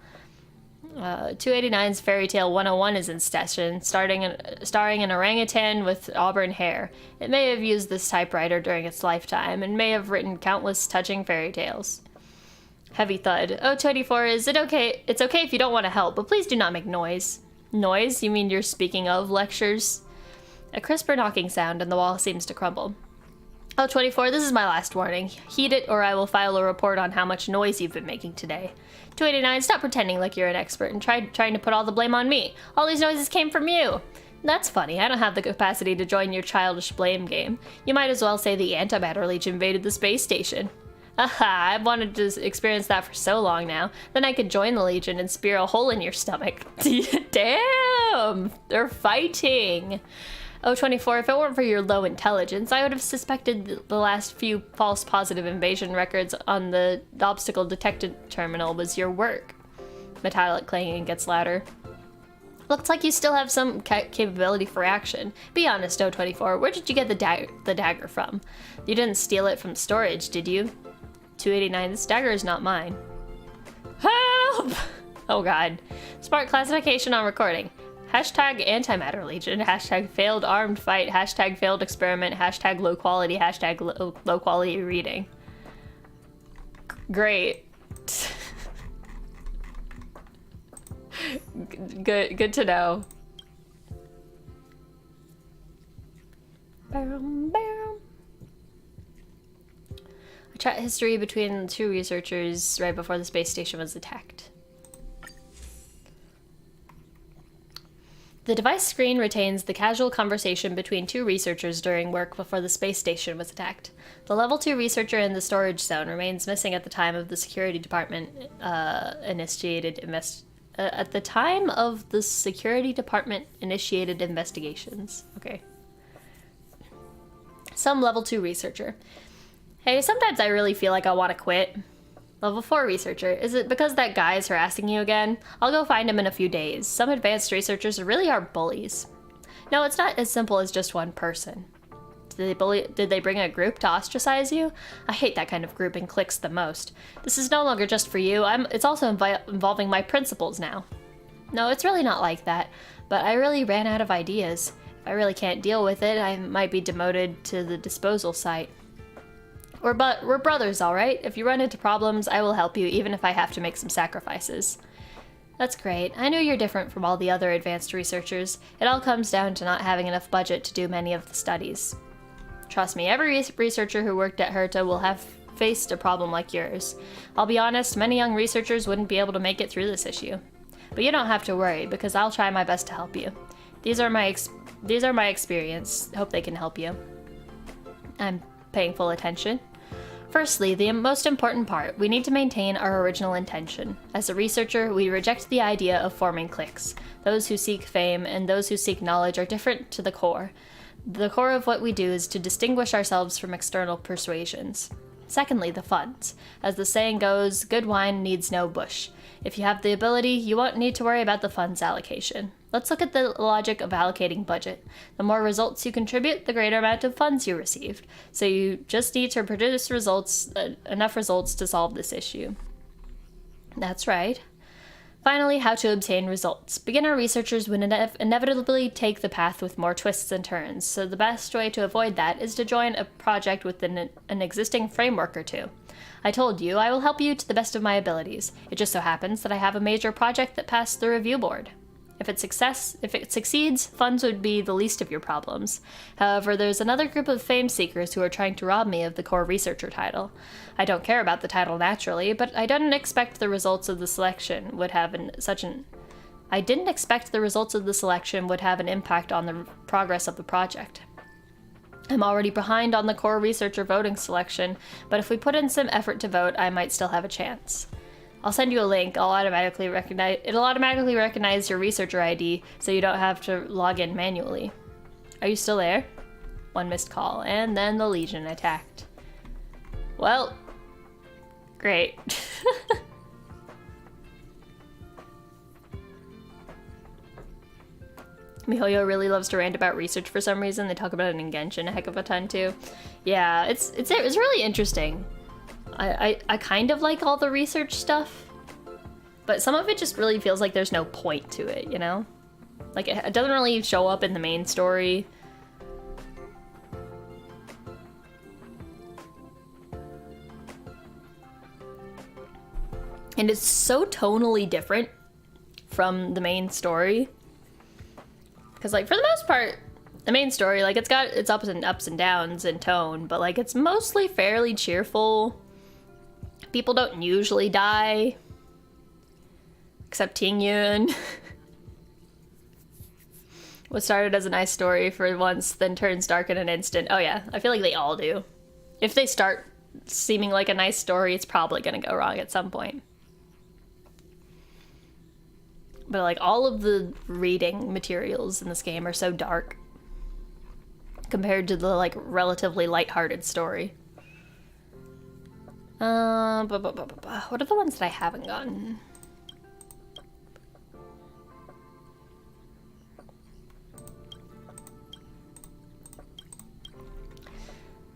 289's Fairy Tale 101 is in session, starring an orangutan with auburn hair. It may have used this typewriter during its lifetime, and may have written countless touching fairy tales. Heavy thud. 024, is it okay? It's okay if you don't want to help, but please do not make noise. Noise? You mean you're speaking of lectures? A crisper knocking sound, and the wall seems to crumble. 024, this is my last warning. Heed it, or I will file a report on how much noise you've been making today. 289, stop pretending like you're an expert and trying to put all the blame on me. All these noises came from you. That's funny. I don't have the capacity to join your childish blame game. You might as well say the Antimatter Legion invaded the space station. Aha, I've wanted to experience that for so long now. Then I could join the Legion and spear a hole in your stomach. Damn! They're fighting! 024, if it weren't for your low intelligence, I would have suspected the last few false positive invasion records on the obstacle detected terminal was your work. Metallic clanging gets louder. Looks like you still have some capability for action. Be honest, 024, where did you get the dagger from? You didn't steal it from storage, did you? 289, this dagger is not mine. Help! Oh god. Smart classification on recording. Hashtag Antimatter Legion, hashtag failed armed fight, hashtag failed experiment, hashtag low quality, hashtag low quality reading. Great. Good to know. A chat history between 2 researchers right before the space station was attacked. The device screen retains the casual conversation between 2 researchers during work before the space station was attacked. The level 2 researcher in the storage zone remains missing at the time of the security department initiated investigations. Okay. Some level 2 researcher. Hey, sometimes I really feel like I want to quit. Level 4 researcher. Is it because that guy is harassing you again? I'll go find him in a few days. Some advanced researchers really are bullies. No, it's not as simple as just one person. Did they bring a group to ostracize you? I hate that kind of group and cliques the most. This is no longer just for you. It's also involving my principals now. No, it's really not like that. But I really ran out of ideas. If I really can't deal with it, I might be demoted to the disposal site. We're brothers, all right? If you run into problems, I will help you, even if I have to make some sacrifices. That's great. I know you're different from all the other advanced researchers. It all comes down to not having enough budget to do many of the studies. Trust me, every researcher who worked at Herta will have faced a problem like yours. I'll be honest, many young researchers wouldn't be able to make it through this issue. But you don't have to worry, because I'll try my best to help you. These are my experience. Hope they can help you. I'm paying full attention. Firstly, the most important part, we need to maintain our original intention. As a researcher, we reject the idea of forming cliques. Those who seek fame and those who seek knowledge are different to the core. The core of what we do is to distinguish ourselves from external persuasions. Secondly, the funds. As the saying goes, good wine needs no bush. If you have the ability, you won't need to worry about the funds allocation. Let's look at the logic of allocating budget. The more results you contribute, the greater amount of funds you received. So you just need to produce enough results to solve this issue. That's right. Finally, how to obtain results. Beginner researchers would inevitably take the path with more twists and turns, so the best way to avoid that is to join a project within an existing framework or two. I told you, I will help you to the best of my abilities. It just so happens that I have a major project that passed the review board. If it succeeds, funds would be the least of your problems. However, there's another group of fame seekers who are trying to rob me of the core researcher title. I don't care about the title naturally, but I didn't expect the results of the selection would have an impact on the progress of the project. I'm already behind on the core researcher voting selection, but if we put in some effort to vote, I might still have a chance. I'll send you a link. It'll automatically recognize your researcher ID, so you don't have to log in manually. Are you still there? One missed call, and then the Legion attacked. Well, great. MiHoYo really loves to rant about research for some reason. They talk about it in Genshin a heck of a ton too. Yeah, it's really interesting. I kind of like all the research stuff, but some of it just really feels like there's no point to it, you know? Like, it doesn't really show up in the main story. And it's so tonally different from the main story. Because, like, for the most part, the main story, like, it's got its ups and downs in tone, but, like, it's mostly fairly cheerful. People don't usually die. Except Ting Yun. What started as a nice story for once, then turns dark in an instant. Oh yeah, I feel like they all do. If they start seeming like a nice story, it's probably gonna go wrong at some point. But like, all of the reading materials in this game are so dark compared to the like relatively lighthearted story. What are the ones that I haven't gotten?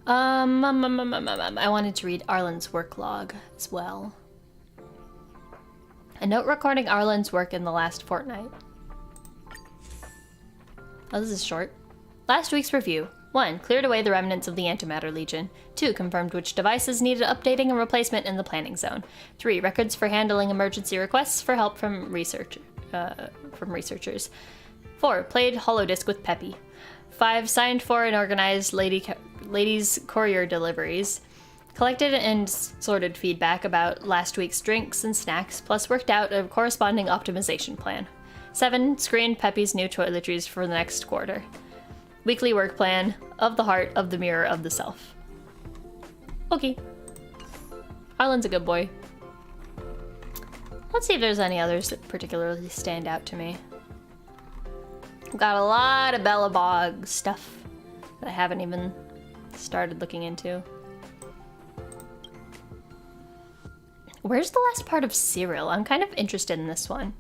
I wanted to read Arlen's work log as well. A note recording Arlen's work in the last fortnight. Oh, this is short. Last week's review. 1. Cleared away the remnants of the Antimatter Legion. 2. Confirmed which devices needed updating and replacement in the planning zone. 3. Records for handling emergency requests for help from researchers. 4. Played Holodisc with Peppy. 5. Signed for and organized ladies' courier deliveries. Collected and sorted feedback about last week's drinks and snacks, plus worked out a corresponding optimization plan. 7. Screened Peppy's new toiletries for the next quarter. Weekly work plan of the heart of the mirror of the self. Okay. Arlen's a good boy. Let's see if there's any others that particularly stand out to me. I've got a lot of Bellabog stuff that I haven't even started looking into. Where's the last part of Cyril? I'm kind of interested in this one.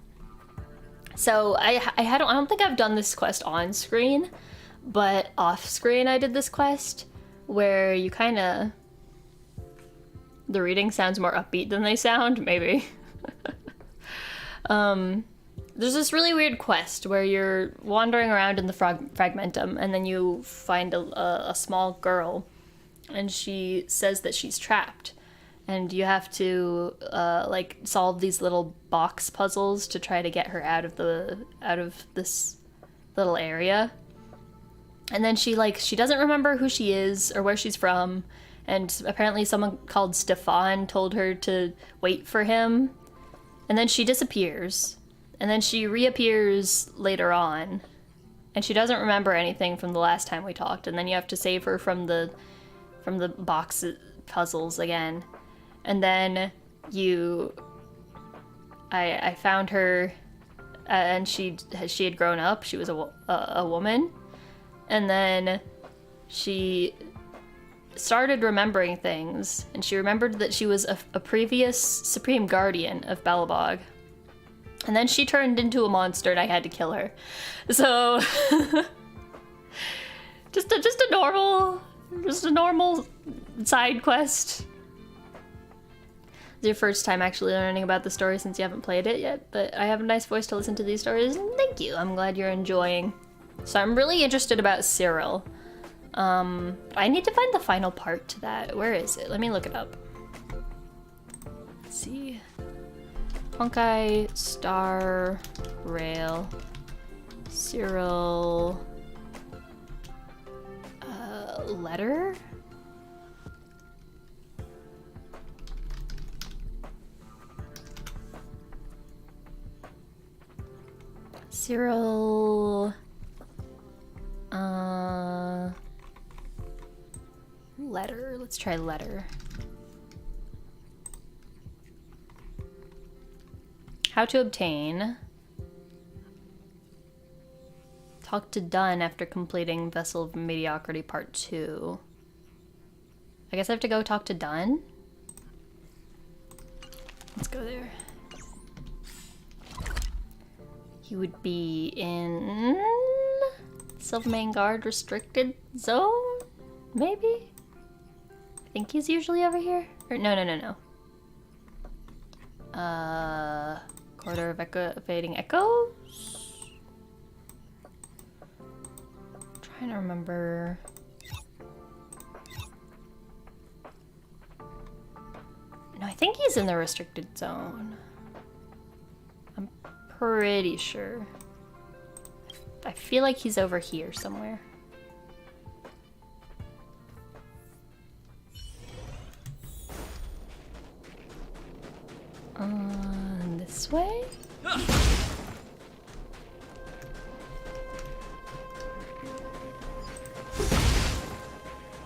So I don't think I've done this quest on screen, but off screen I did this quest where you kind of, the reading sounds more upbeat than they sound, maybe. there's this really weird quest where you're wandering around in the fragmentum, and then you find a small girl, and she says that she's trapped, and you have to like solve these little box puzzles to try to get her out of this little area. And then she doesn't remember who she is or where she's from, and apparently someone called Stefan told her to wait for him. And then she disappears, and then she reappears later on, and she doesn't remember anything from the last time we talked. And then you have to save her from the box puzzles again. And then I found her, and she had grown up. She was a woman. And then she started remembering things, and she remembered that she was a previous Supreme Guardian of Belobog. And then she turned into a monster, and I had to kill her. So, just a normal side quest. It's your first time actually learning about the story since you haven't played it yet, but I have a nice voice to listen to these stories, and thank you. I'm glad you're enjoying. So I'm really interested about Cyril. I need to find the final part to that. Where is it? Let me look it up. Let's see. Honkai, Star, Rail, Cyril, letter? Cyril, letter. Let's try letter. How to obtain. Talk to Dunn after completing Vessel of Mediocrity Part 2. I guess I have to go talk to Dunn? Let's go there. He would be in Silvermane Guard restricted zone? Maybe? I think he's usually over here. Or no. Corridor of Evading Echoes? I'm trying to remember. No, I think he's in the restricted zone. I'm pretty sure. I feel like he's over here somewhere. This way?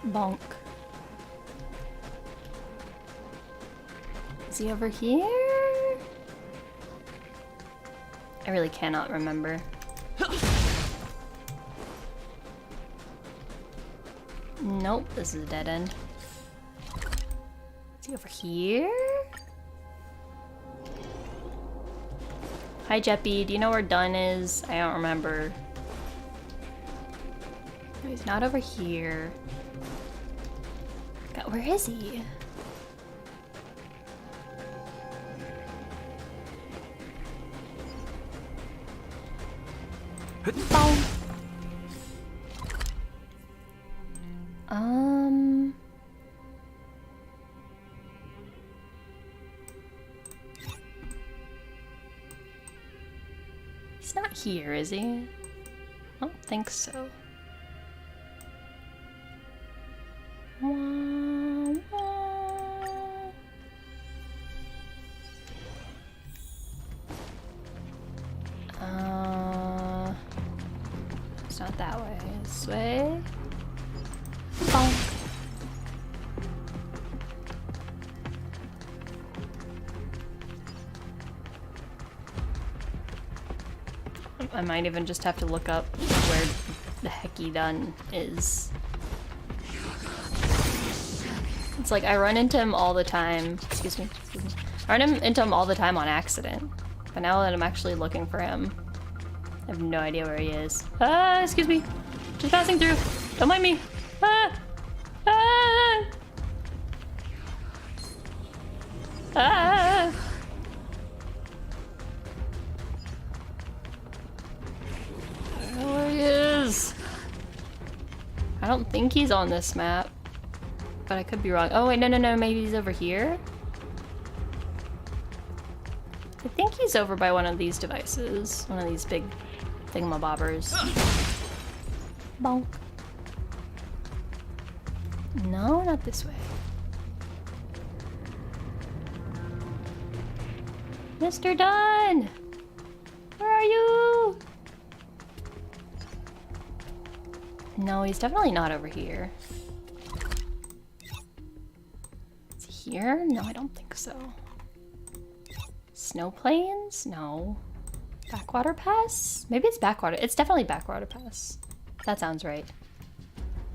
Bonk. Is he over here? I really cannot remember. Nope, this is a dead end. Is he over here? Hi, Jeppy. Do you know where Dunn is? I don't remember. No, he's not over here. God, where is he? He's not here, is he? I don't think so. It's not that way. This way. Bonk. I might even just have to look up where the heck he done is. It's like I run into him all the time. Excuse me. I run into him all the time on accident. But now that I'm actually looking for him, I have no idea where he is. Ah, excuse me. Just passing through. Don't mind me. Ah! Ah! Ah! don't think he's on this map. But I could be wrong. Oh wait, no, maybe he's over here? I think he's over by one of these devices. One of these big thingamabobbers. Bonk. No, not this way. Mr. Dunn! Where are you? No, he's definitely not over here. Is he here? No, I don't think so. Snow plains? No. Backwater pass? Maybe it's backwater. It's definitely backwater pass. That sounds right.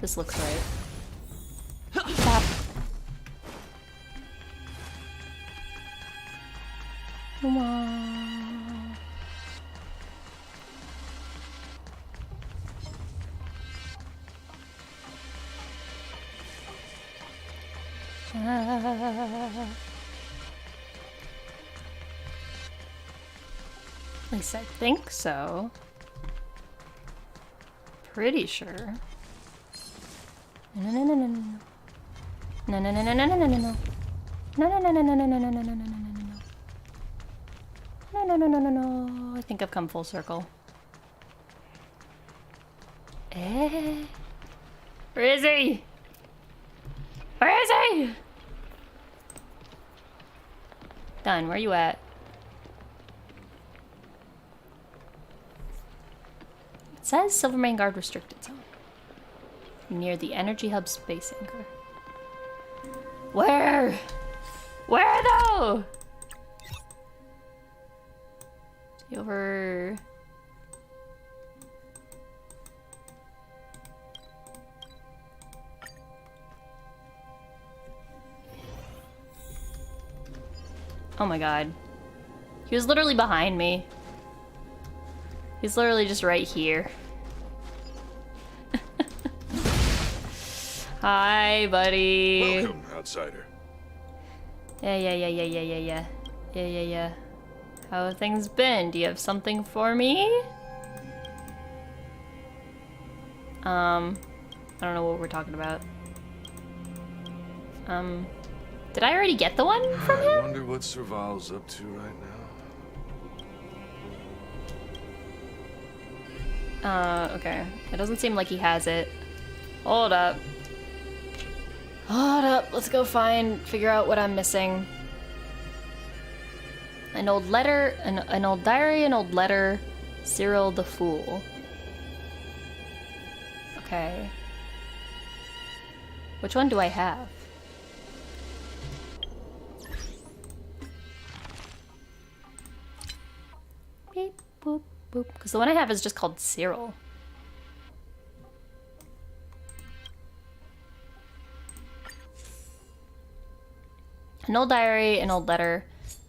This looks right. Stop. Come on. At least I think so. Pretty sure. No, no, no, no, no, no. No, no, no, no, no, no, no, no, no. No, no, no, no, no, no, no, no, no, no, no, no, no. No, no, no, no, no, no. I think I've come full circle. Eh? Where is he? Where is he? Done. Where you at? It says Silvermane Guard restricted zone. Near the Energy Hub space anchor. Where? Where though? Over. Oh my god. He was literally behind me. He's literally just right here. Hi, buddy. Welcome, outsider. Yeah. How have things been? Do you have something for me? I don't know what we're talking about. Did I already get the one from him? I wonder what Serval's up to right now. Okay. It doesn't seem like he has it. Hold up. Hold up. Let's go figure out what I'm missing. An old letter, an old diary, an old letter, Cyril the Fool. Okay. Which one do I have? Beep, boop, boop. Because the one I have is just called Cyril. An old diary, an old letter.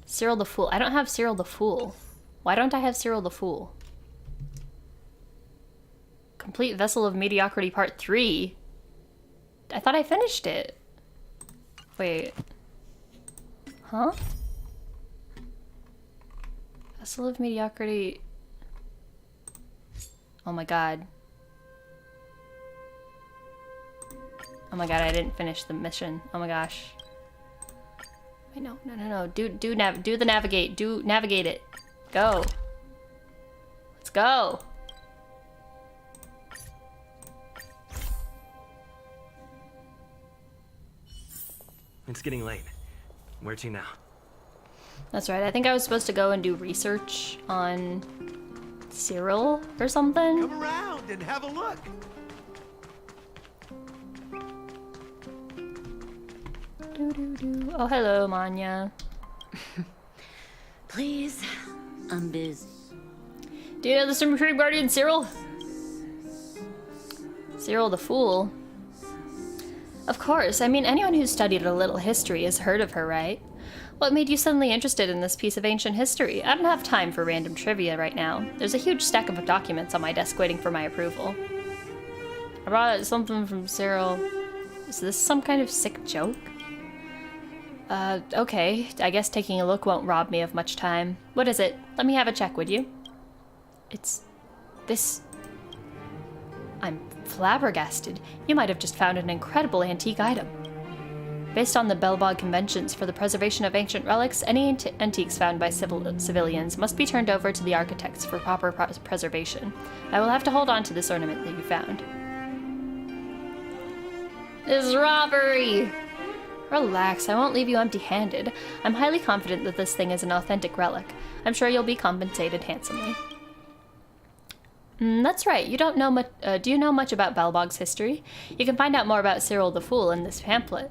Cyril the Fool. I don't have Cyril the Fool. Why don't I have Cyril the Fool? Complete Vessel of Mediocrity Part 3? I thought I finished it. Wait. Huh? Vessel of Mediocrity... Oh my god. Oh my god, I didn't finish the mission. Oh my gosh. Wait, no. Do the navigate. Do navigate it. Go. Let's go. It's getting late. Where to now? That's right. I think I was supposed to go and do research on Cyril or something. Come around and have a look. Oh, hello, Manya. Please, I'm busy. Do you know the Supreme Guardian Cyril? Cyril the Fool? Of course. I mean, anyone who's studied a little history has heard of her, right? What made you suddenly interested in this piece of ancient history? I don't have time for random trivia right now. There's a huge stack of documents on my desk waiting for my approval. I brought something from Cyril. Is this some kind of sick joke? Okay. I guess taking a look won't rob me of much time. What is it? Let me have a check, would you? It's... this... I'm flabbergasted. You might have just found an incredible antique item. Based on the Belbog conventions for the preservation of ancient relics, any antiques found by civilians must be turned over to the architects for proper preservation. I will have to hold on to this ornament that you found. This is robbery! Relax, I won't leave you empty-handed. I'm highly confident that this thing is an authentic relic. I'm sure you'll be compensated handsomely. That's right, you don't know much. Do you know much about Belbog's history? You can find out more about Cyril the Fool in this pamphlet.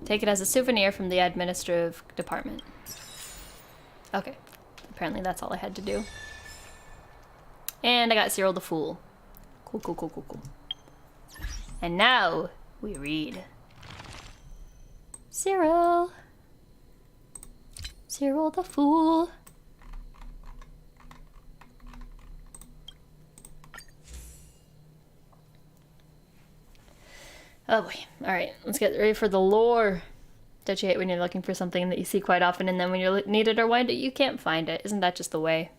Take it as a souvenir from the administrative department. Okay, apparently that's all I had to do. And I got Cyril the Fool. Cool, cool, cool, cool, cool. And now we read. Cyril. Cyril the Fool. Oh boy. Alright, let's get ready for the lore. Don't you hate when you're looking for something that you see quite often and then when you need it or want it, you can't find it? Isn't that just the way?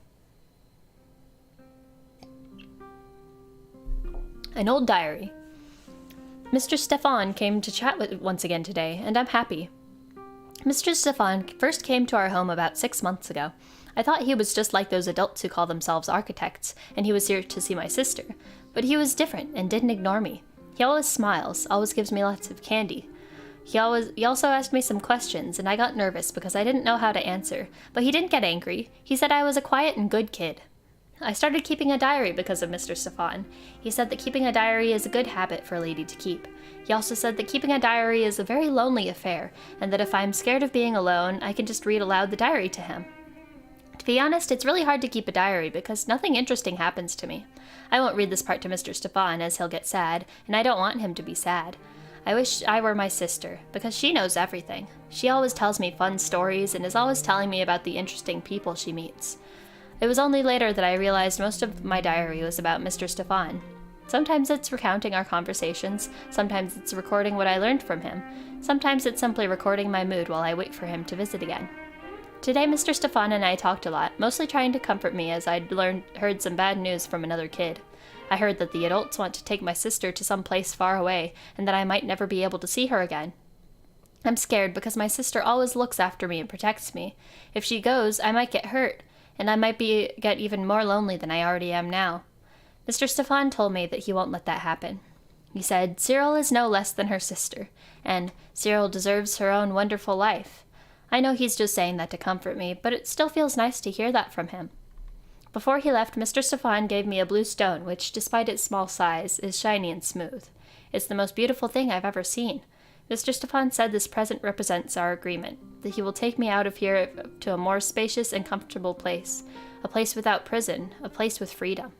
An old diary. Mr. Stefan came to chat once again today, and I'm happy. Mr. Stefan first came to our home about 6 months ago. I thought he was just like those adults who call themselves architects, and he was here to see my sister. But he was different and didn't ignore me. He always smiles, always gives me lots of candy. He also asked me some questions, and I got nervous because I didn't know how to answer. But he didn't get angry. He said I was a quiet and good kid. I started keeping a diary because of Mr. Stefan. He said that keeping a diary is a good habit for a lady to keep. He also said that keeping a diary is a very lonely affair, and that if I'm scared of being alone, I can just read aloud the diary to him. To be honest, it's really hard to keep a diary because nothing interesting happens to me. I won't read this part to Mr. Stefan as he'll get sad, and I don't want him to be sad. I wish I were my sister, because she knows everything. She always tells me fun stories and is always telling me about the interesting people she meets. It was only later that I realized most of my diary was about Mr. Stefan. Sometimes it's recounting our conversations, sometimes it's recording what I learned from him, sometimes it's simply recording my mood while I wait for him to visit again. Today Mr. Stefan and I talked a lot, mostly trying to comfort me as I'd heard some bad news from another kid. I heard that the adults want to take my sister to some place far away, and that I might never be able to see her again. I'm scared because my sister always looks after me and protects me. If she goes, I might get hurt, and I might get even more lonely than I already am now. Mr. Stefan told me that he won't let that happen. He said, Cyril is no less than her sister, and Cyril deserves her own wonderful life. I know he's just saying that to comfort me, but it still feels nice to hear that from him. Before he left, Mr. Stefan gave me a blue stone, which, despite its small size, is shiny and smooth. It's the most beautiful thing I've ever seen. Mr. Stefan said this present represents our agreement, that he will take me out of here to a more spacious and comfortable place, a place without prison, a place with freedom.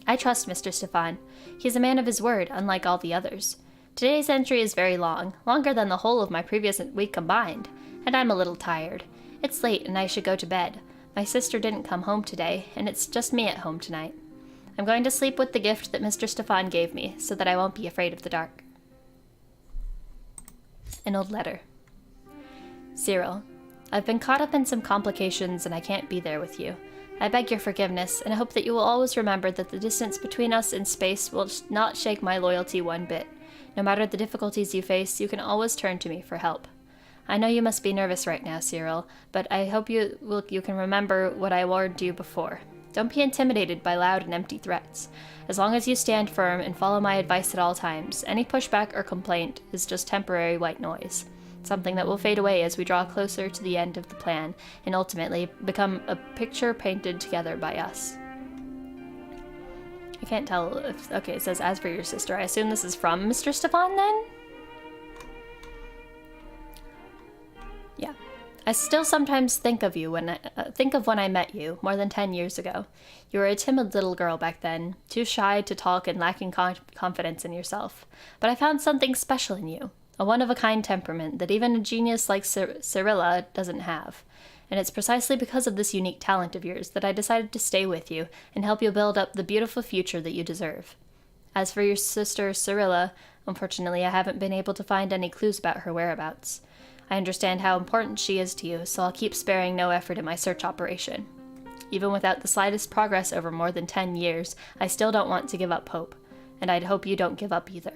I trust Mr. Stefan. He's a man of his word, unlike all the others. Today's entry is very long, longer than the whole of my previous week combined, and I'm a little tired. It's late and I should go to bed. My sister didn't come home today, and it's just me at home tonight. I'm going to sleep with the gift that Mr. Stefan gave me, so that I won't be afraid of the dark. An old letter. Cyril, I've been caught up in some complications and I can't be there with you. I beg your forgiveness, and I hope that you will always remember that the distance between us in space will not shake my loyalty one bit. No matter the difficulties you face, you can always turn to me for help. I know you must be nervous right now, Cyril, but I hope you can remember what I warned you before. Don't be intimidated by loud and empty threats. As long as you stand firm and follow my advice at all times, any pushback or complaint is just temporary white noise. Something that will fade away as we draw closer to the end of the plan and ultimately become a picture painted together by us. I can't tell if... Okay, it says, as for your sister. I assume this is from Mr. Stefan then? Yeah. I still sometimes think of you when I met you more than 10 years ago. You were a timid little girl back then, too shy to talk and lacking confidence in yourself. But I found something special in you, a one-of-a-kind temperament that even a genius like Cyrilla doesn't have. And it's precisely because of this unique talent of yours that I decided to stay with you and help you build up the beautiful future that you deserve. As for your sister Cyrilla, unfortunately I haven't been able to find any clues about her whereabouts. I understand how important she is to you, so I'll keep sparing no effort in my search operation. Even without the slightest progress over more than 10 years, I still don't want to give up hope. And I'd hope you don't give up either.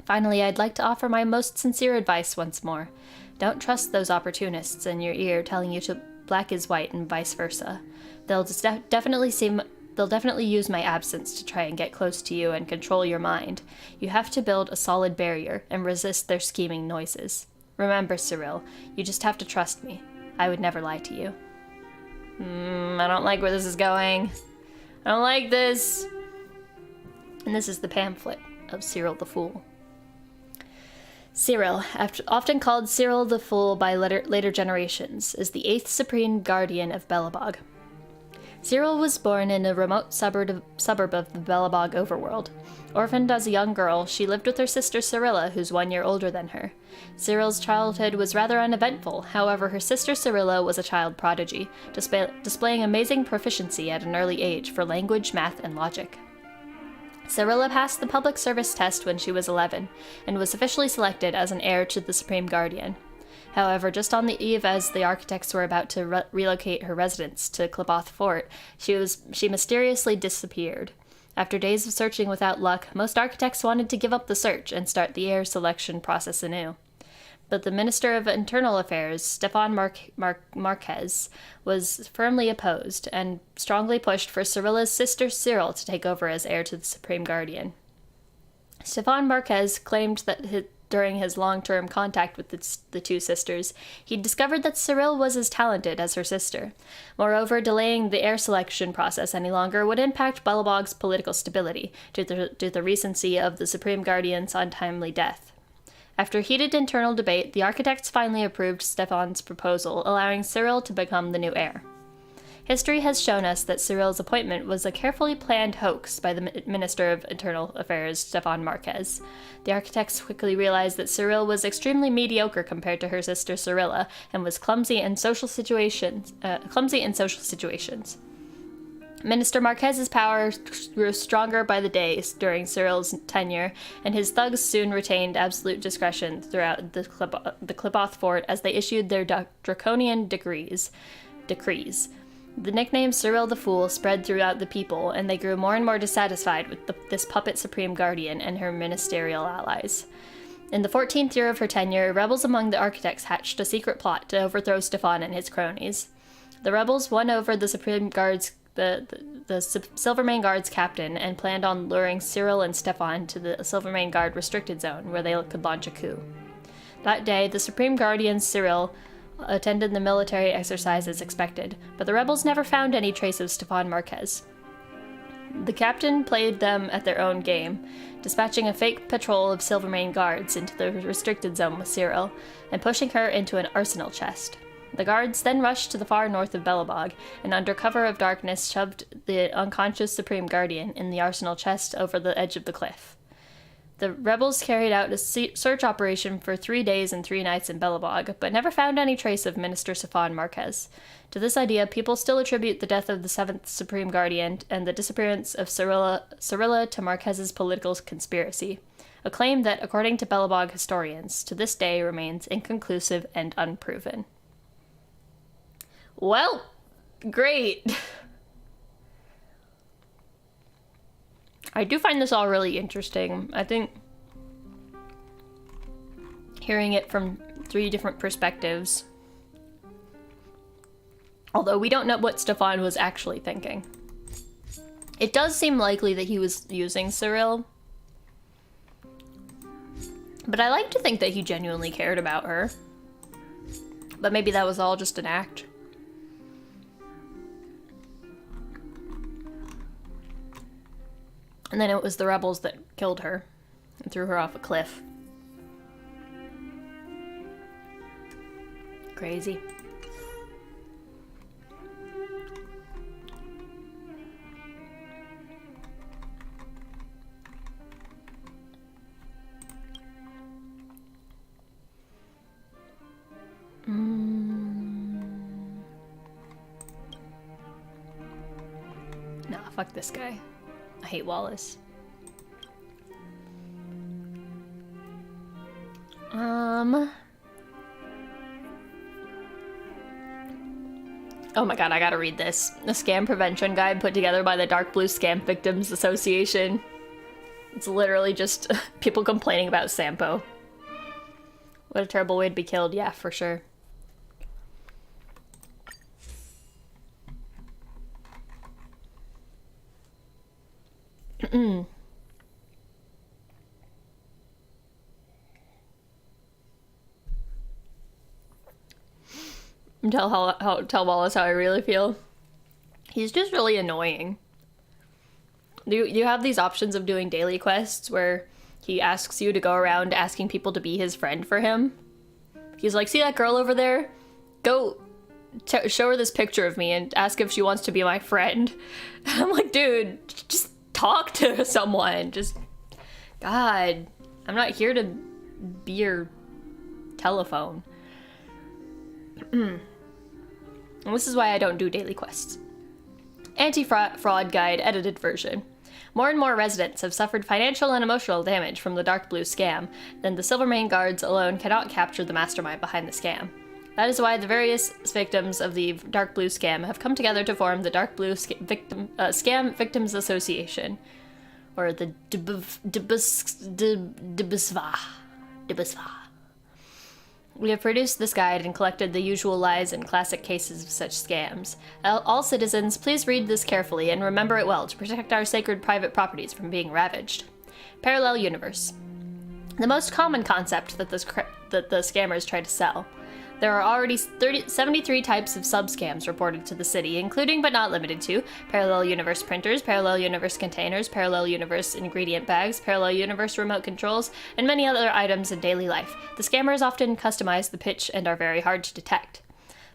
Finally, I'd like to offer my most sincere advice once more. Don't trust those opportunists in your ear telling you to black is white and vice versa. They'll definitely use my absence to try and get close to you and control your mind. You have to build a solid barrier and resist their scheming noises. Remember, Cyril, you just have to trust me. I would never lie to you. I don't like where this is going. I don't like this. And this is the pamphlet of Cyril the Fool. Cyril, often called Cyril the Fool by later generations, is the 8th Supreme Guardian of Belobog. Cyril was born in a remote suburb of the Belobog overworld. Orphaned as a young girl, she lived with her sister Cyrilla, who's 1 year older than her. Cyril's childhood was rather uneventful, however her sister Cyrilla was a child prodigy, displaying amazing proficiency at an early age for language, math, and logic. Cyrilla passed the public service test when she was 11, and was officially selected as an heir to the Supreme Guardian. However, just on the eve as the architects were about to relocate her residence to Kliboth Fort, she mysteriously disappeared. After days of searching without luck, most architects wanted to give up the search and start the heir selection process anew. But the Minister of Internal Affairs, Stefan Marquez, was firmly opposed, and strongly pushed for Cyrilla's sister Cyril to take over as heir to the Supreme Guardian. Stefan Marquez claimed that during his long-term contact with the two sisters, he discovered that Cyril was as talented as her sister. Moreover, delaying the heir selection process any longer would impact Belobog's political stability, due to the recency of the Supreme Guardian's untimely death. After heated internal debate, the architects finally approved Stefan's proposal, allowing Cyril to become the new heir. History has shown us that Cyril's appointment was a carefully planned hoax by the Minister of Internal Affairs, Stefan Marquez. The architects quickly realized that Cyril was extremely mediocre compared to her sister Cyrilla, and was clumsy in social situations. Minister Marquez's power grew stronger by the day during Cyril's tenure, and his thugs soon retained absolute discretion throughout the Kliboth Fort as they issued their draconian decrees. The nickname Cyril the Fool spread throughout the people, and they grew more and more dissatisfied with this puppet Supreme Guardian and her ministerial allies. In the 14th year of her tenure, rebels among the architects hatched a secret plot to overthrow Stefan and his cronies. The rebels won over the Supreme Guard's the Silvermane Guard's captain, and planned on luring Cyril and Stefan to the Silvermane Guard restricted zone, where they could launch a coup. That day, the Supreme Guardian Cyril attended the military exercise as expected, but the rebels never found any trace of Stefan Marquez. The captain played them at their own game, dispatching a fake patrol of Silvermane guards into the restricted zone with Cyril, and pushing her into an arsenal chest. The guards then rushed to the far north of Belobog, and under cover of darkness shoved the unconscious Supreme Guardian in the arsenal chest over the edge of the cliff. The rebels carried out a search operation for 3 days and 3 nights in Belobog, but never found any trace of Minister Stefan Marquez. To this idea, people still attribute the death of the 7th Supreme Guardian and the disappearance of Cyrilla to Marquez's political conspiracy, a claim that, according to Belobog historians, to this day remains inconclusive and unproven. Well, great. I do find this all really interesting. I think hearing it from 3 different perspectives. Although we don't know what Stefan was actually thinking. It does seem likely that he was using Cyril. But I like to think that he genuinely cared about her. But maybe that was all just an act. And then it was the rebels that killed her and threw her off a cliff. Crazy. Nah, fuck this guy. I hate Wallace. Oh my god, I gotta read this. A scam prevention guide put together by the Dark Blue Scam Victims Association. It's literally just people complaining about Sampo. What a terrible way to be killed. Yeah, for sure. Tell Wallace how I really feel. He's just really annoying. You have these options of doing daily quests where he asks you to go around asking people to be his friend for him. He's like, see that girl over there? Go show her this picture of me and ask if she wants to be my friend. I'm like, dude, just talk to someone. Just, God, I'm not here to be your telephone. And this is why I don't do daily quests. Anti-fraud guide edited version. More and more residents have suffered financial and emotional damage from the Dark Blue scam, then the Silvermane guards alone cannot capture the mastermind behind the scam. That is why the various victims of the Dark Blue scam have come together to form the Dark Blue Scam Victims Association, or the Dibisva. We have produced this guide and collected the usual lies and classic cases of such scams. All citizens, please read this carefully and remember it well to protect our sacred private properties from being ravaged. Parallel universe. The most common concept that the scammers try to sell. There are already 73 types of sub-scams reported to the city, including but not limited to parallel universe printers, parallel universe containers, parallel universe ingredient bags, parallel universe remote controls, and many other items in daily life. The scammers often customize the pitch and are very hard to detect.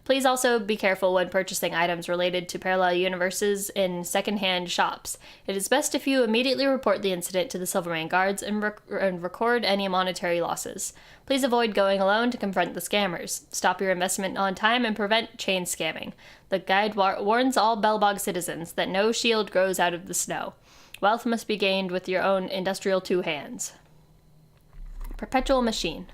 Please also be careful when purchasing items related to parallel universes in second-hand shops. It is best if you immediately report the incident to the Silvermane guards and record any monetary losses. Please avoid going alone to confront the scammers. Stop your investment on time and prevent chain scamming. The guide warns all Belbog citizens that no shield grows out of the snow. Wealth must be gained with your own industrial two hands. Perpetual machine.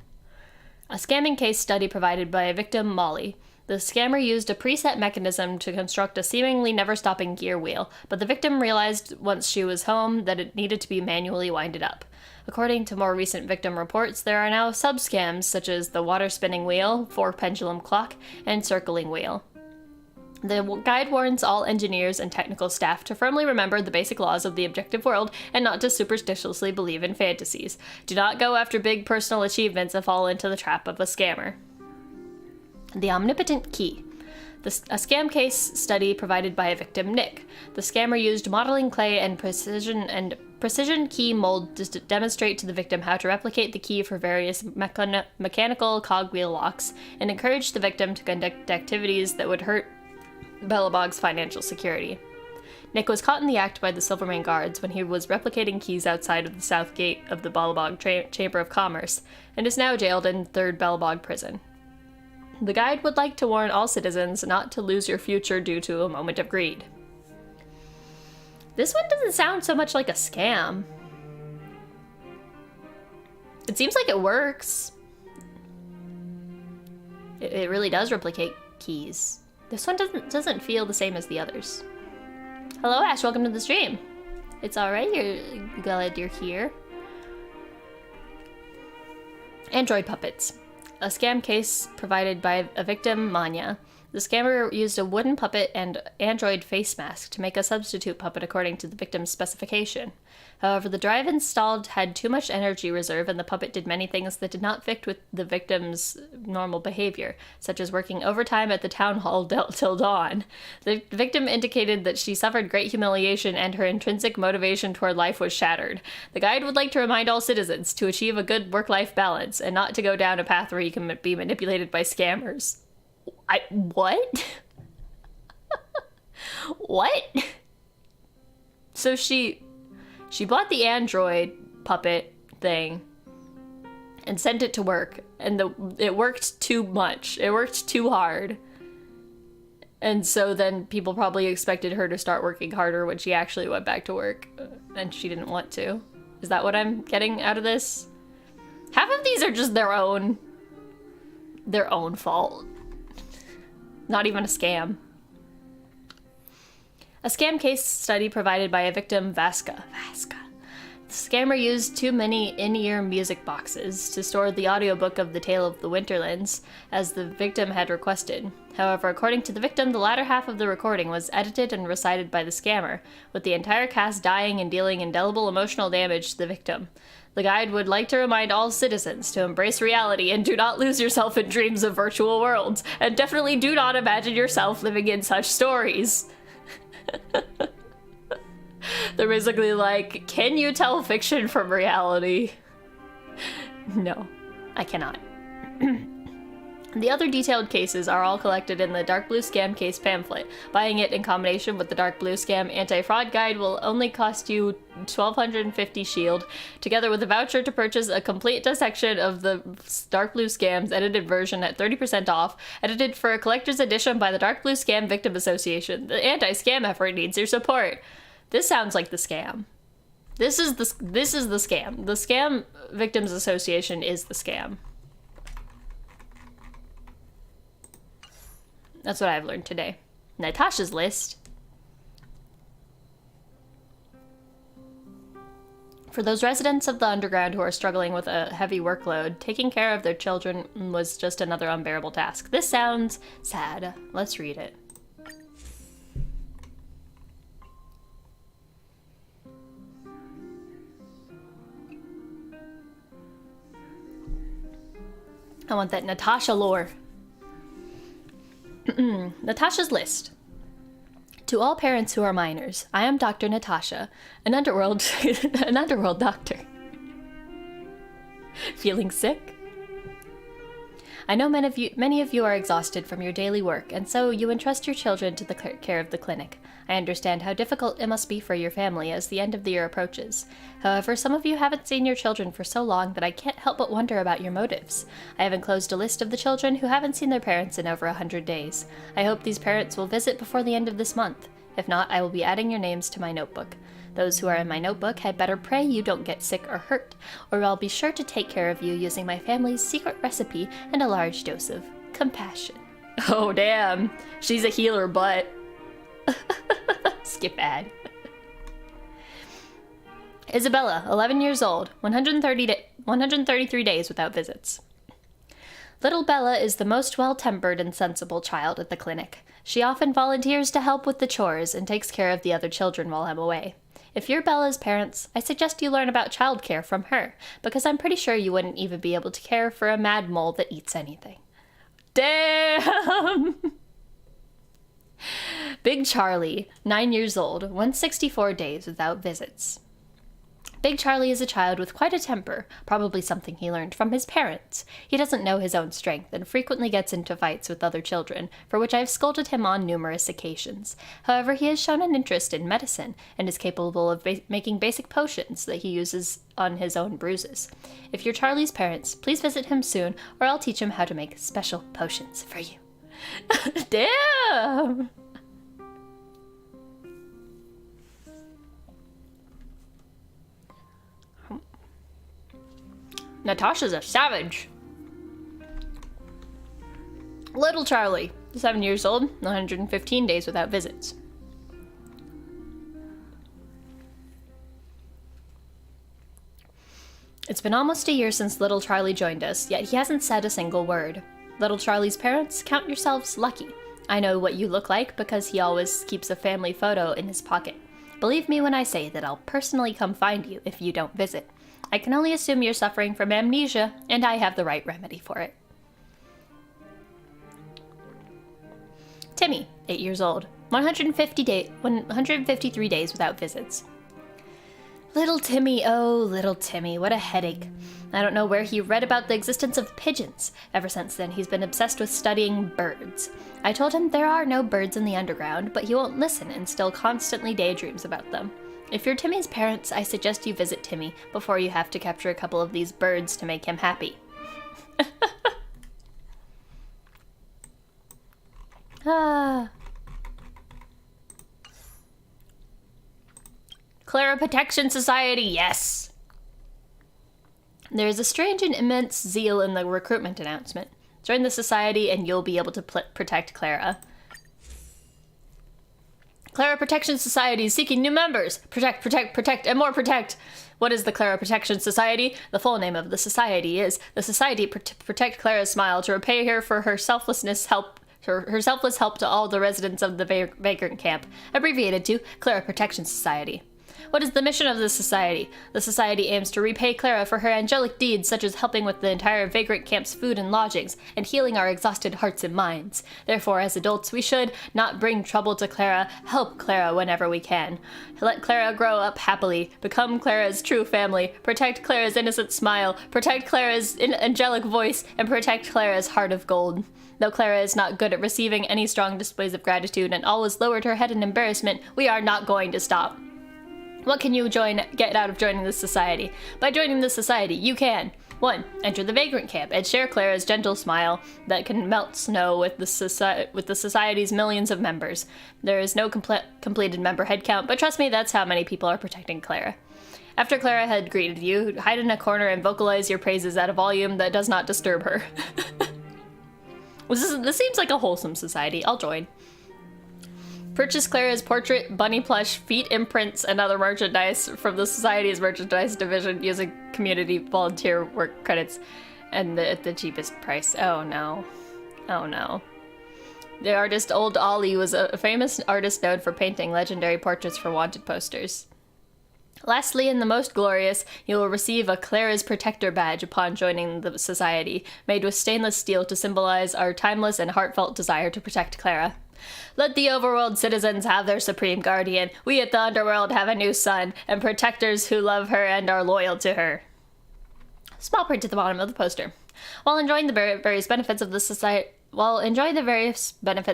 A scamming case study provided by victim Molly. The scammer used a preset mechanism to construct a seemingly never-stopping gear wheel, but the victim realized once she was home that it needed to be manually winded up. According to more recent victim reports, there are now sub-scams such as the water-spinning wheel, 4-pendulum clock, and circling wheel. The guide warns all engineers and technical staff to firmly remember the basic laws of the objective world and not to superstitiously believe in fantasies. Do not go after big personal achievements and fall into the trap of a scammer. The omnipotent key. A scam case study provided by a victim, Nick. The scammer used modeling clay and precision key mold to demonstrate to the victim how to replicate the key for various mechanical cogwheel locks and encouraged the victim to conduct activities that would hurt Belobog's financial security. Nick was caught in the act by the Silvermane guards when he was replicating keys outside of the south gate of the Belobog Chamber of Commerce and is now jailed in 3rd Belobog prison. The guide would like to warn all citizens not to lose your future due to a moment of greed. This one doesn't sound so much like a scam. It seems like it works. It really does replicate keys. This one doesn't feel the same as the others. Hello Ash, welcome to the stream. It's alright, you're glad you're here. Android puppets. A scam case provided by a victim, Manya. The scammer used a wooden puppet and android face mask to make a substitute puppet according to the victim's specification. However, the drive installed had too much energy reserve and the puppet did many things that did not fit with the victim's normal behavior, such as working overtime at the town hall till dawn. The victim indicated that she suffered great humiliation and her intrinsic motivation toward life was shattered. The guide would like to remind all citizens to achieve a good work-life balance and not to go down a path where you can be manipulated by scammers. What? What? So she bought the android puppet thing and sent it to work, and it worked too much. It worked too hard. And so then people probably expected her to start working harder when she actually went back to work, and she didn't want to. Is that what I'm getting out of this? Half of these are just their own fault. Not even a scam. A scam case study provided by a victim, Vaska. The scammer used too many in-ear music boxes to store the audiobook of The Tale of the Winterlands, as the victim had requested. However, according to the victim, the latter half of the recording was edited and recited by the scammer, with the entire cast dying and dealing indelible emotional damage to the victim. The guide would like to remind all citizens to embrace reality and do not lose yourself in dreams of virtual worlds, and definitely do not imagine yourself living in such stories. They're basically like, can you tell fiction from reality? No, I cannot. The other detailed cases are all collected in the Dark Blue Scam case pamphlet. Buying it in combination with the Dark Blue Scam anti-fraud guide will only cost you 1,250 shield, together with a voucher to purchase a complete dissection of the Dark Blue Scam's edited version at 30% off, edited for a collector's edition by the Dark Blue Scam Victim Association. The anti-scam effort needs your support. This sounds like the scam. This is the scam. The Scam Victims Association is the scam. That's what I've learned today. Natasha's list. For those residents of the underground who are struggling with a heavy workload, taking care of their children was just another unbearable task. This sounds sad. Let's read it. I want that Natasha lore. Natasha's list. To all parents who are minors, I am Dr. Natasha, an underworld doctor. Feeling sick? I know many of you are exhausted from your daily work, and so you entrust your children to the care of the clinic. I understand how difficult it must be for your family as the end of the year approaches. However, some of you haven't seen your children for so long that I can't help but wonder about your motives. I have enclosed a list of the children who haven't seen their parents in over 100 days. I hope these parents will visit before the end of this month. If not, I will be adding your names to my notebook. Those who are in my notebook had better pray you don't get sick or hurt, or I'll be sure to take care of you using my family's secret recipe and a large dose of compassion. Oh damn, she's a healer butt. Skip ad. Isabella, 11 years old, 133 days without visits. Little Bella is the most well-tempered and sensible child at the clinic. She often volunteers to help with the chores and takes care of the other children while I'm away. If you're Bella's parents, I suggest you learn about childcare from her, because I'm pretty sure you wouldn't even be able to care for a mad mole that eats anything. Damn! Big Charlie, 9 years old, 164 days without visits. Big Charlie is a child with quite a temper, probably something he learned from his parents. He doesn't know his own strength and frequently gets into fights with other children, for which I've scolded him on numerous occasions. However, he has shown an interest in medicine and is capable of making basic potions that he uses on his own bruises. If you're Charlie's parents, please visit him soon, or I'll teach him how to make special potions for you. Damn! Natasha's a savage. Little Charlie, 7 years old, 115 days without visits. It's been almost a year since little Charlie joined us, yet he hasn't said a single word. Little Charlie's parents, count yourselves lucky. I know what you look like because he always keeps a family photo in his pocket. Believe me when I say that I'll personally come find you if you don't visit. I can only assume you're suffering from amnesia, and I have the right remedy for it. Timmy, 8 years old, 153 days without visits. Little Timmy, oh, little Timmy, what a headache. I don't know where he read about the existence of pigeons. Ever since then, he's been obsessed with studying birds. I told him there are no birds in the underground, but he won't listen and still constantly daydreams about them. If you're Timmy's parents, I suggest you visit Timmy before you have to capture a couple of these birds to make him happy. Clara Protection Society, yes! There is a strange and immense zeal in the recruitment announcement. Join the society and you'll be able to protect Clara. Clara Protection Society is seeking new members. Protect, protect, protect, and more protect. What is the Clara Protection Society? The full name of the society is the Society to Protect Clara's Smile, to repay her for her selfless help to all the residents of the vagrant camp, abbreviated to Clara Protection Society. What is the mission of the society? The society aims to repay Clara for her angelic deeds, such as helping with the entire vagrant camp's food and lodgings, and healing our exhausted hearts and minds. Therefore, as adults, we should not bring trouble to Clara, help Clara whenever we can. Let Clara grow up happily, become Clara's true family, protect Clara's innocent smile, protect Clara's angelic voice, and protect Clara's heart of gold. Though Clara is not good at receiving any strong displays of gratitude and always lowered her head in embarrassment, we are not going to stop. What can you get out of joining this society? By joining this society, you can 1. Enter the vagrant camp and share Clara's gentle smile that can melt snow with the society's millions of members. There is no completed member headcount, but trust me, that's how many people are protecting Clara. After Clara had greeted you, hide in a corner and vocalize your praises at a volume that does not disturb her. This seems like a wholesome society. I'll join. Purchase Clara's portrait, bunny plush, feet imprints, and other merchandise from the Society's merchandise division using community volunteer work credits and at the cheapest price. Oh no. Oh no. The artist Old Ollie was a famous artist known for painting legendary portraits for wanted posters. Lastly, and the most glorious, you will receive a Clara's Protector badge upon joining the society, made with stainless steel to symbolize our timeless and heartfelt desire to protect Clara. Let the overworld citizens have their supreme guardian. We at the underworld have a new son, and protectors who love her and are loyal to her. Small print at the bottom of the poster. While enjoying the various benefits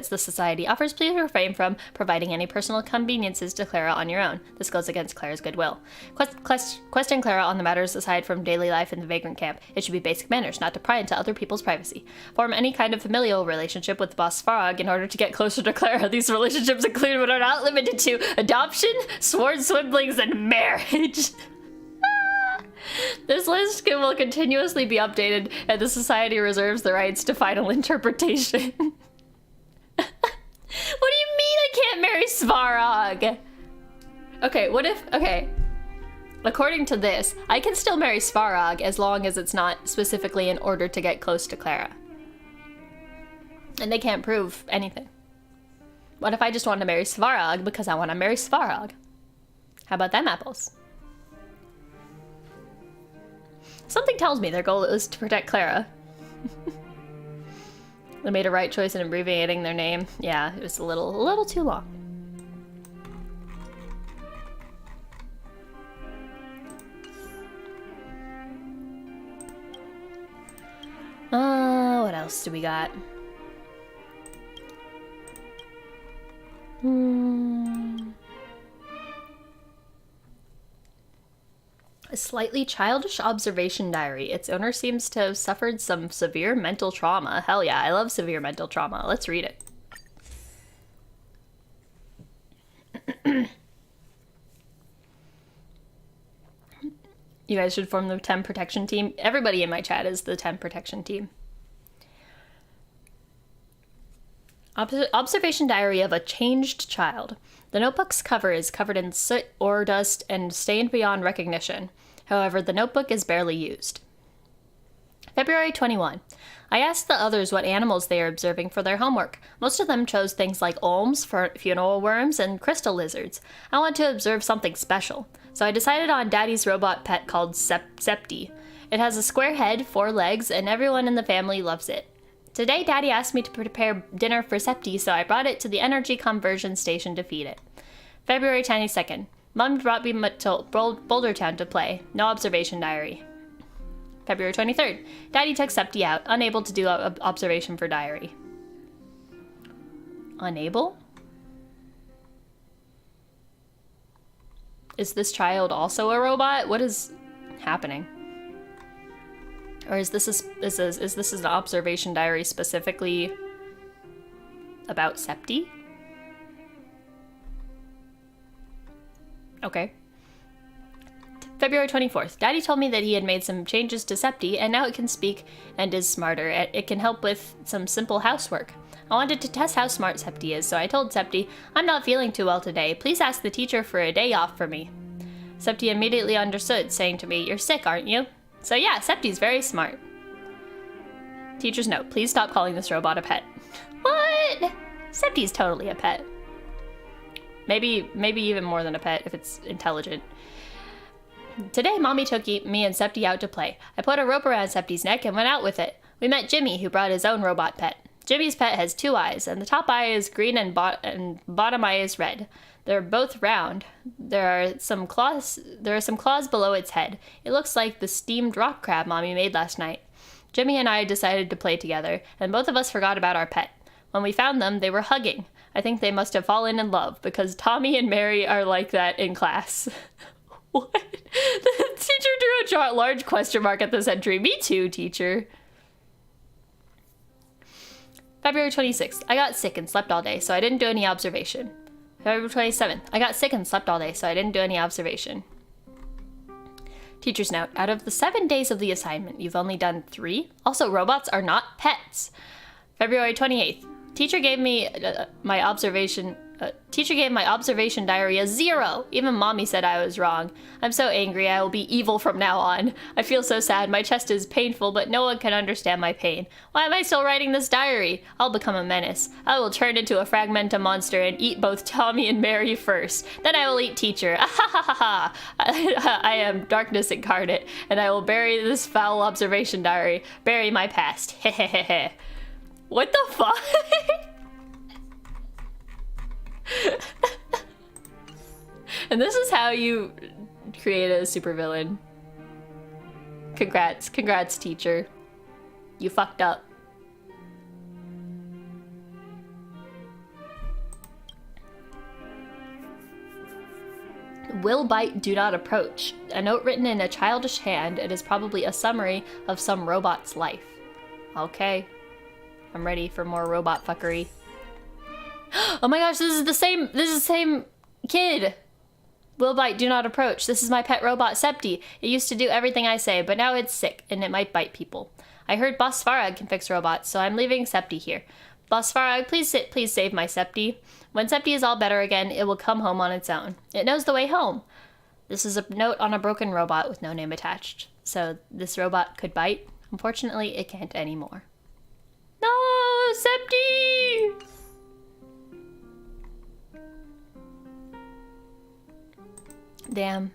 the society offers, please refrain from providing any personal conveniences to Clara on your own. This goes against Clara's goodwill. Question Clara on the matters aside from daily life in the vagrant camp. It should be basic manners, not to pry into other people's privacy. Form any kind of familial relationship with Boss Farag in order to get closer to Clara. These relationships include but are not limited to adoption, sworn siblings, and marriage. This list will continuously be updated, and the Society reserves the rights to final interpretation. What do you mean I can't marry Svarog? Okay, according to this, I can still marry Svarog as long as it's not specifically in order to get close to Clara. And they can't prove anything. What if I just want to marry Svarog because I want to marry Svarog? How about them apples? Something tells me their goal is to protect Clara. They made a right choice in abbreviating their name. Yeah, it was a little too long. What else do we got? A slightly childish observation diary. Its owner seems to have suffered some severe mental trauma. Hell yeah, I love severe mental trauma. Let's read it. You guys should form the Tem protection team. Everybody in my chat is the Tem protection team. Observation diary of a changed child. The notebook's cover is covered in soot or dust and stained beyond recognition. However, the notebook is barely used. February 21. I asked the others what animals they are observing for their homework. Most of them chose things like olms, funeral worms, and crystal lizards. I want to observe something special, so I decided on Daddy's robot pet called Septi. It has a square head, 4 legs, and everyone in the family loves it. Today, Daddy asked me to prepare dinner for Septi, so I brought it to the energy conversion station to feed it. February 22nd. Mom brought me to Boulder Town to play. No observation diary. February 23rd. Daddy took Septi out, unable to do observation for diary. Unable? Is this child also a robot? What is happening? Or is this an observation diary specifically about Septi? Okay. February 24th. Daddy told me that he had made some changes to Septi, and now it can speak and is smarter. It can help with some simple housework. I wanted to test how smart Septi is, so I told Septi, I'm not feeling too well today. Please ask the teacher for a day off for me. Septi immediately understood, saying to me, you're sick, aren't you? So yeah, Septi's very smart. Teacher's note, please stop calling this robot a pet. What? Septi's totally a pet. Maybe even more than a pet if it's intelligent. Today, Mommy took me and Septi out to play. I put a rope around Septi's neck and went out with it. We met Jimmy, who brought his own robot pet. Jimmy's pet has 2 eyes, and the top eye is green and bottom eye is red. They're both round. There are some claws below its head. It looks like the steamed rock crab Mommy made last night. Jimmy and I decided to play together, and both of us forgot about our pet. When we found them, they were hugging. I think they must have fallen in love, because Tommy and Mary are like that in class. What? The teacher drew a large question mark at this entry. Me too, teacher. February 26th. I got sick and slept all day, so I didn't do any observation. February 27th. I got sick and slept all day, so I didn't do any observation. Teacher's note. Out of the 7 days of the assignment, you've only done 3? Also, robots are not pets. February 28th. Teacher gave me my observation diary a 0. Even Mommy said I was wrong. I'm so angry I will be evil from now on. I feel so sad. My chest is painful, but no one can understand my pain. Why am I still writing this diary? I'll become a menace. I will turn into a fragmentum monster and eat both Tommy and Mary first. Then I will eat teacher. Ah, I am darkness incarnate, and I will bury this foul observation diary. Bury my past. Hehehehe. What the fuck? And this is how you create a supervillain. Congrats, teacher. You fucked up. Will bite, do not approach. A note written in a childish hand. It is probably a summary of some robot's life. Okay. I'm ready for more robot fuckery. Oh my gosh, this is the same kid. Will bite, do not approach. This is my pet robot, Septi. It used to do everything I say, but now it's sick, and it might bite people. I heard Boss Farag can fix robots, so I'm leaving Septi here. Boss Farag, please save my Septi. When Septi is all better again, it will come home on its own. It knows the way home. This is a note on a broken robot with no name attached. So this robot could bite. Unfortunately, it can't anymore. No, Septi! Damn.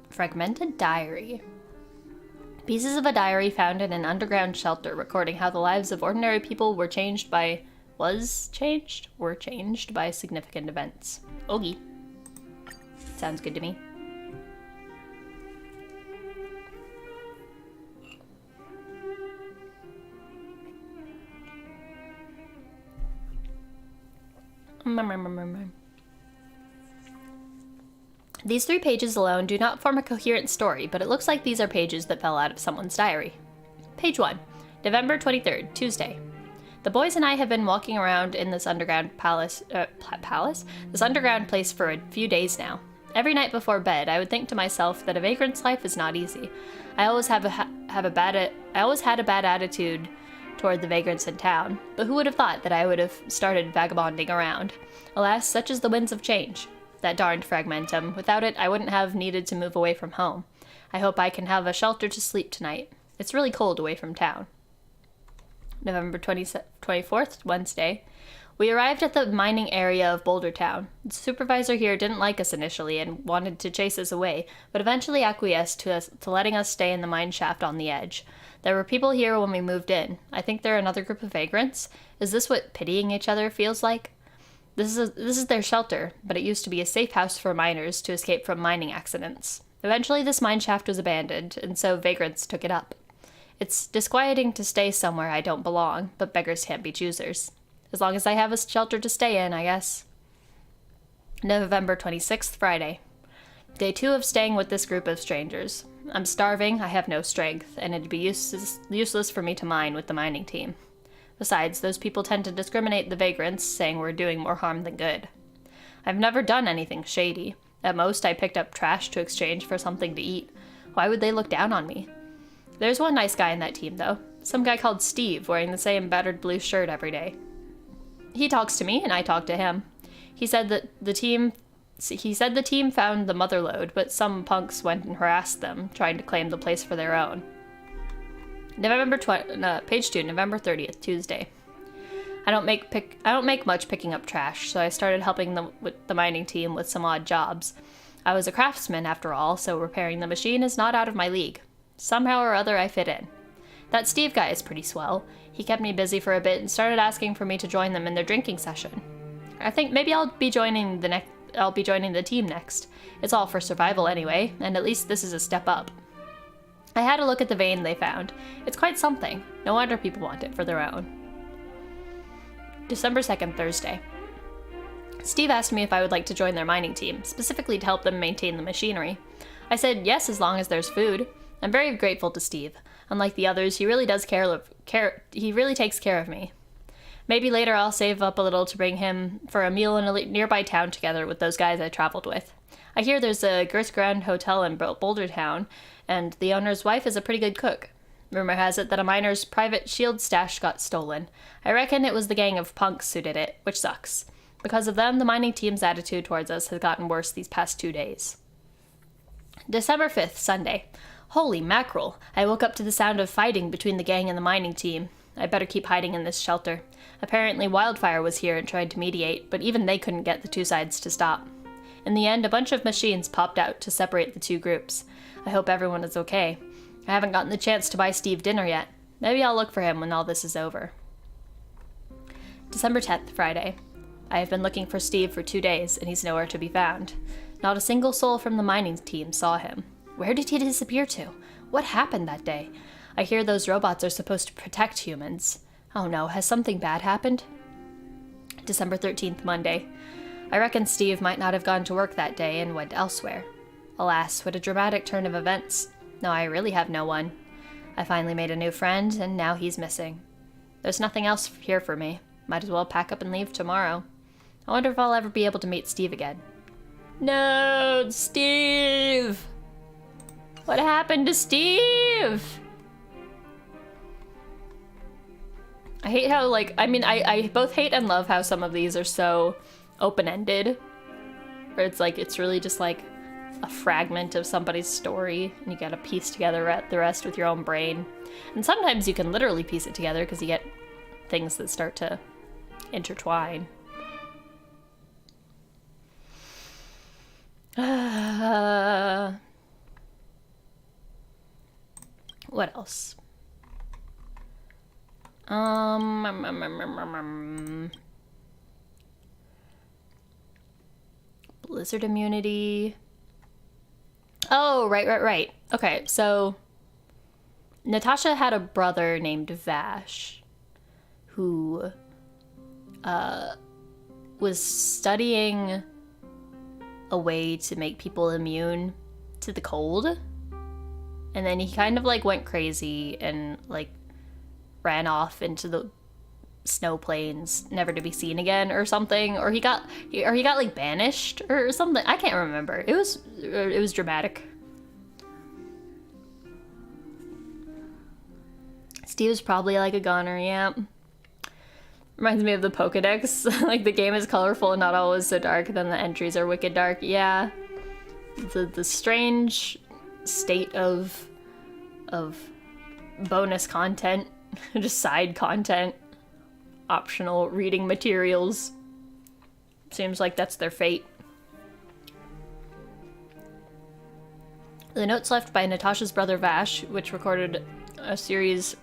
Fragmented diary. Pieces of a diary found in an underground shelter recording how the lives of ordinary people were changed by significant events. Ogie. Sounds good to me. These 3 pages alone do not form a coherent story, but it looks like these are pages that fell out of someone's diary. Page 1. November 23rd, Tuesday. The boys and I have been walking around in this underground This underground place for a few days now. Every night before bed, I would think to myself that a vagrant's life is not easy. I always had a bad attitude toward the vagrants in town, but who would have thought that I would have started vagabonding around? Alas, such is the winds of change. That darned fragmentum. Without it, I wouldn't have needed to move away from home. I hope I can have a shelter to sleep tonight. It's really cold away from town. November 24th, Wednesday. We arrived at the mining area of Boulder Town. The supervisor here didn't like us initially and wanted to chase us away, but eventually acquiesced to letting us stay in the mine shaft on the edge. There were people here when we moved in. I think they're another group of vagrants. Is this what pitying each other feels like? This is their shelter, but it used to be a safe house for miners to escape from mining accidents. Eventually this mine shaft was abandoned, and so vagrants took it up. It's disquieting to stay somewhere I don't belong, but beggars can't be choosers. As long as I have a shelter to stay in, I guess. November 26th, Friday. Day 2 of staying with this group of strangers. I'm starving, I have no strength, and it'd be useless for me to mine with the mining team. Besides, those people tend to discriminate the vagrants, saying we're doing more harm than good. I've never done anything shady. At most, I picked up trash to exchange for something to eat. Why would they look down on me? There's one nice guy in that team, though. Some guy called Steve, wearing the same battered blue shirt every day. He talks to me, and I talk to him. He said the team found the mother lode, but some punks went and harassed them, trying to claim the place for their own. Page 2, November 30th, Tuesday. I don't make much picking up trash, so I started helping the mining team with some odd jobs. I was a craftsman after all, so repairing the machine is not out of my league. Somehow or other I fit in. That Steve guy is pretty swell. He kept me busy for a bit and started asking for me to join them in their drinking session. I think maybe I'll be joining the team next. It's all for survival anyway, and at least this is a step up. I had a look at the vein they found. It's quite something. No wonder people want it for their own. December 2nd, Thursday. Steve asked me if I would like to join their mining team, specifically to help them maintain the machinery. I said yes, as long as there's food. I'm very grateful to Steve. Unlike the others, he really takes care of me. Maybe later I'll save up a little to bring him for a meal in a nearby town together with those guys I traveled with. I hear there's a Grand Hotel in Boulder Town, and the owner's wife is a pretty good cook. Rumor has it that a miner's private shield stash got stolen. I reckon it was the gang of punks who did it, which sucks. Because of them, the mining team's attitude towards us has gotten worse these past 2 days. December 5th, Sunday. Holy mackerel! I woke up to the sound of fighting between the gang and the mining team. I better keep hiding in this shelter. Apparently Wildfire was here and tried to mediate, but even they couldn't get the two sides to stop. In the end, a bunch of machines popped out to separate the two groups. I hope everyone is okay. I haven't gotten the chance to buy Steve dinner yet. Maybe I'll look for him when all this is over. December 10th, Friday. I have been looking for Steve for 2 days, and he's nowhere to be found. Not a single soul from the mining team saw him. Where did he disappear to? What happened that day? I hear those robots are supposed to protect humans. Oh no, has something bad happened? December 13th, Monday. I reckon Steve might not have gone to work that day and went elsewhere. Alas, what a dramatic turn of events. Now I really have no one. I finally made a new friend, and now he's missing. There's nothing else here for me. Might as well pack up and leave tomorrow. I wonder if I'll ever be able to meet Steve again. No, Steve! What happened to Steve? I hate how, I both hate and love how some of these are so open-ended. Where it's really just like a fragment of somebody's story, and you gotta piece together the rest with your own brain. And sometimes you can literally piece it together because you get things that start to intertwine. What else? Blizzard immunity. Oh, right. Okay, so Natasha had a brother named Vash who was studying a way to make people immune to the cold. And then he kind of went crazy and ran off into the snow plains, never to be seen again or something, or he got banished or something. I can't remember. It was dramatic. Steve's probably a goner, yeah. Reminds me of the Pokedex. The game is colorful and not always so dark, then the entries are wicked dark. Yeah. The strange state of bonus content, just side content, optional reading materials. Seems like that's their fate. The notes left by Natasha's brother Vash, which recorded a series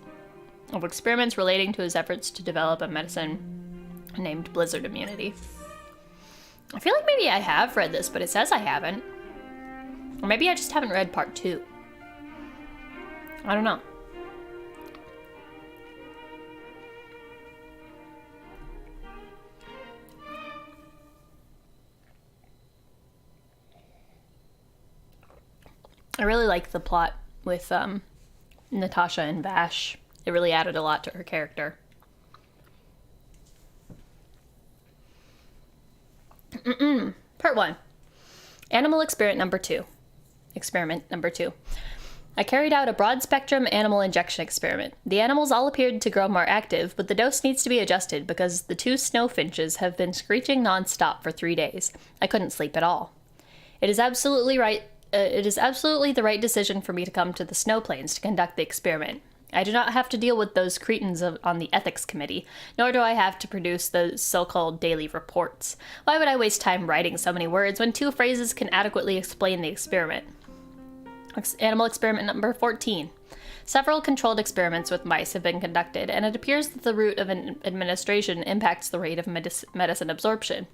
of experiments relating to his efforts to develop a medicine named Blizzard immunity. I feel like maybe I have read this, but it says I haven't. Or maybe I just haven't read part 2. I don't know. I really like the plot with Natasha and Vash. It really added a lot to her character. Part 1. Animal experiment number 2. Experiment number 2. I carried out a broad-spectrum animal injection experiment. The animals all appeared to grow more active, but the dose needs to be adjusted because the 2 snow finches have been screeching non-stop for 3 days. I couldn't sleep at all. It is absolutely the right decision for me to come to the snow plains to conduct the experiment. I do not have to deal with those cretins on the ethics committee, nor do I have to produce those so-called daily reports. Why would I waste time writing so many words when 2 phrases can adequately explain the experiment? Animal experiment number 14. Several controlled experiments with mice have been conducted, and it appears that the route of an administration impacts the rate of medicine absorption,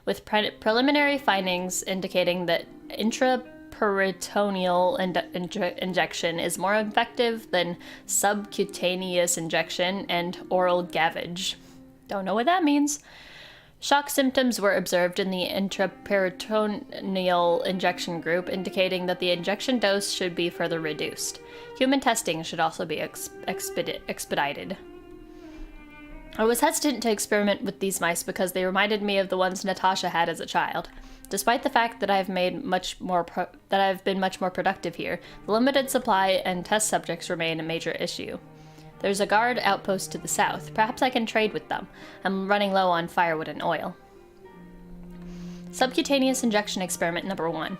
with preliminary findings indicating that intraperitoneal injection is more effective than subcutaneous injection and oral gavage. Don't know what that means. Shock symptoms were observed in the intraperitoneal injection group, indicating that the injection dose should be further reduced. Human testing should also be expedited. I was hesitant to experiment with these mice because they reminded me of the ones Natasha had as a child. Despite the fact that I've been much more productive here, the limited supply and test subjects remain a major issue. There's a guard outpost to the south. Perhaps I can trade with them. I'm running low on firewood and oil. Subcutaneous injection experiment number 1.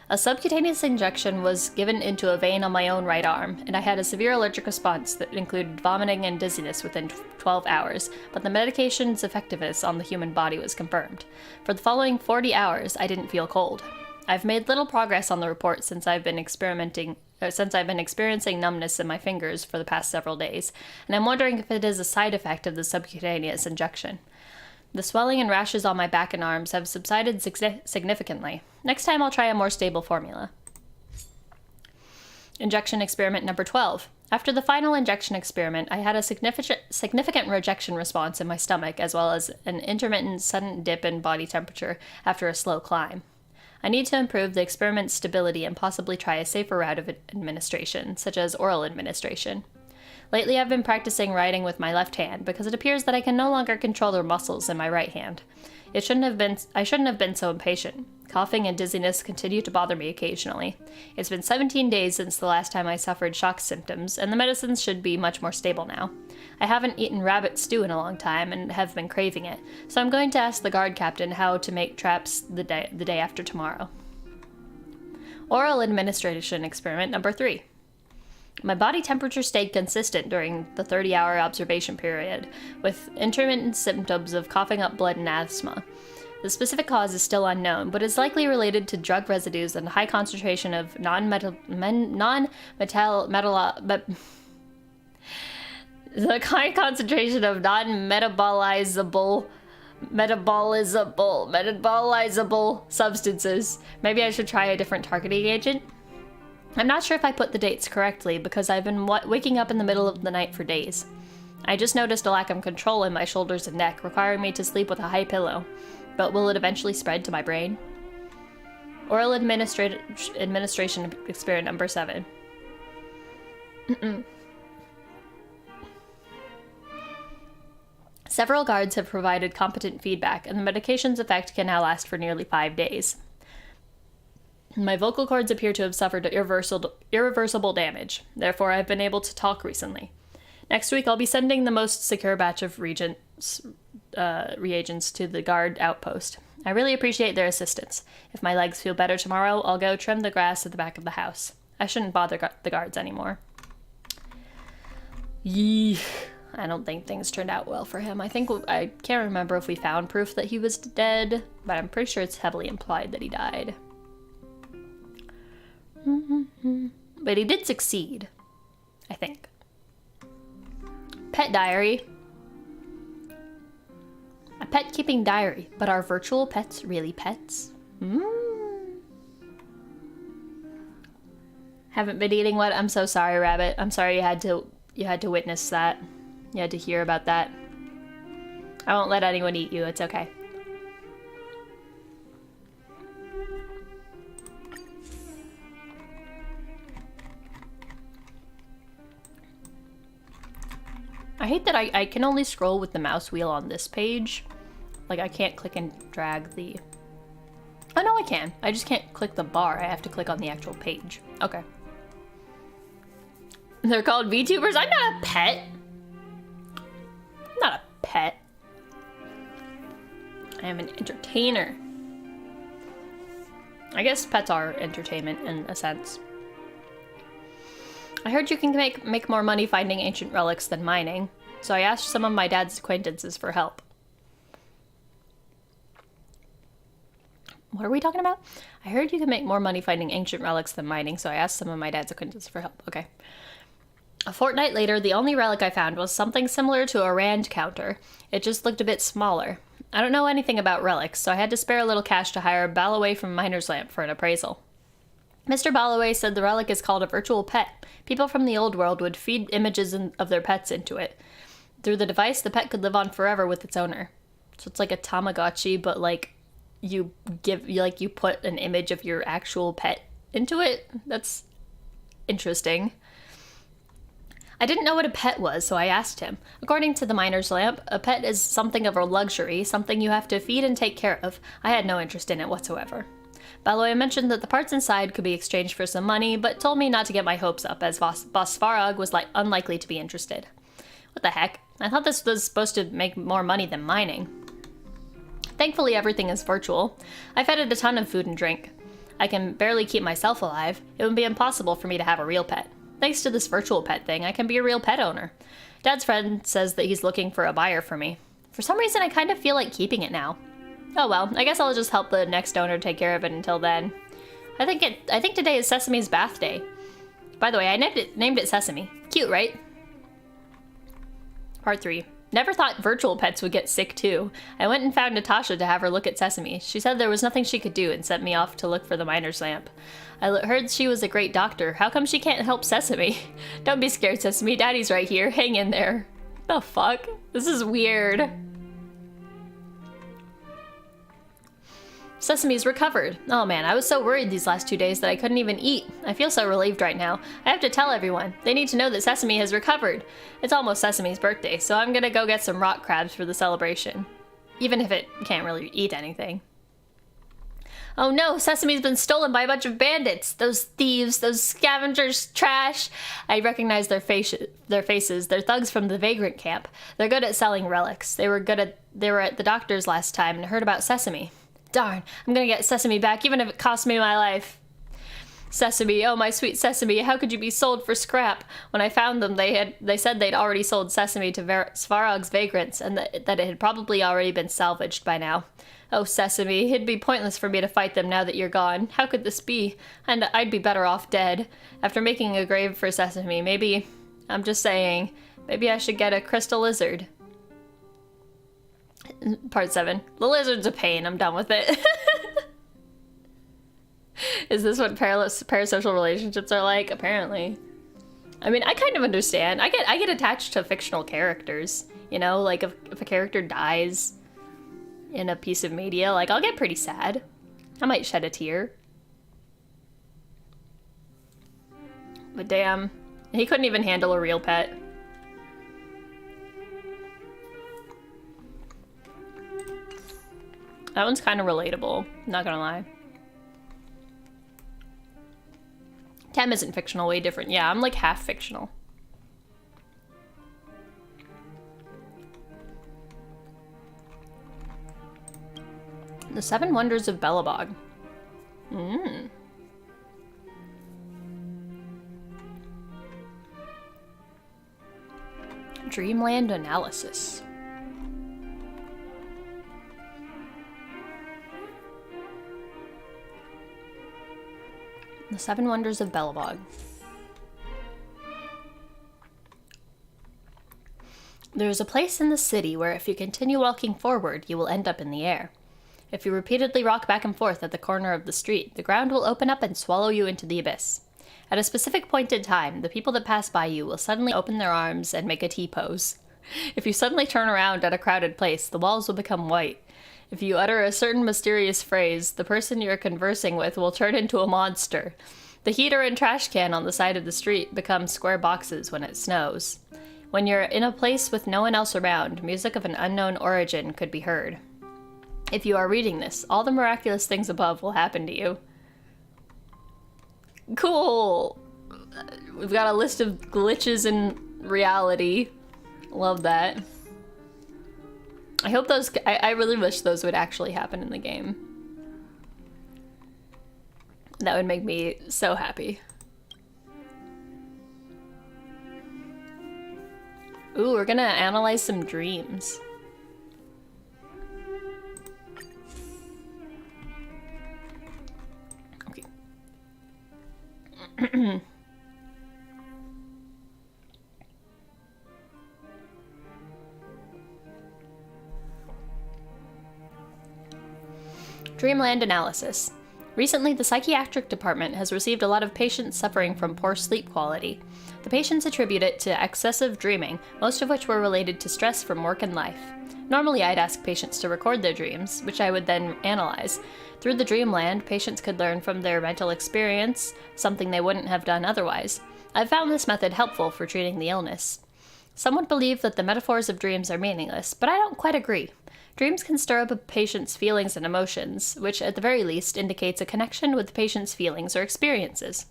A subcutaneous injection was given into a vein on my own right arm, and I had a severe allergic response that included vomiting and dizziness within 12 hours, but the medication's effectiveness on the human body was confirmed. For the following 40 hours, I didn't feel cold. I've made little progress on the report since I've been experiencing numbness in my fingers for the past several days, and I'm wondering if it is a side effect of the subcutaneous injection. The swelling and rashes on my back and arms have subsided significantly. Next time I'll try a more stable formula. Injection experiment number 12. After the final injection experiment, I had a significant rejection response in my stomach, as well as an intermittent sudden dip in body temperature after a slow climb. I need to improve the experiment's stability and possibly try a safer route of administration, such as oral administration. Lately I've been practicing writing with my left hand because it appears that I can no longer control the muscles in my right hand. I shouldn't have been so impatient. Coughing and dizziness continue to bother me occasionally. It's been 17 days since the last time I suffered shock symptoms, and the medicines should be much more stable now. I haven't eaten rabbit stew in a long time and have been craving it, so I'm going to ask the guard captain how to make traps the day after tomorrow. Oral administration experiment number 3. My body temperature stayed consistent during the 30-hour observation period, with intermittent symptoms of coughing up blood and asthma. The specific cause is still unknown, but is likely related to drug residues and high concentration of non-metabolizable substances. Maybe I should try a different targeting agent? I'm not sure if I put the dates correctly because I've been waking up in the middle of the night for days. I just noticed a lack of control in my shoulders and neck, requiring me to sleep with a high pillow. But will it eventually spread to my brain? Oral administration experiment number 7. Several guards have provided competent feedback, and the medication's effect can now last for nearly 5 days. My vocal cords appear to have suffered irreversible damage. Therefore, I've been able to talk recently. Next week, I'll be sending the most secure batch of reagents to the guard outpost. I really appreciate their assistance. If my legs feel better tomorrow, I'll go trim the grass at the back of the house. I shouldn't bother the guards anymore. Yee. I don't think things turned out well for him. I can't remember if we found proof that he was dead, but I'm pretty sure it's heavily implied that he died. But he did succeed, I think. Pet diary. A pet keeping diary, but are virtual pets really pets? Haven't been eating what? I'm so sorry, Rabbit. I'm sorry you had to witness that. You had to hear about that. I won't let anyone eat you. It's okay. I hate that I can only scroll with the mouse wheel on this page. Like, I can't click and drag the Oh no, I can. I just can't click the bar. I have to click on the actual page. Okay. They're called VTubers? I'm not a pet. I'm not a pet. I am an entertainer. I guess pets are entertainment in a sense. I heard you can make more money finding ancient relics than mining, so I asked some of my dad's acquaintances for help. What are we talking about? I heard you can make more money finding ancient relics than mining, so I asked some of my dad's acquaintances for help. Okay. A fortnight later, the only relic I found was something similar to a rand counter. It just looked a bit smaller. I don't know anything about relics, so I had to spare a little cash to hire Balloway from Miner's Lamp for an appraisal. Mr. Balloway said the relic is called a virtual pet. People from the old world would feed images of their pets into it. Through the device, the pet could live on forever with its owner. So it's like a Tamagotchi, but like you put an image of your actual pet into it. That's interesting. I didn't know what a pet was, so I asked him. According to the Miner's Lamp, a pet is something of a luxury, something you have to feed and take care of. I had no interest in it whatsoever. Balloway mentioned that the parts inside could be exchanged for some money, but told me not to get my hopes up, as Boss Svarog was unlikely to be interested. What the heck? I thought this was supposed to make more money than mining. Thankfully, everything is virtual. I fed it a ton of food and drink. I can barely keep myself alive. It would be impossible for me to have a real pet. Thanks to this virtual pet thing, I can be a real pet owner. Dad's friend says that he's looking for a buyer for me. For some reason, I kind of feel like keeping it now. Oh well, I guess I'll just help the next owner take care of it until then. I think today is Sesame's bath day. By the way, I named it Sesame. Cute, right? Part 3. Never thought virtual pets would get sick too. I went and found Natasha to have her look at Sesame. She said there was nothing she could do and sent me off to look for the Miner's Lamp. I heard she was a great doctor. How come she can't help Sesame? Don't be scared, Sesame. Daddy's right here. Hang in there. The fuck? This is weird. Sesame's recovered. Oh man, I was so worried these last 2 days that I couldn't even eat. I feel so relieved right now. I have to tell everyone. They need to know that Sesame has recovered. It's almost Sesame's birthday, so I'm gonna go get some rock crabs for the celebration. Even if it can't really eat anything. Oh no, Sesame's been stolen by a bunch of bandits. Those thieves, those scavengers, trash. I recognize their faces. They're thugs from the vagrant camp. They're good at selling relics. They were at the doctor's last time and heard about Sesame. Darn, I'm gonna get Sesame back, even if it costs me my life. Sesame, oh my sweet Sesame, how could you be sold for scrap? When I found them, they said they'd already sold Sesame to Svarog's vagrants, and that it had probably already been salvaged by now. Oh, Sesame, it'd be pointless for me to fight them now that you're gone. How could this be? And I'd be better off dead. After making a grave for Sesame, maybe, I'm just saying, maybe I should get a crystal lizard. Part 7. The lizard's a pain. I'm done with it. Is this what parasocial relationships are like? Apparently. I mean, I kind of understand. I get attached to fictional characters. You know, like if a character dies in a piece of media, like I'll get pretty sad. I might shed a tear. But damn, he couldn't even handle a real pet. That one's kind of relatable, not gonna lie. Tem isn't fictional, way different. Yeah, I'm like half fictional. The 7 Wonders of Belobog. Dreamland analysis. The 7 Wonders of Belobog. There is a place in the city where if you continue walking forward, you will end up in the air. If you repeatedly rock back and forth at the corner of the street, the ground will open up and swallow you into the abyss. At a specific point in time, the people that pass by you will suddenly open their arms and make a T-pose. If you suddenly turn around at a crowded place, the walls will become white. If you utter a certain mysterious phrase, the person you're conversing with will turn into a monster. The heater and trash can on the side of the street become square boxes when it snows. When you're in a place with no one else around, music of an unknown origin could be heard. If you are reading this, all the miraculous things above will happen to you. Cool! We've got a list of glitches in reality. Love that. I hope those... I really wish those would actually happen in the game. That would make me so happy. Ooh, we're gonna analyze some dreams. Okay. Dreamland analysis. Recently, the psychiatric department has received a lot of patients suffering from poor sleep quality. The patients attribute it to excessive dreaming, most of which were related to stress from work and life. Normally, I'd ask patients to record their dreams, which I would then analyze. Through the Dreamland, patients could learn from their mental experience, something they wouldn't have done otherwise. I've found this method helpful for treating the illness. Some would believe that the metaphors of dreams are meaningless, but I don't quite agree. Dreams can stir up a patient's feelings and emotions, which at the very least indicates a connection with the patient's feelings or experiences.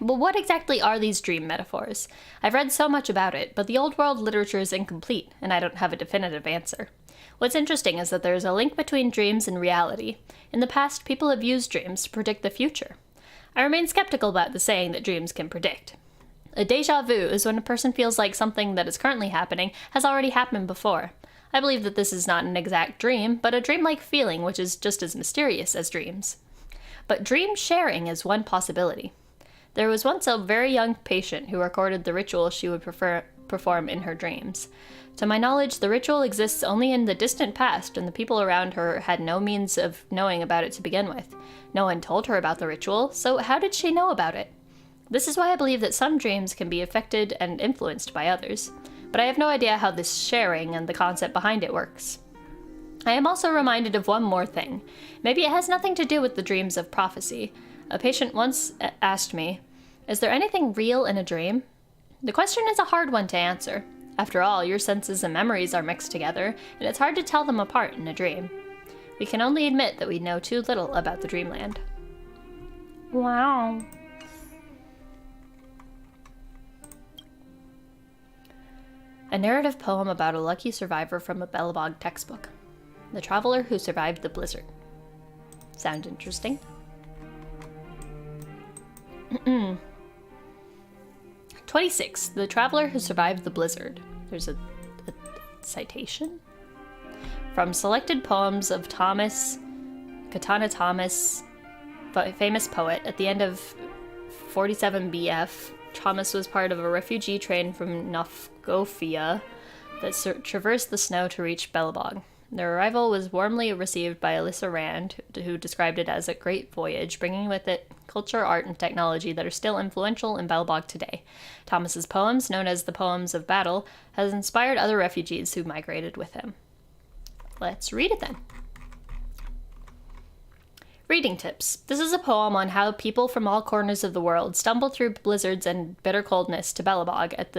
Well, what exactly are these dream metaphors? I've read so much about it, but the old world literature is incomplete, and I don't have a definitive answer. What's interesting is that there is a link between dreams and reality. In the past, people have used dreams to predict the future. I remain skeptical about the saying that dreams can predict. A déjà vu is when a person feels like something that is currently happening has already happened before. I believe that this is not an exact dream, but a dreamlike feeling which is just as mysterious as dreams. But dream sharing is one possibility. There was once a very young patient who recorded the ritual she would perform in her dreams. To my knowledge, the ritual exists only in the distant past, and the people around her had no means of knowing about it to begin with. No one told her about the ritual, so how did she know about it? This is why I believe that some dreams can be affected and influenced by others. But I have no idea how this sharing and the concept behind it works. I am also reminded of one more thing. Maybe it has nothing to do with the dreams of prophecy. A patient once asked me, "Is there anything real in a dream?" The question is a hard one to answer. After all, your senses and memories are mixed together, and it's hard to tell them apart in a dream. We can only admit that we know too little about the dreamland. Wow. A narrative poem about a lucky survivor from a Belobog textbook. The traveler who survived the blizzard. Sound interesting? 26. The traveler who survived the blizzard. There's a citation? From selected poems of Katana Thomas, famous poet. At the end of 47 BF, Thomas was part of a refugee train from Nofgofia that traversed the snow to reach Belobog. Their arrival was warmly received by Alyssa Rand, who described it as a great voyage, bringing with it culture, art, and technology that are still influential in Belobog today. Thomas's poems, known as the Poems of Battle, has inspired other refugees who migrated with him. Let's read it then. Reading tips. This is a poem on how people from all corners of the world stumble through blizzards and bitter coldness to Belobog at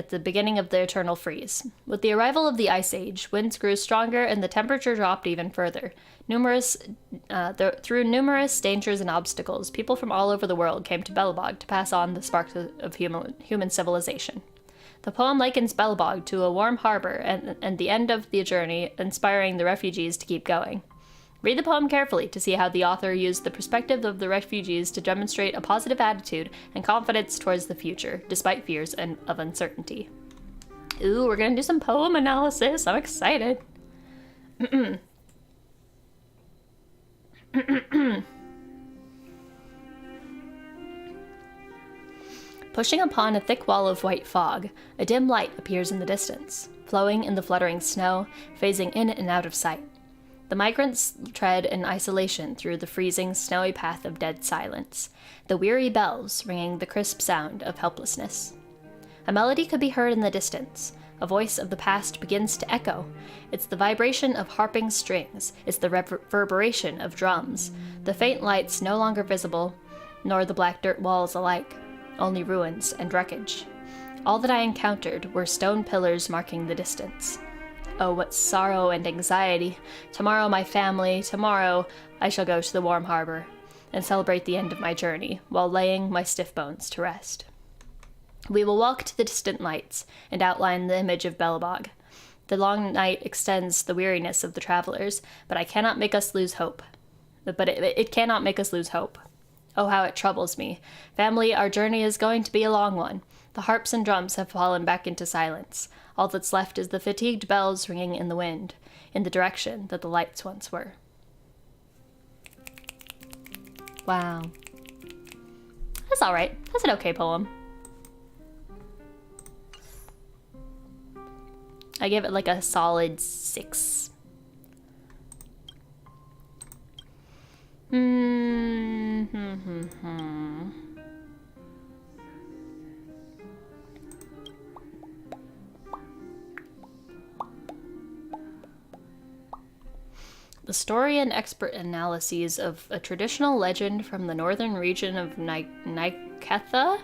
the beginning of the eternal freeze. With the arrival of the Ice Age, winds grew stronger and the temperature dropped even further. Through numerous dangers and obstacles, people from all over the world came to Belobog to pass on the sparks of human civilization. The poem likens Belobog to a warm harbor and the end of the journey, inspiring the refugees to keep going. Read the poem carefully to see how the author used the perspective of the refugees to demonstrate a positive attitude and confidence towards the future, despite fears of uncertainty. Ooh, we're gonna do some poem analysis. I'm excited. Pushing upon a thick wall of white fog, a dim light appears in the distance, flowing in the fluttering snow, phasing in and out of sight. The migrants tread in isolation through the freezing, snowy path of dead silence, the weary bells ringing the crisp sound of helplessness. A melody could be heard in the distance. A voice of the past begins to echo. It's the vibration of harping strings. It's the reverberation of drums. The faint lights no longer visible, nor the black dirt walls alike, only ruins and wreckage. All that I encountered were stone pillars marking the distance. Oh, what sorrow and anxiety. Tomorrow my family, tomorrow I shall go to the warm harbor and celebrate the end of my journey while laying my stiff bones to rest. We will walk to the distant lights and outline the image of Belobog. The long night extends the weariness of the travelers, but I cannot make us lose hope. But it cannot make us lose hope. Oh, how it troubles me. Family, our journey is going to be a long one. The harps and drums have fallen back into silence. All that's left is the fatigued bells ringing in the wind, in the direction that the lights once were. Wow. That's alright. That's an okay poem. I give it like a solid 6. The story and expert analyses of a traditional legend from the northern region of Nikatha?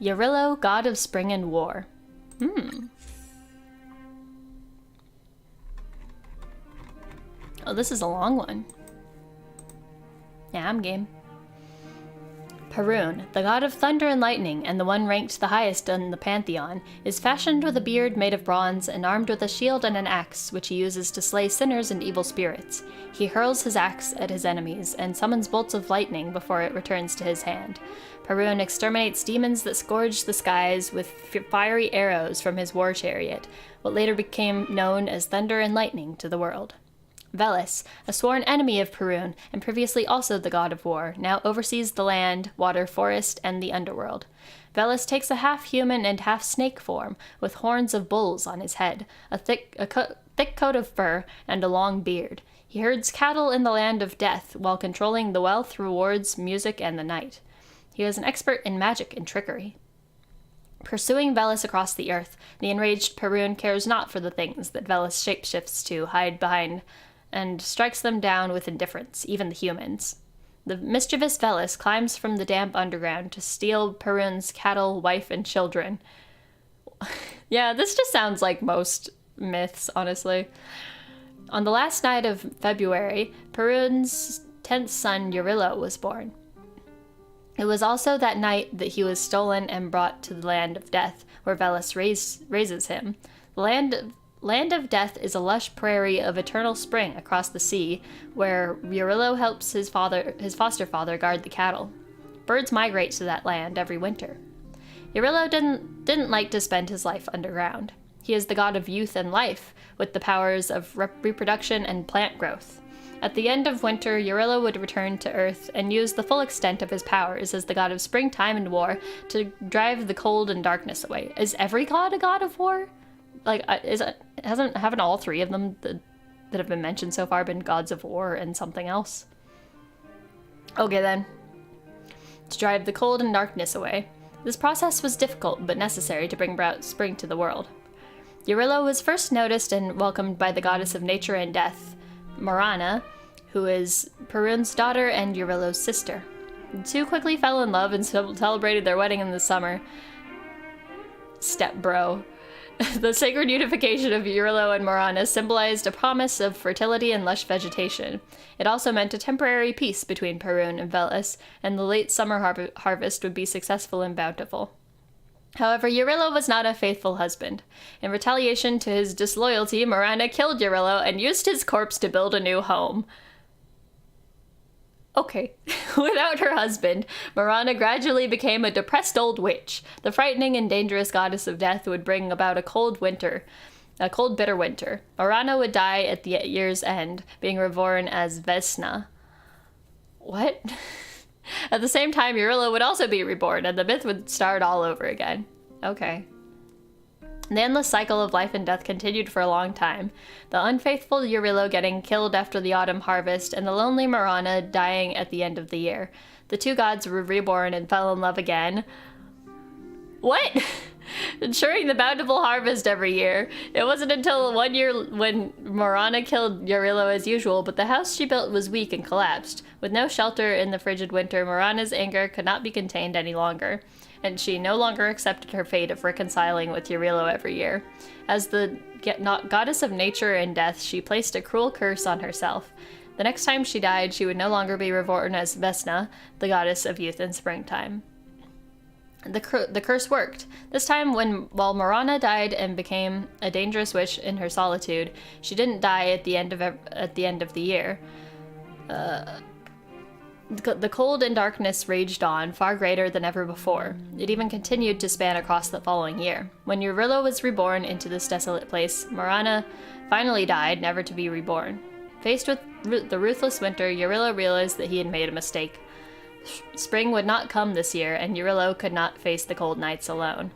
Eurillo, god of spring and war. Oh, this is a long one. Yeah, I'm game. Perun, the god of thunder and lightning, and the one ranked the highest in the pantheon, is fashioned with a beard made of bronze and armed with a shield and an axe, which he uses to slay sinners and evil spirits. He hurls his axe at his enemies and summons bolts of lightning before it returns to his hand. Perun exterminates demons that scourge the skies with fiery arrows from his war chariot, what later became known as thunder and lightning to the world. Veles, a sworn enemy of Perun, and previously also the god of war, now oversees the land, water, forest, and the underworld. Veles takes a half-human and half-snake form, with horns of bulls on his head, a thick coat of fur, and a long beard. He herds cattle in the land of death, while controlling the wealth, rewards, music, and the night. He is an expert in magic and trickery. Pursuing Veles across the earth, the enraged Perun cares not for the things that Veles shapeshifts to hide behind, and strikes them down with indifference, even the humans. The mischievous Veles climbs from the damp underground to steal Perun's cattle, wife, and children. Yeah, this just sounds like most myths, honestly. On the last night of February, Perun's 10th son, Eurillo, was born. It was also that night that he was stolen and brought to the land of death, where Veles raises him. The land of death is a lush prairie of eternal spring across the sea, where Eurillo helps his foster father guard the cattle. Birds migrate to that land every winter. Eurillo didn't like to spend his life underground. He is the god of youth and life, with the powers of reproduction and plant growth. At the end of winter, Eurillo would return to Earth and use the full extent of his powers as the god of springtime and war to drive the cold and darkness away. Is every god a god of war? Like, haven't all three of them that have been mentioned so far been gods of war and something else? Okay then. To drive the cold and darkness away. This process was difficult but necessary to bring about spring to the world. Eurillo was first noticed and welcomed by the goddess of nature and death, Marana, who is Perun's daughter and Eurillo's sister. The two quickly fell in love and celebrated their wedding in the summer. Step bro. The sacred unification of Eurillo and Marana symbolized a promise of fertility and lush vegetation. It also meant a temporary peace between Perun and Veles, and the late summer harvest would be successful and bountiful. However, Eurillo was not a faithful husband. In retaliation to his disloyalty, Marana killed Eurillo and used his corpse to build a new home. Okay. Without her husband, Marana gradually became a depressed old witch. The frightening and dangerous goddess of death would bring about a cold, bitter winter. Marana would die at the year's end, being reborn as Vesna. What? At the same time, Eurillo would also be reborn, and the myth would start all over again. Okay. The endless cycle of life and death continued for a long time. The unfaithful Eurillo getting killed after the autumn harvest, and the lonely Marana dying at the end of the year. The two gods were reborn and fell in love again. What? ensuring the bountiful harvest every year. It wasn't until 1 year when Marana killed Eurylo as usual, but the house she built was weak and collapsed. With no shelter in the frigid winter, Marana's anger could not be contained any longer, and she no longer accepted her fate of reconciling with Eurylo every year. As the goddess of nature and death, she placed a cruel curse on herself. The next time she died, she would no longer be reborn as Vesna, the goddess of youth and springtime. The curse worked. This time, while Marana died and became a dangerous witch in her solitude, she didn't die at the end of the year. The cold and darkness raged on, far greater than ever before. It even continued to span across the following year. When Eurylo was reborn into this desolate place, Marana finally died, never to be reborn. Faced with the ruthless winter, Eurylo realized that he had made a mistake. Spring would not come this year, and Eurylo could not face the cold nights alone.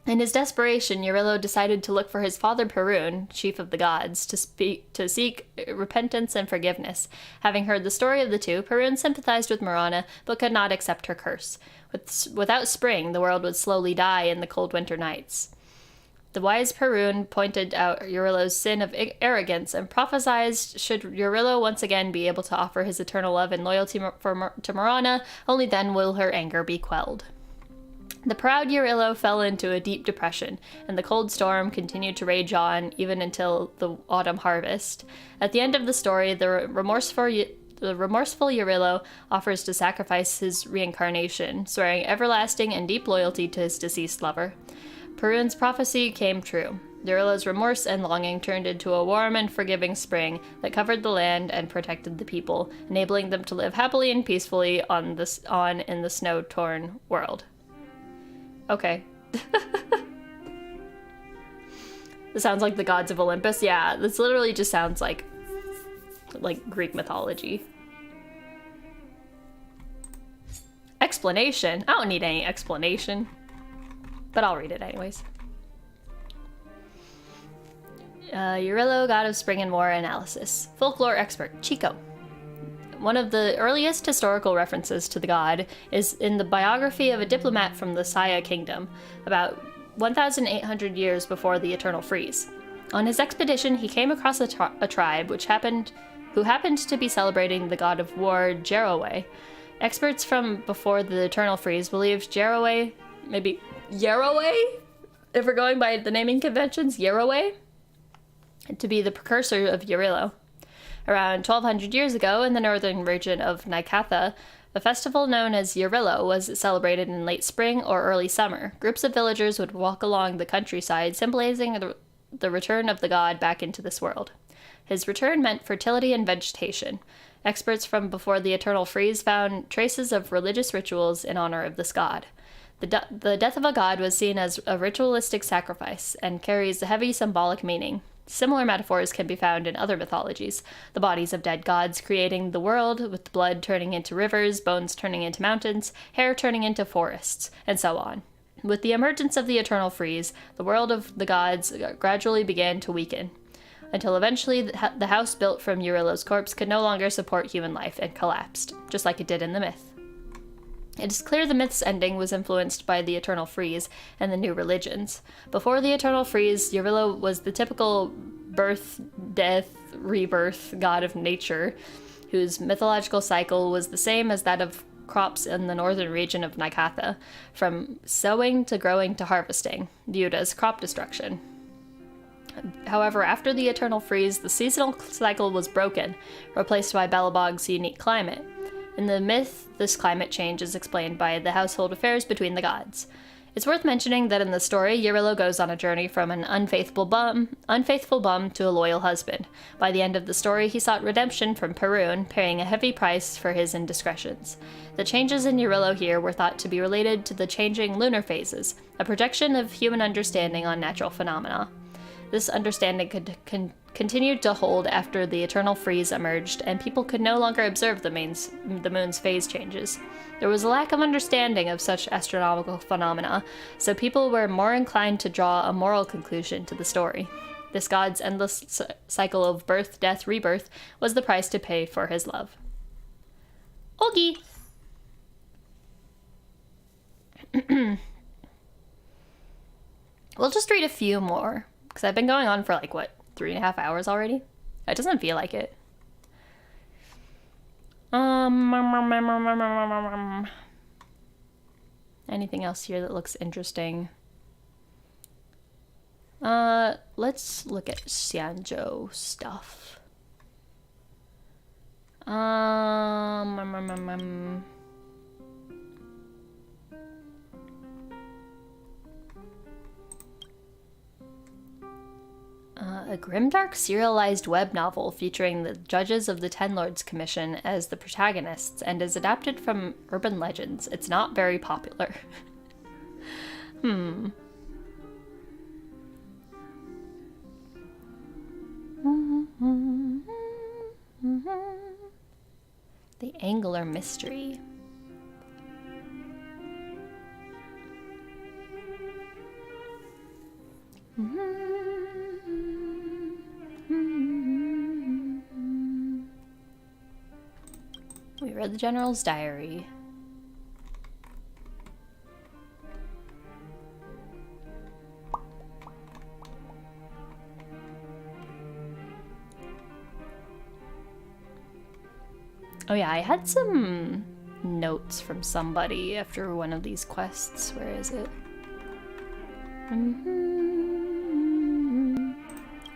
In his desperation, Eurylo decided to look for his father Perun, chief of the gods, to seek repentance and forgiveness. Having heard the story of the two, Perun sympathized with Marana, but could not accept her curse. Without spring, the world would slowly die in the cold winter nights. The wise Perun pointed out Eurylo's sin of arrogance and prophesied should Eurylo once again be able to offer his eternal love and loyalty to Marana, only then will her anger be quelled. The proud Eurylo fell into a deep depression, and the cold storm continued to rage on even until the autumn harvest. At the end of the story, the remorseful Eurylo offers to sacrifice his reincarnation, swearing everlasting and deep loyalty to his deceased lover. Perun's prophecy came true. Eurylo's remorse and longing turned into a warm and forgiving spring that covered the land and protected the people, enabling them to live happily and peacefully in the snow-torn world. Okay. This sounds like the gods of Olympus. Yeah, this literally just sounds like Greek mythology. Explanation? I don't need any explanation. But I'll read it anyways. Eurylo, god of spring and war analysis. Folklore expert, Chico. One of the earliest historical references to the god is in the biography of a diplomat from the Saya kingdom, about 1,800 years before the Eternal Freeze. On his expedition, he came across a tribe who happened to be celebrating the god of war, Jerowe. Experts from before the Eternal Freeze believed Jerowe, maybe Yerowe, if we're going by the naming conventions, Yerowe, to be the precursor of Eurylo. Around 1,200 years ago, in the northern region of LUNACATTUS, a festival known as Eurylo was celebrated in late spring or early summer. Groups of villagers would walk along the countryside, symbolizing the return of the god back into this world. His return meant fertility and vegetation. Experts from before the Eternal Freeze found traces of religious rituals in honor of this god. The death of a god was seen as a ritualistic sacrifice and carries a heavy symbolic meaning. Similar metaphors can be found in other mythologies, the bodies of dead gods creating the world, with blood turning into rivers, bones turning into mountains, hair turning into forests, and so on. With the emergence of the Eternal Freeze, the world of the gods gradually began to weaken, until eventually the house built from Eurylo's corpse could no longer support human life and collapsed, just like it did in the myth. It is clear the myth's ending was influenced by the Eternal Freeze and the new religions. Before the Eternal Freeze, Eurylo was the typical birth, death, rebirth god of nature, whose mythological cycle was the same as that of crops in the northern region of LUNACATTUS, from sowing to growing to harvesting, viewed as crop destruction. However, after the Eternal Freeze, the seasonal cycle was broken, replaced by Belobog's unique climate. In the myth, this climate change is explained by the household affairs between the gods. It's worth mentioning that in the story, Eurylo goes on a journey from an unfaithful bum to a loyal husband. By the end of the story, he sought redemption from Perun, paying a heavy price for his indiscretions. The changes in Eurylo here were thought to be related to the changing lunar phases, a projection of human understanding on natural phenomena. This understanding continued to hold after the Eternal Freeze emerged, and people could no longer observe the moon's phase changes. There was a lack of understanding of such astronomical phenomena, so people were more inclined to draw a moral conclusion to the story. This god's endless cycle of birth, death, rebirth was the price to pay for his love. Okay. We'll just read a few more, because I've been going on for like, what, 3.5 hours already? It doesn't feel like it. Anything else here that looks interesting? Let's look at Xianzhou stuff. A grimdark serialized web novel featuring the judges of the Ten Lords Commission as the protagonists and is adapted from urban legends. It's not very popular. The Angler Mystery. We read the General's diary. Oh yeah, I had some notes from somebody after one of these quests. Where is it?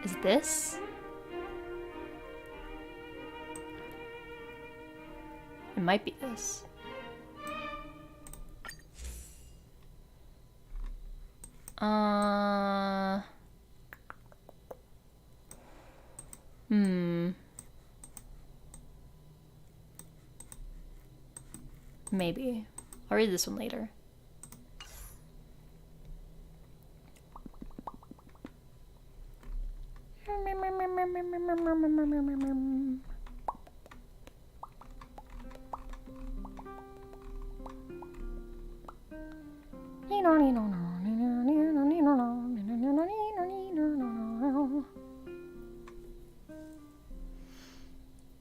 Is this? It might be this. Maybe. I'll read this one later.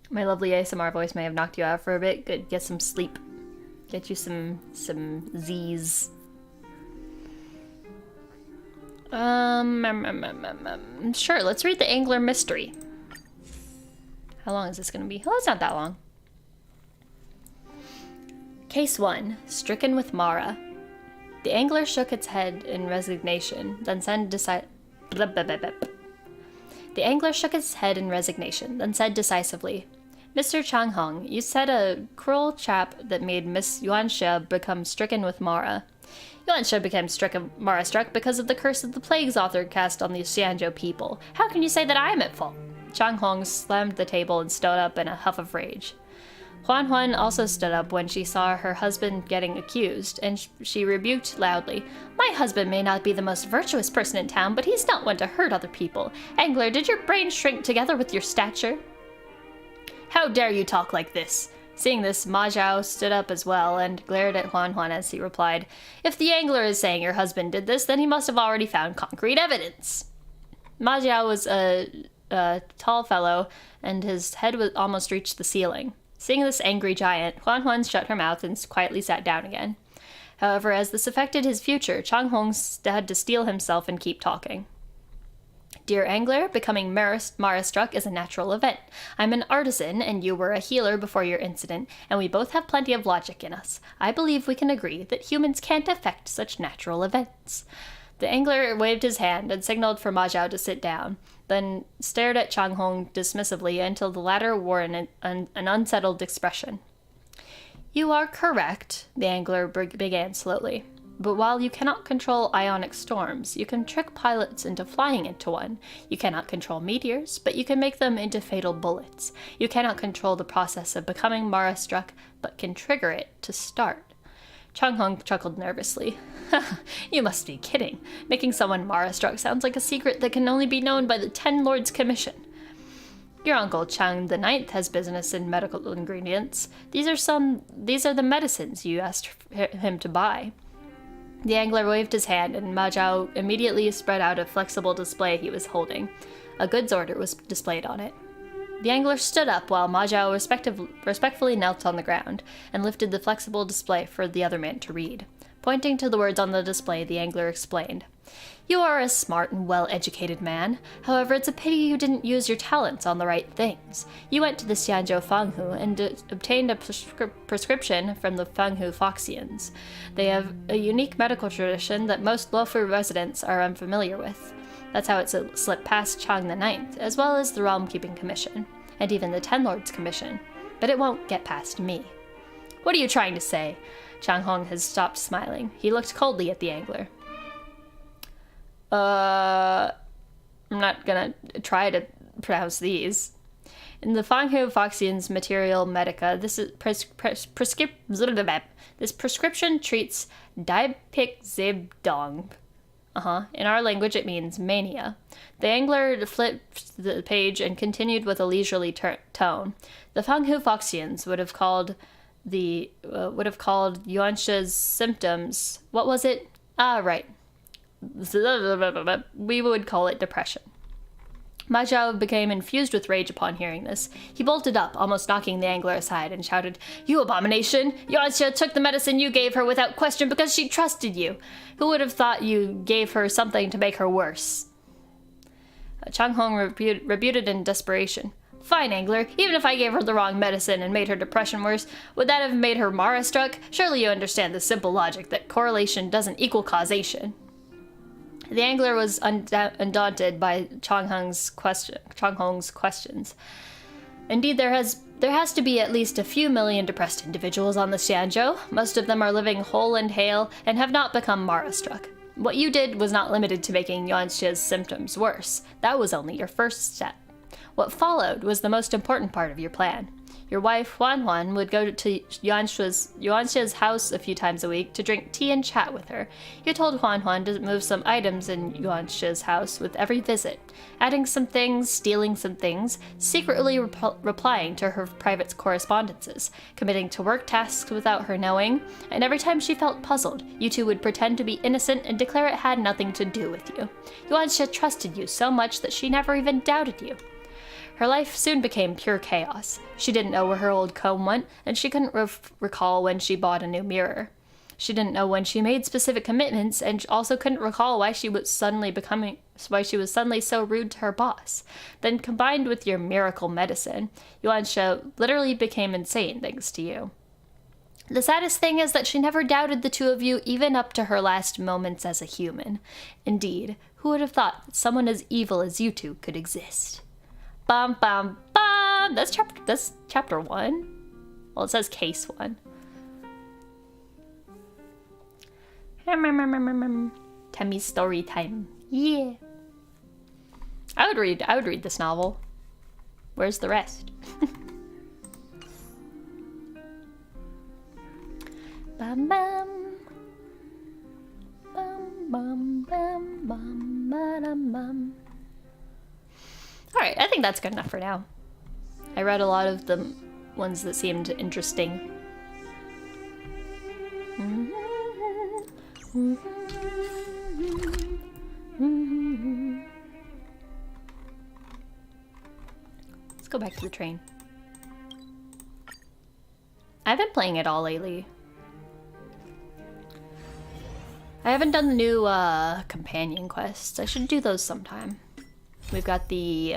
My lovely ASMR voice may have knocked you out for a bit. Good, get some sleep. Get you some Z's. Sure, let's read the Angler Mystery. How long is this gonna be? Oh, it's not that long. Case 1. Stricken with Mara. The angler shook its head in resignation, then said decisively, Mr. Changhong, you said a cruel chap that made Miss Yuanxia become stricken with Mara. Yuanxia became Mara-struck because of the curse of the plagues author cast on the Xianzhou people. How can you say that I am at fault? Changhong slammed the table and stood up in a huff of rage. Huan Huan also stood up when she saw her husband getting accused, and she rebuked loudly. My husband may not be the most virtuous person in town, but he's not one to hurt other people. Angler, did your brain shrink together with your stature? How dare you talk like this? Seeing this, Ma Zhao stood up as well and glared at Huan Huan as he replied, If the angler is saying your husband did this, then he must have already found concrete evidence. Ma Zhao was a tall fellow, and his head almost reached the ceiling. Seeing this angry giant, Huan Huan shut her mouth and quietly sat down again. However, as this affected his future, Changhong had to steel himself and keep talking. Dear Angler, becoming Mara-struck is a natural event. I'm an artisan, and you were a healer before your incident, and we both have plenty of logic in us. I believe we can agree that humans can't affect such natural events. The angler waved his hand and signaled for Ma Zhao to sit down, then stared at Changhong dismissively until the latter wore an unsettled expression. You are correct, the angler began slowly. But while you cannot control ionic storms, you can trick pilots into flying into one. You cannot control meteors, but you can make them into fatal bullets. You cannot control the process of becoming Mara-struck, but can trigger it to start. Changhong chuckled nervously. You must be kidding. Making someone Mara-struck sounds like a secret that can only be known by the Ten Lords Commission. Your uncle Chang the Ninth has business in medical ingredients. These are the medicines you asked him to buy. The angler waved his hand, and Ma Zhao immediately spread out a flexible display he was holding. A goods order was displayed on it. The angler stood up while Ma Zhao respectfully knelt on the ground and lifted the flexible display for the other man to read. Pointing to the words on the display, the angler explained. You are a smart and well-educated man. However, it's a pity you didn't use your talents on the right things. You went to the Xianzhou Fanghu and obtained a prescription from the Fanghu Foxians. They have a unique medical tradition that most Luofu residents are unfamiliar with. That's how it slipped past Chang the Ninth, as well as the Realm Keeping Commission, and even the Ten Lords Commission. But it won't get past me. What are you trying to say? Chang Hong has stopped smiling. He looked coldly at the angler. I'm not gonna try to pronounce these. In the Fanghu Foxian's Material Medica, this prescription treats Dipixibdong. In our language, it means mania. The angler flipped the page and continued with a leisurely tone. The Fanghu Foxians would have called Yuansha's symptoms. What was it? Right. We would call it depression. Ma Zhao became infused with rage upon hearing this. He bolted up, almost knocking the angler aside, and shouted, You abomination! Yuansha took the medicine you gave her without question because she trusted you. Who would have thought you gave her something to make her worse? Chang Hong rebuted in desperation. Fine, angler. Even if I gave her the wrong medicine and made her depression worse, would that have made her Mara-struck? Surely you understand the simple logic that correlation doesn't equal causation. The angler was undaunted by Chang Hong's questions. Indeed, there has to be at least a few million depressed individuals on the Xianzhou. Most of them are living whole and hale and have not become Mara-struck. What you did was not limited to making Yuansha's symptoms worse. That was only your first step. What followed was the most important part of your plan. Your wife, Huan, would go to Yuansha's house a few times a week to drink tea and chat with her. You told Huan to move some items in Yuansha's house with every visit, adding some things, stealing some things, secretly replying to her private correspondences, committing to work tasks without her knowing, and every time she felt puzzled, you two would pretend to be innocent and declare it had nothing to do with you. Yuansha trusted you so much that she never even doubted you. Her life soon became pure chaos. She didn't know where her old comb went, and she couldn't recall when she bought a new mirror. She didn't know when she made specific commitments, and also couldn't recall why she was suddenly so rude to her boss. Then, combined with your miracle medicine, Yuansha literally became insane thanks to you. The saddest thing is that she never doubted the two of you, even up to her last moments as a human. Indeed, who would have thought that someone as evil as you two could exist? Bum bum bum! That's chapter 1. Well, it says case 1. Temmie's story time. Yeah. I would read this novel. Where's the rest? Bum bum. Bum bum bum bum bum bum. Alright, I think that's good enough for now. I read a lot of the ones that seemed interesting. Let's go back to the train. I've been playing it all lately. I haven't done the new companion quests. I should do those sometime. We've got the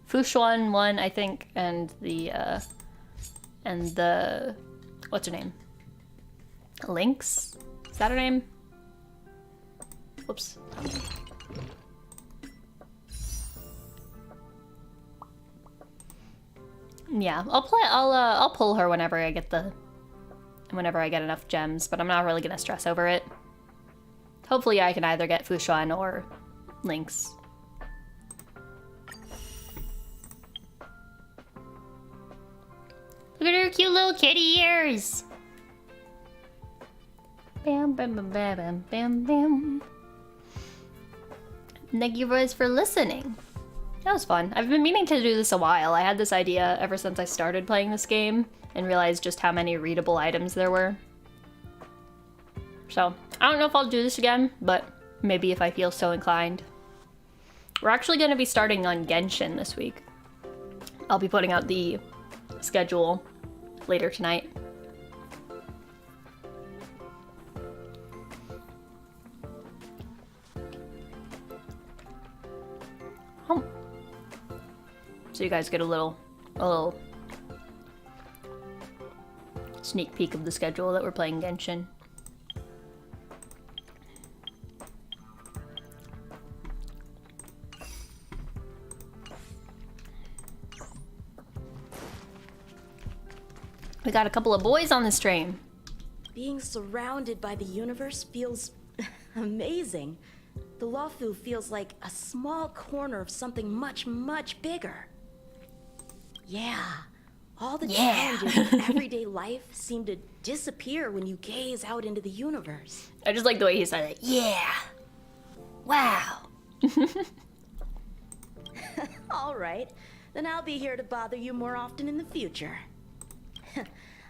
Fushuan one, I think, and the what's her name? Lynx? Is that her name? Whoops. Yeah, I'll pull her whenever I get enough gems, but I'm not really gonna stress over it. Hopefully I can either get Fushuan or Lynx. Look at her cute little kitty ears! Bam bam bam bam bam bam. Thank you guys for listening. That was fun. I've been meaning to do this a while. I had this idea ever since I started playing this game and realized just how many readable items there were. So, I don't know if I'll do this again, but maybe if I feel so inclined. We're actually going to be starting on Genshin this week. I'll be putting out the schedule later tonight. So you guys get a little sneak peek of the schedule that we're playing Genshin. We got a couple of boys on the stream. Being surrounded by the universe feels amazing. The Lawfu feels like a small corner of something much, much bigger. Yeah, all the challenges of everyday life seem to disappear when you gaze out into the universe. I just like the way he said it. Yeah. Wow. All right, then I'll be here to bother you more often in the future.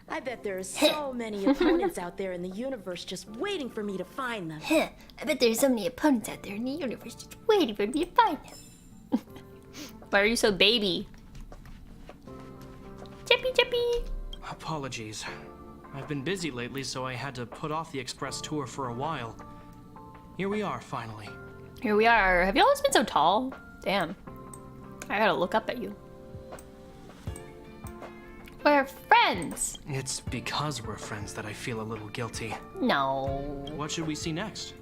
I bet there are so many opponents out there in the universe just waiting for me to find them. I bet there's so many opponents out there in the universe just waiting for me to find them. Why are you so baby? Chippy chippy. Apologies. I've been busy lately, so I had to put off the express tour for a while. Here we are, finally. Here we are. Have you always been so tall? Damn. I gotta look up at you. We're friends. It's because we're friends that I feel a little guilty. No. What should we see next?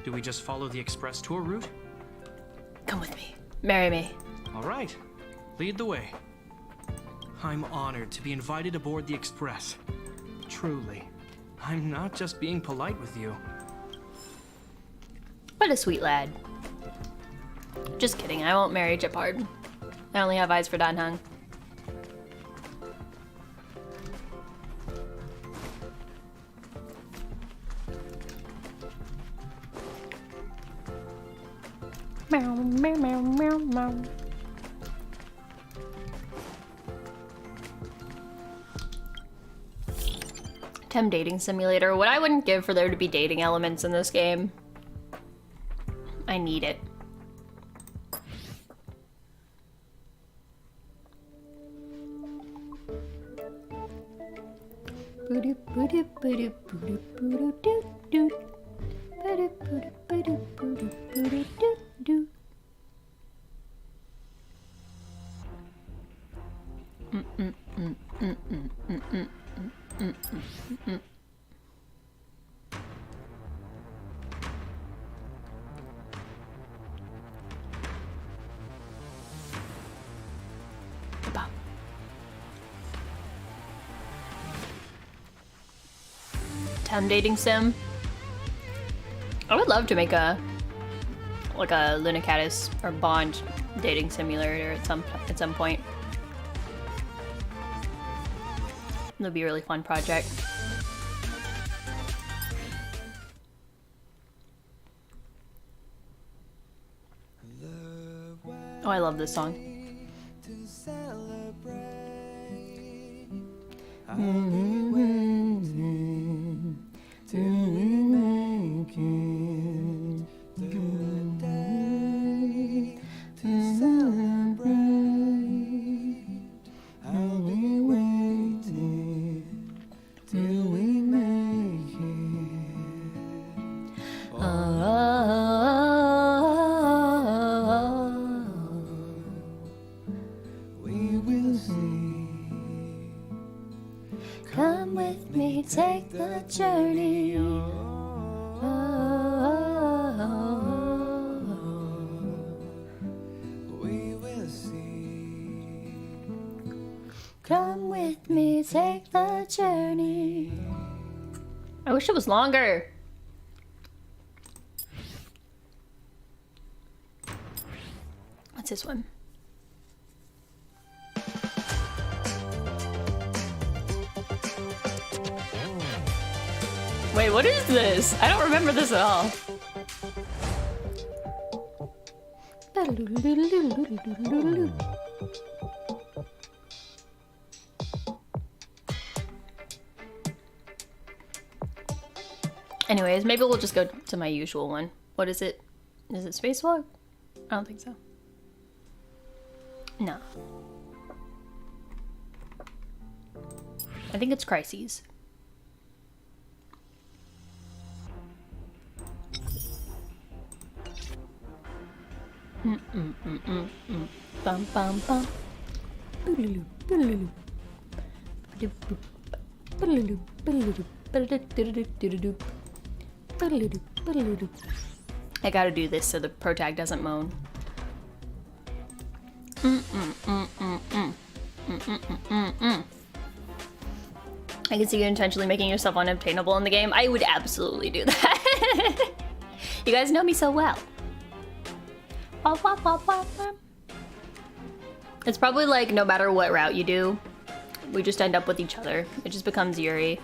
Do we just follow the express tour route? Come with me. Marry me. All right. Lead the way. I'm honored to be invited aboard the express. Truly. I'm not just being polite with you. What a sweet lad. Just kidding. I won't marry Jeopard. I only have eyes for Danheng. Meow, meow, meow, meow, meow. Tem dating simulator. What I wouldn't give for there to be dating elements in this game. I need it. Tem dating sim. I would love to make a LUNACATTUS or bondEN dating simulator at some point. That'd be a really fun project. Oh, I love this song. Come with me, take the journey. We will see. Come with me, take the journey. I wish it was longer. What's this one? Wait, what is this? I don't remember this at all. Anyways, maybe we'll just go to my usual one. What is it? Is it Spacewalk? I don't think so. No. I think it's Crises. Bum bum bum I gotta do this so the protag doesn't moan. I can see you intentionally making yourself unobtainable in the game. I would absolutely do that. You guys know me so well. It's probably like no matter what route you do, we just end up with each other. It just becomes Yuri.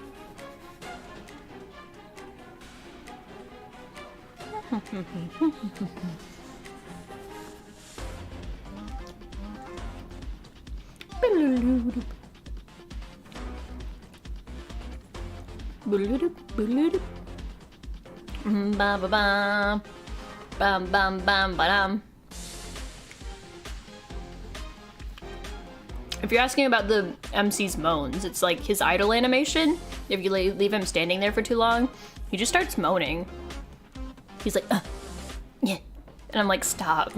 Bam bam bam bam bam bam bam. If you're asking about the MC's moans, it's like his idle animation. If you leave him standing there for too long, he just starts moaning. He's like, yeah. And I'm like, stop.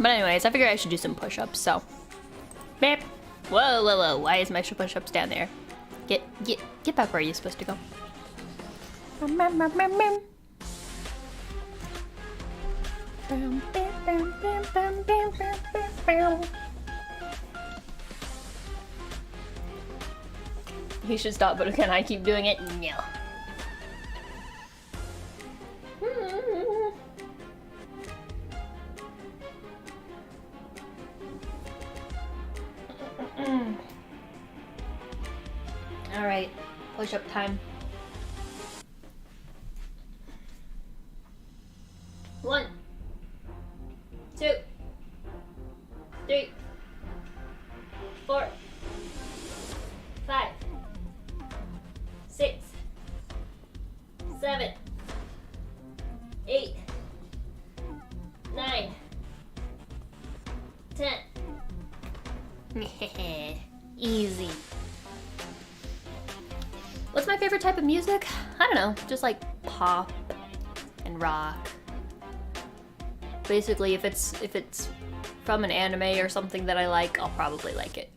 But anyways, I figured I should do some push-ups, so. Beep. Whoa, whoa, whoa. Why is my push-ups down there? Get back where you're supposed to go. He should stop, but can I keep doing it? No. All right, push-up time. 1, 2, 3, 4, 5, 6, 7, 8, 9, 10. Easy. What's my favorite type of music? I don't know, just like pop and rock. Basically, if it's from an anime or something that I like, I'll probably like it.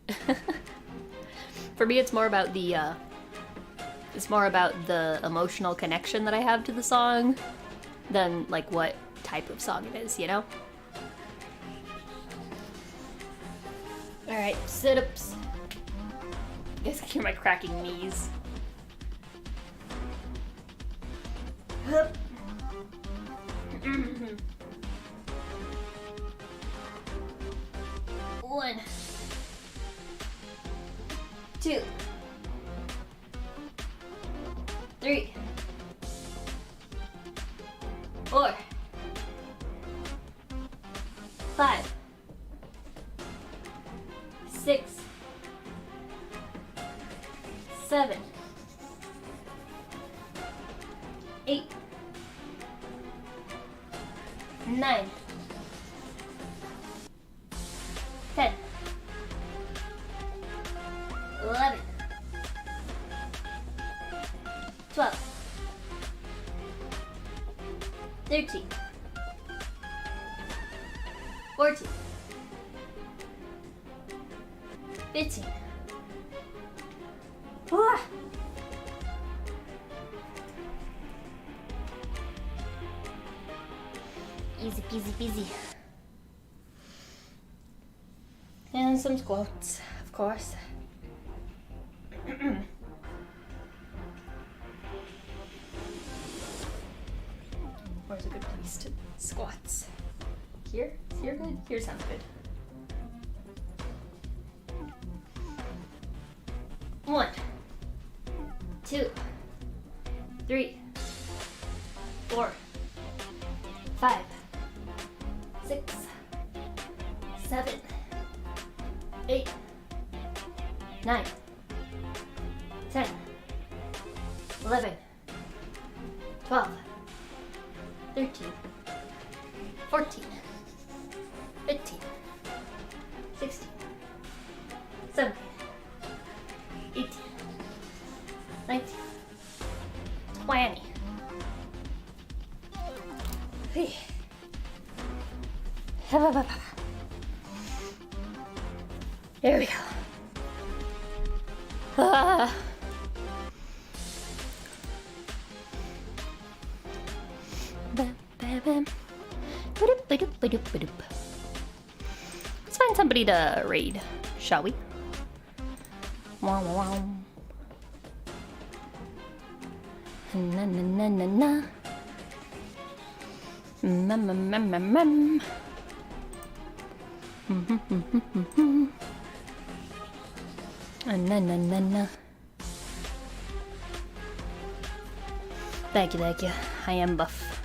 For me, it's more about the emotional connection that I have to the song than like what type of song it is, you know? All right, sit-ups. You guys can hear my cracking knees. Hup. 1, 2, 3, 4, 5, 6, 7, 8, 9, 10, 11, 12, 13, 14, 15. Ah. Easy peasy peasy. And some squats, of course. Where's a good place to squats? Here? Here good? Here sounds good. 1, 2, 3, 4, 5, 6, 7, 8, 9, 10, 11, 12, 13, 14, 15, 16, 17, 18, 19, 20. Hey. Ah. Let's find somebody to raid, shall we? Wow, wow. Na na na na na. Mmm. Na na na na. Thank you. I am buff.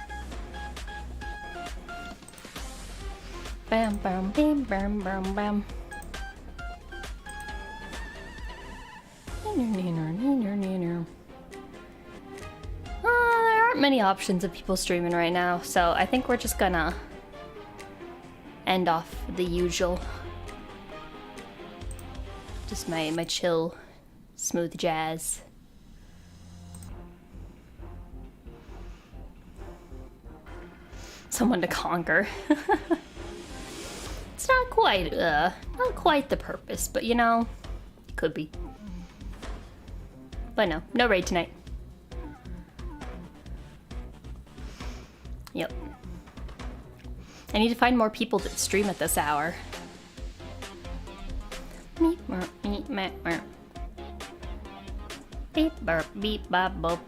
Bam, bam, bam, bam, bam, bam. There aren't many options of people streaming right now, so I think we're just gonna end off the usual. Just my chill, smooth jazz. Someone to conquer. It's not quite the purpose, but you know, it could be. But no raid tonight. Yep. I need to find more people that stream at this hour. Beep burp beep bop boop.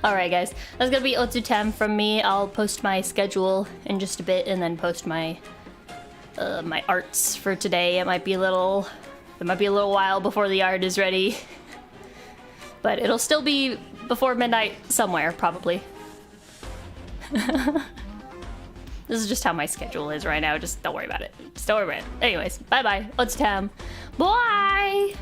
Alright guys, that's gonna be Otsutem from me. I'll post my schedule in just a bit and then post my my arts for today. It might be a little while before the art is ready. But it'll still be before midnight somewhere, probably. This is just how my schedule is right now. Just don't worry about it. Anyways, bye-bye. Otsutem. Bye!